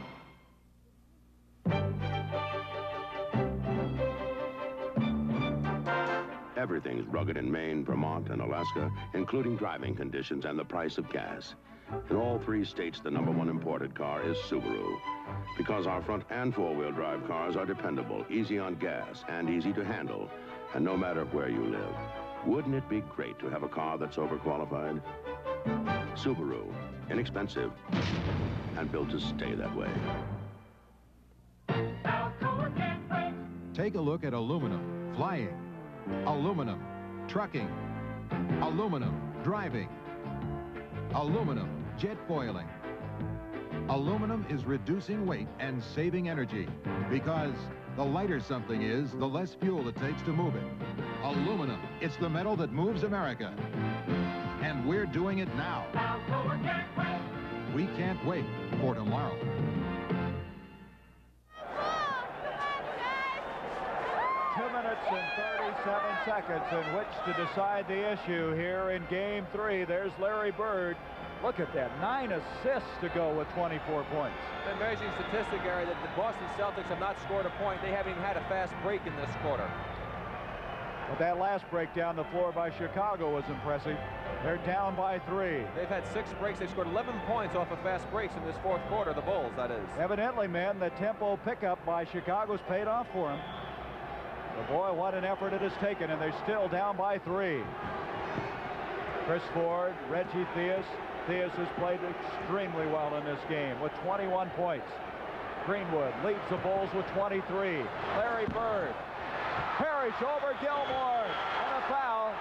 Speaker 9: everything's rugged in Maine, Vermont, and Alaska, including driving conditions and the price of gas. In all 3 states, the #1 imported car is Subaru. Because our front and four-wheel drive cars are dependable, easy on gas, and easy to handle, and no matter where you live. Wouldn't it be great to have a car that's overqualified? Subaru, inexpensive, and built to stay that way.
Speaker 11: Take a look at aluminum flying, aluminum trucking, aluminum driving, aluminum jet foiling. Aluminum is reducing weight and saving energy because the lighter something is, the less fuel it takes to move it. Aluminum, it's the metal that moves America. And we're doing it now. We can't wait for tomorrow.
Speaker 1: 2 minutes and 37 seconds in which to decide the issue here in Game 3. There's Larry Bird. Look at that, 9 assists to go with 24 points.
Speaker 3: An amazing statistic, Gary, that the Boston Celtics have not scored a point. They haven't even had a fast break in this quarter.
Speaker 1: But that last break down the floor by Chicago was impressive. They're down by 3.
Speaker 3: They've had 6 breaks. They've scored 11 points off of fast breaks in this 4th quarter, the Bulls, that is.
Speaker 1: Evidently, man, the tempo pickup by Chicago's paid off for them. But boy, what an effort it has taken, and they're still down by 3. Chris Ford, Reggie Theus. Theus has played extremely well in this game with 21 points. Greenwood leads the Bulls with 23. Larry Bird. Parrish over Gilmore, and a foul.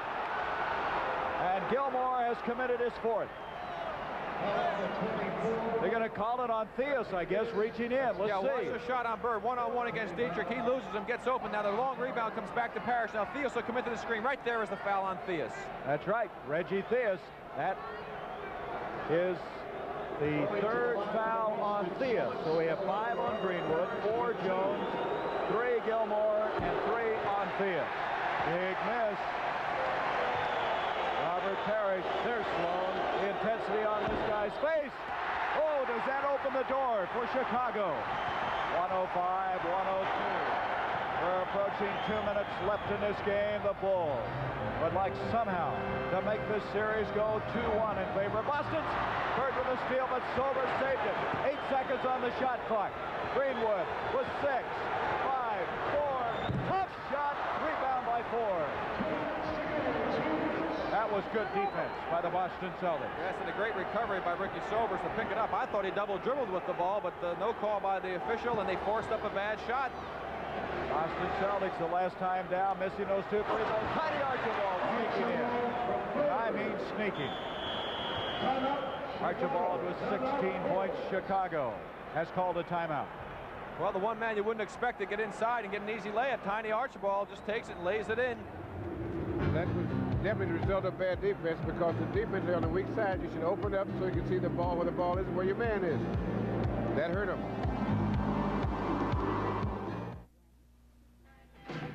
Speaker 1: And Gilmore has committed his 4th. They're going to call it on Theus, I guess, reaching in. Let's see.
Speaker 3: Watch the shot on Bird. One-on-one against Dietrich. He loses him, gets open. Now the long rebound comes back to Parrish. Now Theus will commit to the screen. Right there is the foul on Theus.
Speaker 1: That's right, Reggie Theus. That is the 3rd foul on Theus. So we have 5 on Greenwood, 4 Jones, 3 Gilmore, and 3 on Theus. Big miss. Robert Parrish. There's Sloan. The intensity on this guy's face. Oh, does that open the door for Chicago? 105-102. We're approaching 2 minutes left in this game. The Bulls would like somehow to make this series go 2-1 in favor of Boston. Bird with a steal, but Silver saved it. 8 seconds on the shot clock. Greenwood with 6, 5, 4. Tough shot. Rebound by 4. That was good defense by the Boston Celtics.
Speaker 3: Yes, and a great recovery by Ricky Sobers to pick it up. I thought he double dribbled with the ball, but no call by the official, and they forced up a bad shot.
Speaker 1: Boston Celtics the last time down, missing those 2 free throws. Tiny Archibald sneaking in. I mean sneaking. Archibald with 16 points. Chicago has called a timeout.
Speaker 3: Well, the one man you wouldn't expect to get inside and get an easy layup, Tiny Archibald just takes it and lays it in.
Speaker 2: That was definitely the result of bad defense, because the defense on the weak side, you should open up so you can see the ball where the ball is and where your man is. That hurt him.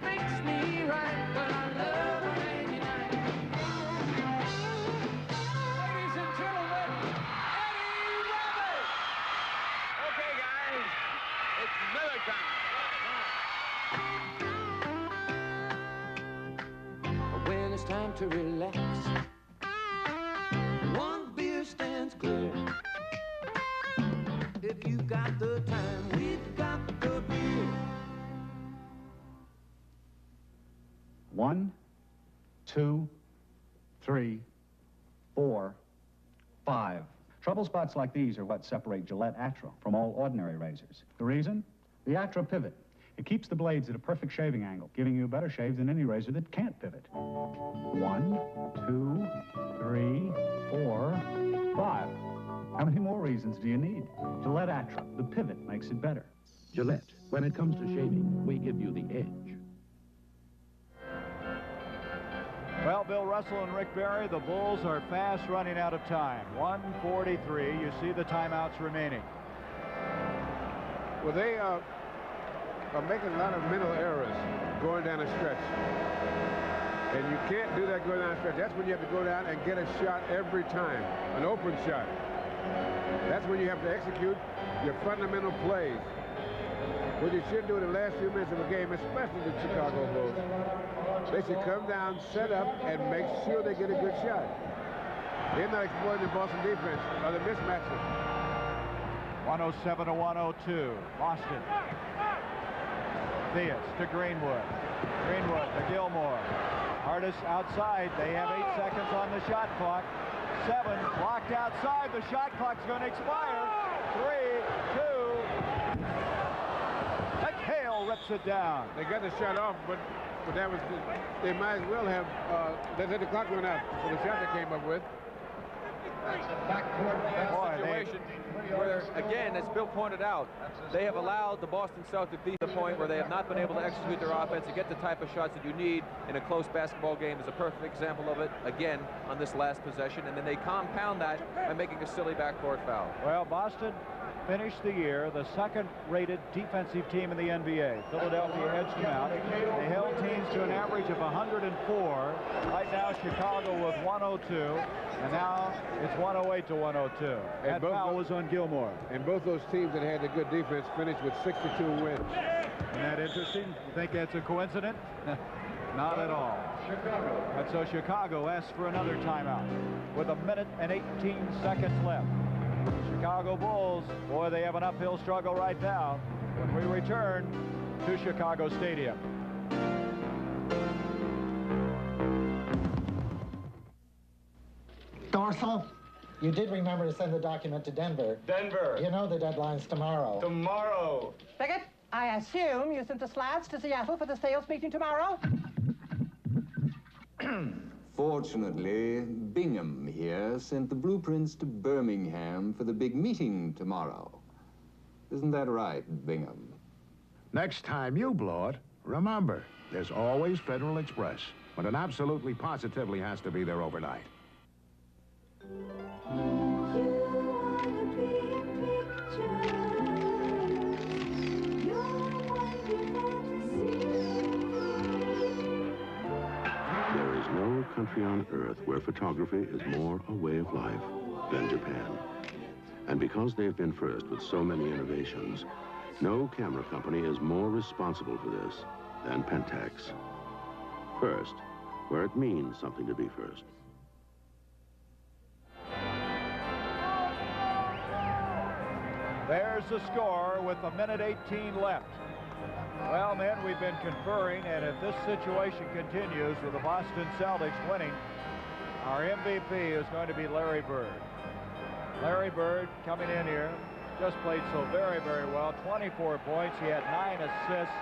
Speaker 10: Makes me right, but I love a rainy night. Ladies and gentlemen, Eddie Rabbit!
Speaker 15: Okay, guys, it's Miller time.
Speaker 10: When it's time to relax, one beer stands clear. If you got the time, we've got the beer.
Speaker 20: 1, 2, 3, 4, 5. Trouble spots like these are what separate Gillette Atra from all ordinary razors. The reason? The Atra pivot. It keeps the blades at a perfect shaving angle, giving you a better shave than any razor that can't pivot. 1, 2, 3, 4, 5. How many more reasons do you need? Gillette Atra, the pivot makes it better.
Speaker 9: Gillette, when it comes to shaving, we give you the edge.
Speaker 1: Well, Bill Russell and Rick Barry, the Bulls are fast running out of time. 1:43. You see the timeouts remaining.
Speaker 2: Well, they are making a lot of mental errors going down a stretch. And you can't do that going down a stretch. That's when you have to go down and get a shot every time, an open shot. That's when you have to execute your fundamental plays, which you should do in the last few minutes of a game, especially the Chicago Bulls. They should come down, set up, and make sure they get a good shot. They're not exploiting the Boston defense or the mismatches.
Speaker 1: 107 to 102. Boston. Theus to Greenwood. Greenwood to Gilmore. Artis outside. They have 8 seconds on the shot clock. 7 blocked outside. The shot clock's going to expire. 3, 2. McHale rips it down.
Speaker 2: They got the shot off, but that was they might as well have let the clock run out for the shot they came up with.
Speaker 3: That's a backcourt situation where, again, as Bill pointed out, they have allowed the Boston Celtics to the point where they have not been able to execute their offense and get the type of shots that you need in a close basketball game. Is a perfect example of it, again, on this last possession. And then they compound that by making a silly backcourt foul.
Speaker 1: Well, Boston finished the year the second-rated defensive team in the NBA. Philadelphia edged them out. They held teams to an average of 104. Right now, Chicago with 102, and now it's 108 to 102. That foul was on Gilmore.
Speaker 2: And both those teams that had a good defense finished with 62 wins.
Speaker 1: Isn't that interesting? You think that's a coincidence? Not at all. And so Chicago asks for another timeout with 1 minute and 18 seconds left. Chicago Bulls, boy, they have an uphill struggle right now when we return to Chicago Stadium.
Speaker 14: Dorsal, you did remember to send the document to Denver.
Speaker 19: Denver.
Speaker 14: You know the deadline's tomorrow.
Speaker 19: Tomorrow.
Speaker 22: Bigot, I assume you sent the slides to Seattle for the sales meeting tomorrow?
Speaker 23: Fortunately, Bingham here sent the blueprints to Birmingham for the big meeting tomorrow. Isn't that right, Bingham?
Speaker 25: Next time you blow it, remember, there's always Federal Express, but it absolutely positively has to be there overnight.
Speaker 9: There is no country on earth where photography is more a way of life than Japan. And because they've been first with so many innovations, no camera company is more responsible for this than Pentax. First, where it means something to be first.
Speaker 1: There's the score with 1 minute 18 left. Well, men, we've been conferring, and if this situation continues with the Boston Celtics winning, our MVP is going to be Larry Bird. Larry Bird coming in here, just played so very, very well. 24 points. He had 9 assists.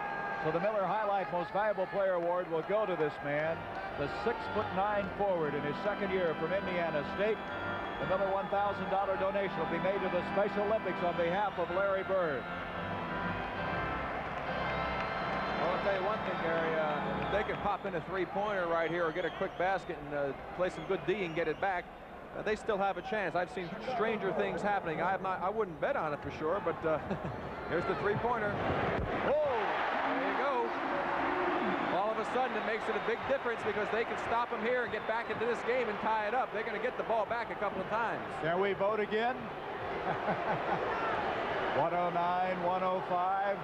Speaker 1: So the Miller Highlight Most Valuable Player Award will go to this man, the 6'9" forward in his second year from Indiana State. Another $1,000 donation will be made to the Special Olympics on behalf of Larry Bird.
Speaker 3: Well, I'll tell you one thing, Gary. If they can pop in a three-pointer right here or get a quick basket and play some good D and get it back, they still have a chance. I've seen stranger things happening. I wouldn't bet on it for sure, but here's the three-pointer. Whoa! There you go. All of a sudden, it makes it a big difference because they can stop them here and get back into this game and tie it up. They're going to get the ball back a couple of times.
Speaker 1: Can we vote again? 109, 105.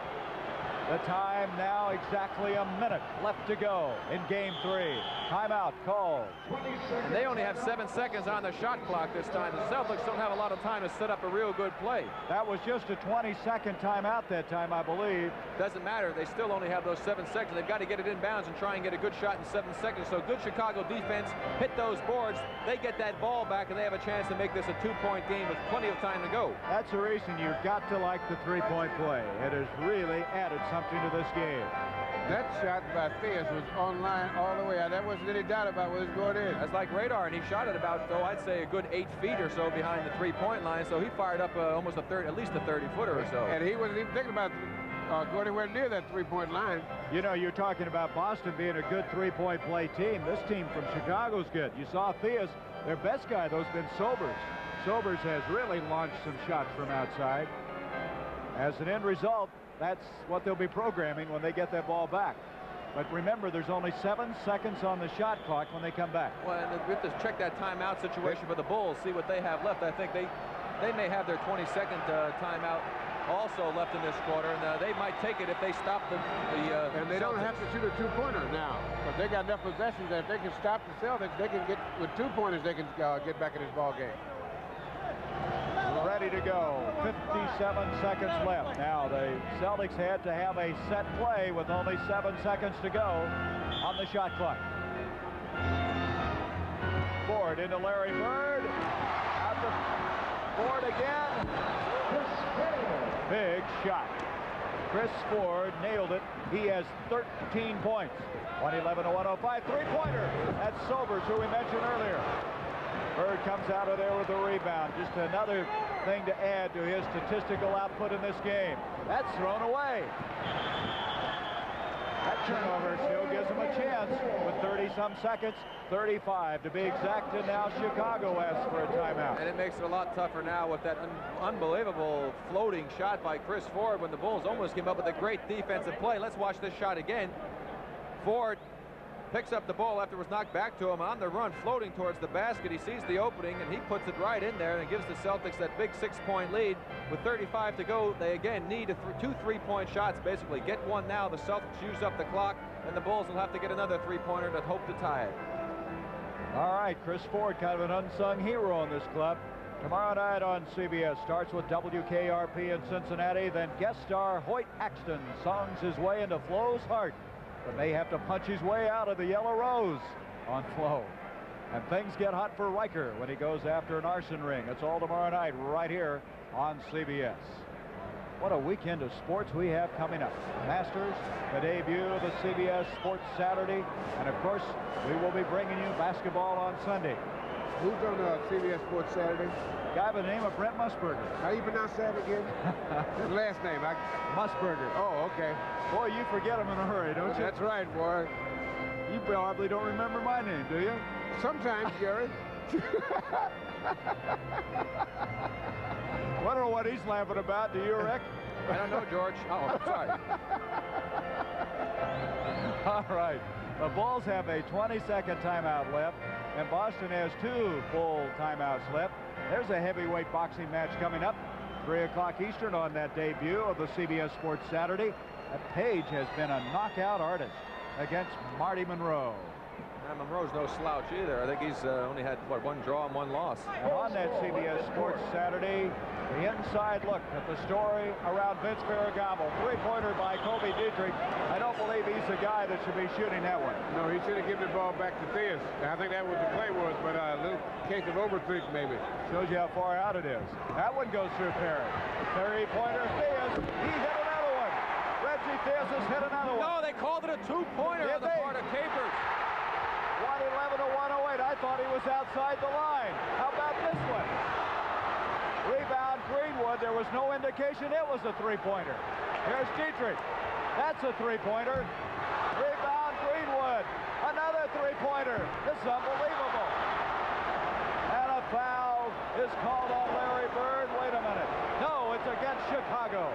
Speaker 1: The time now, exactly a minute left to go in Game 3. Timeout called.
Speaker 3: And they only have 7 seconds on the shot clock this time. The Celtics don't have a lot of time to set up a real good play.
Speaker 1: That was just a 20-second timeout that time, I believe.
Speaker 3: Doesn't matter. They still only have those 7 seconds. They've got to get it inbounds and try and get a good shot in 7 seconds. So good Chicago defense. Hit those boards. They get that ball back, and they have a chance to make this a 2-point game with plenty of time to go.
Speaker 1: That's the reason you've got to like the three-point play. It has really added something to this game.
Speaker 2: That shot by Theus was on line all the way out. There wasn't any doubt about what was going in.
Speaker 3: That's like radar, and he shot it about, I'd say a good 8 feet or so behind the three-point line. So he fired up almost at least a 30-footer or so.
Speaker 2: And he wasn't even thinking about going anywhere near that three-point line.
Speaker 1: You know, you're talking about Boston being a good three-point play team. This team from Chicago's good. You saw Theus, their best guy, though, has been Sobers. Sobers has really launched some shots from outside. As an end result, that's what they'll be programming when they get that ball back. But remember, there's only 7 seconds on the shot clock when they come back.
Speaker 3: Well, and we have to check that timeout situation for the Bulls, see what they have left. I think they may have their 22nd timeout also left in this quarter, and they might take it if they stop the
Speaker 2: and they don't have to shoot a two-pointer now. But they got enough possessions that if they can stop the Celtics, they can get, with 2 pointers, they can get back in this ball game.
Speaker 1: Ready to go. 57 seconds left. Now, the Celtics had to have a set play with only 7 seconds to go on the shot clock. Ford into Larry Bird. Out the Ford again. Big shot. Chris Ford nailed it. He has 13 points. 111 to 105. Three-pointer. That's Sobers, who we mentioned earlier. Bird comes out of there with a rebound. Just another thing to add to his statistical output in this game. That's thrown away. That turnover still gives him a chance with 30-some seconds, 35 to be exact, and now Chicago asks for a timeout.
Speaker 3: And it makes it a lot tougher now with that unbelievable floating shot by Chris Ford when the Bulls almost came up with a great defensive play. Let's watch this shot again. Ford picks up the ball after it was knocked back to him on the run, floating towards the basket. He sees the opening, and he puts it right in there and gives the Celtics that big 6-point lead. With 35 to go, they again need two three-point shots, basically. Get one now. The Celtics use up the clock, and the Bulls will have to get another three-pointer to hope to tie it.
Speaker 1: All right, Chris Ford, kind of an unsung hero in this club. Tomorrow night on CBS starts with WKRP in Cincinnati, then guest star Hoyt Axton songs his way into Flo's heart, but may have to punch his way out of the yellow rose on Flo. And things get hot for Riker when he goes after an arson ring. It's all tomorrow night right here on CBS. What a weekend of sports we have coming up. Masters, the debut of the CBS Sports Saturday, and of course, we will be bringing you basketball on Sunday.
Speaker 2: Who's on CBS Sports Saturday?
Speaker 1: A guy by the name of Brent Musburger.
Speaker 2: How do you pronounce that again? His last name.
Speaker 1: Musburger.
Speaker 2: Oh, okay.
Speaker 1: Boy, you forget him in a hurry, don't you?
Speaker 2: That's right, boy.
Speaker 1: You probably don't remember my name, do you?
Speaker 2: Sometimes, Jerry.
Speaker 1: Wonder what he's laughing about. Do you, Rick?
Speaker 3: I don't know, George. Oh, sorry.
Speaker 1: All right. The Bulls have a 20-second timeout left, and Boston has 2 full timeouts left. There's a heavyweight boxing match coming up, 3 o'clock Eastern on that debut of the CBS Sports Saturday. Page has been a knockout artist against Marty Monroe.
Speaker 3: And Monroe's no slouch either. I think he's only had, what, 1 draw and 1 loss.
Speaker 1: And on that CBS Sports Saturday, the inside look at the story around Vince Ferragamo. Three-pointer by Kobe Dietrich. I don't believe he's the guy that should be shooting that one.
Speaker 2: No, he should have given the ball back to Theus. I think that was the play was, but a little case of overthink maybe.
Speaker 1: Shows you how far out it is. That one goes through Perry. Three-pointer, Theus. He hit another one. Reggie Theus has hit another one.
Speaker 3: No, they called it a two-pointer on the part of Capers.
Speaker 1: 111 to 108. I thought he was outside the line. How about this one? Rebound Greenwood. There was no indication it was a three-pointer. Here's Dietrich. That's a three-pointer. Rebound Greenwood. Another three-pointer. This is unbelievable. And a foul is called on Larry Bird. Wait a minute. No, it's against Chicago.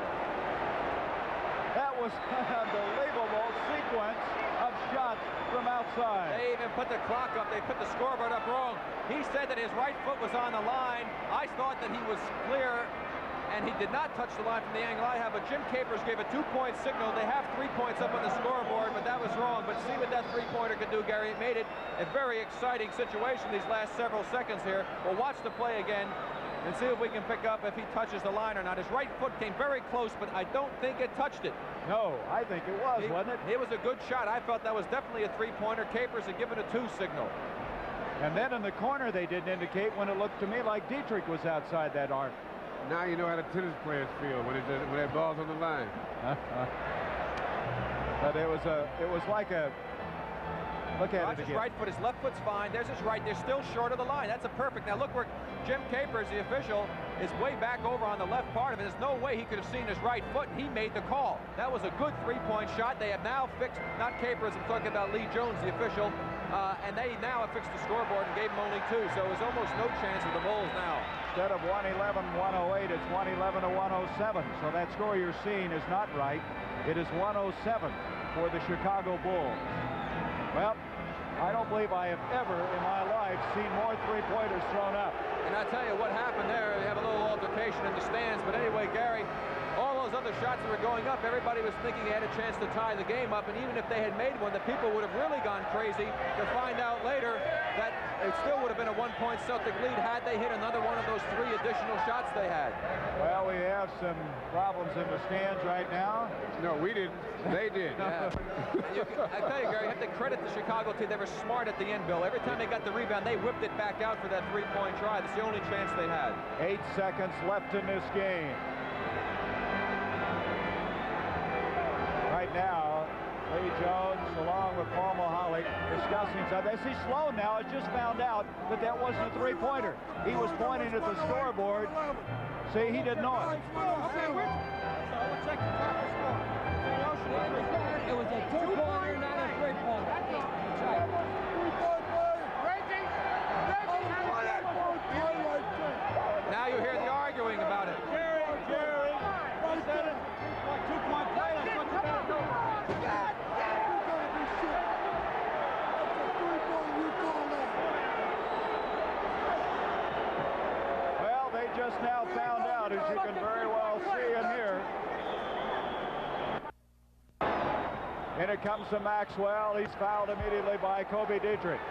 Speaker 1: That was an unbelievable sequence of shots from outside.
Speaker 3: They even put the clock up. They put the scoreboard up wrong. He said that his right foot was on the line. I thought that he was clear, and he did not touch the line from the angle I have, but Jim Capers gave a 2-point signal. They have 3 points up on the scoreboard, but that was wrong. But see what that three-pointer could do, Gary. It made it a very exciting situation these last several seconds here. We'll watch the play again and see if we can pick up if he touches the line or not. His right foot came very close, but I don't think it touched it.
Speaker 1: No, I think it was, wasn't it?
Speaker 3: It was a good shot. I felt that was definitely a three-pointer. Capers had given a 2 signal.
Speaker 1: And then in the corner, they didn't indicate when it looked to me like Dietrich was outside that arc.
Speaker 2: Now you know how the tennis players feel when that ball's on the line.
Speaker 1: But it was like a. Look at it again.
Speaker 3: His right foot, his left foot's fine. There's his right. They're still short of the line. That's a perfect. Now look where Jim Capers, the official, is way back over on the left part of it. There's no way he could have seen his right foot, and he made the call. That was a good three-point shot. They have now fixed, not Capers, I'm talking about Lee Jones, the official, and they now have fixed the scoreboard and gave him only 2. So there's almost no chance of the Bulls now.
Speaker 1: Instead of 111-108, it's 111-107. So that score you're seeing is not right. It is 107 for the Chicago Bulls. Well, I don't believe I have ever in my life seen more three-pointers thrown up.
Speaker 3: And I tell you what happened there. They have a little altercation in the stands. But anyway, Gary, those other shots that were going up, everybody was thinking they had a chance to tie the game up, and even if they had made one, the people would have really gone crazy to find out later that it still would have been a 1-point Celtic lead had they hit another one of those 3 additional shots they had.
Speaker 1: Well, we have some problems in the stands right now.
Speaker 2: No, we didn't. They did.
Speaker 3: Yeah. I tell you, Gary, you have to credit the Chicago team. They were smart at the end, Bill. Every time they got the rebound, they whipped it back out for that 3-point try. That's the only chance they had.
Speaker 1: 8 seconds left in this game. Right now, Lee Jones, along with Paul Mahalik, discussing something. They see Sloan now has just found out that that wasn't a 3-pointer. He was pointing at the scoreboard. See, he didn't know it.
Speaker 15: Okay, we'll check the proper score. It was a 2-pointer, not a 3-pointer.
Speaker 3: Now you hear the arguing about it.
Speaker 15: Jerry, I said it. 2-point play, that's what you got to do.
Speaker 1: Well, they just now found out, as you can very well see and hear. And it comes to Maxwell. He's fouled immediately by Kobe Dietrich.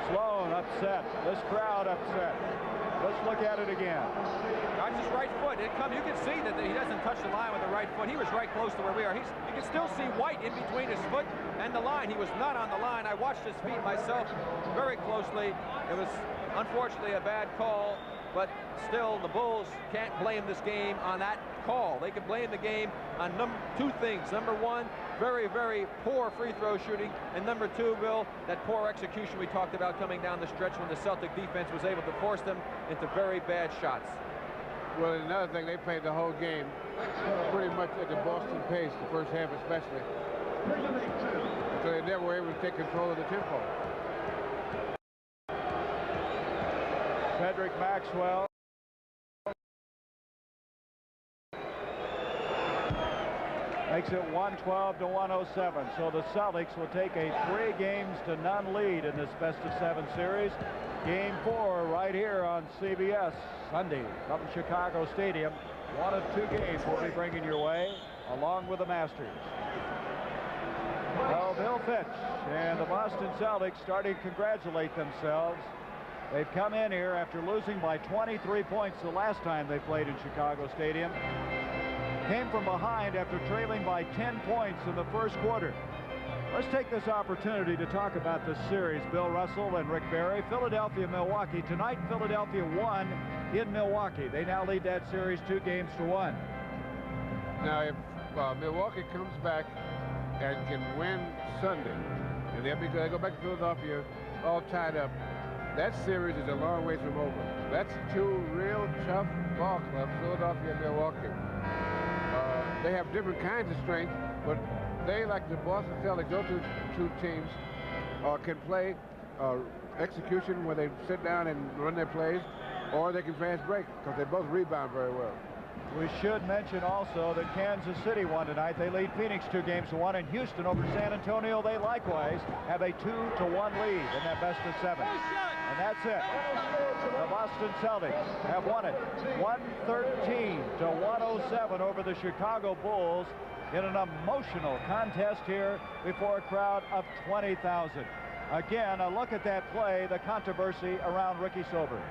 Speaker 1: Sloan upset. This crowd upset. Let's look at it again.
Speaker 3: Not just right foot. You can see that he doesn't touch the line with the right foot. He was right close to where we are. You can still see white in between his foot and the line. He was not on the line. I watched his feet myself very closely. It was unfortunately a bad call, but still the Bulls can't blame this game on that call. They can blame the game on 2 things. Number 1, very, very poor free throw shooting, and number 2, Bill, that poor execution we talked about coming down the stretch when the Celtic defense was able to force them into very bad shots.
Speaker 2: Well, another thing, they played the whole game pretty much at the Boston pace, the first half especially. So they never were able to take control of the tempo.
Speaker 1: Frederick Maxwell. Makes it 112 to 107. So the Celtics will take a 3-games-to-none lead in this best-of-7 series. Game 4 right here on CBS Sunday from Chicago Stadium. 1 of 2 games we'll be bringing your way, along with the Masters. Well, Bill Fitch and the Boston Celtics starting to congratulate themselves. They've come in here after losing by 23 points the last time they played in Chicago Stadium. Came from behind after trailing by 10 points in the first quarter. Let's take this opportunity to talk about this series. Bill Russell and Rick Barry. Philadelphia, Milwaukee. Tonight, Philadelphia won in Milwaukee. They now lead that series 2-1.
Speaker 2: Now, if Milwaukee comes back and can win Sunday, and they go back to Philadelphia all tied up, that series is a long way from over. That's 2 real tough ball clubs, Philadelphia and Milwaukee. They have different kinds of strength, but they, like the Boston Celtics, those two teams can play execution where they sit down and run their plays, or they can fast break because they both rebound very well.
Speaker 1: We should mention also that Kansas City won tonight. They lead Phoenix 2-1, and Houston over San Antonio. They likewise have a 2-1 lead in that best-of-7. And that's it. The Boston Celtics have won it 113 to 107 over the Chicago Bulls in an emotional contest here before a crowd of 20,000. Again, a look at that play, the controversy around Ricky Sobers.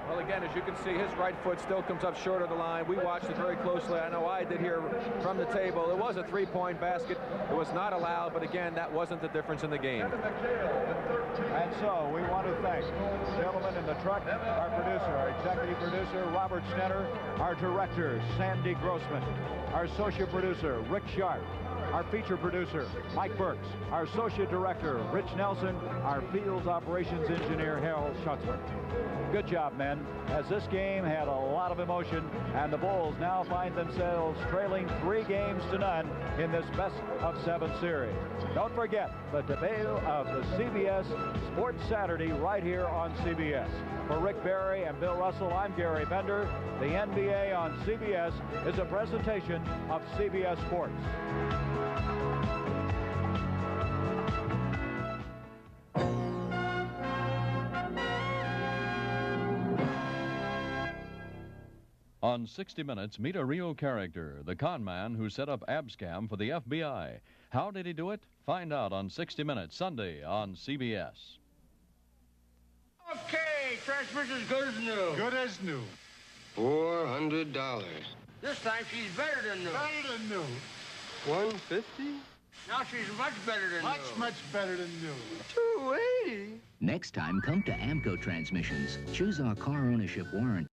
Speaker 3: Well, again, as you can see, his right foot still comes up short of the line. We watched it very closely. I know I did here from the table. It was a 3-point basket. It was not allowed, but again, that wasn't the difference in the game.
Speaker 1: And so we want to thank the gentleman in the truck, our producer, our executive producer, Robert Snetter, our director, Sandy Grossman, our associate producer, Rick Sharp, our feature producer, Mike Burks, our associate director, Rich Nelson, our fields operations engineer, Harold Schutzman. Good job, men, as this game had a lot of emotion, and the Bulls now find themselves trailing 3-0 in this best-of-7 series. Don't forget the debut of the CBS Sports Saturday right here on CBS. For Rick Barry and Bill Russell, I'm Gary Bender. The NBA on CBS is a presentation of CBS Sports.
Speaker 7: On 60 Minutes, meet a real character, the con man who set up Abscam for the FBI. How did he do it? Find out on 60 Minutes, Sunday on CBS.
Speaker 15: Okay, transmission's good as new.
Speaker 17: Good as new.
Speaker 15: $400. This time she's better than new.
Speaker 17: Better than new.
Speaker 15: $150? Now she's much better than new.
Speaker 17: Much better than new.
Speaker 15: $280.
Speaker 8: Next time, come to Amco Transmissions. Choose our car ownership warranty.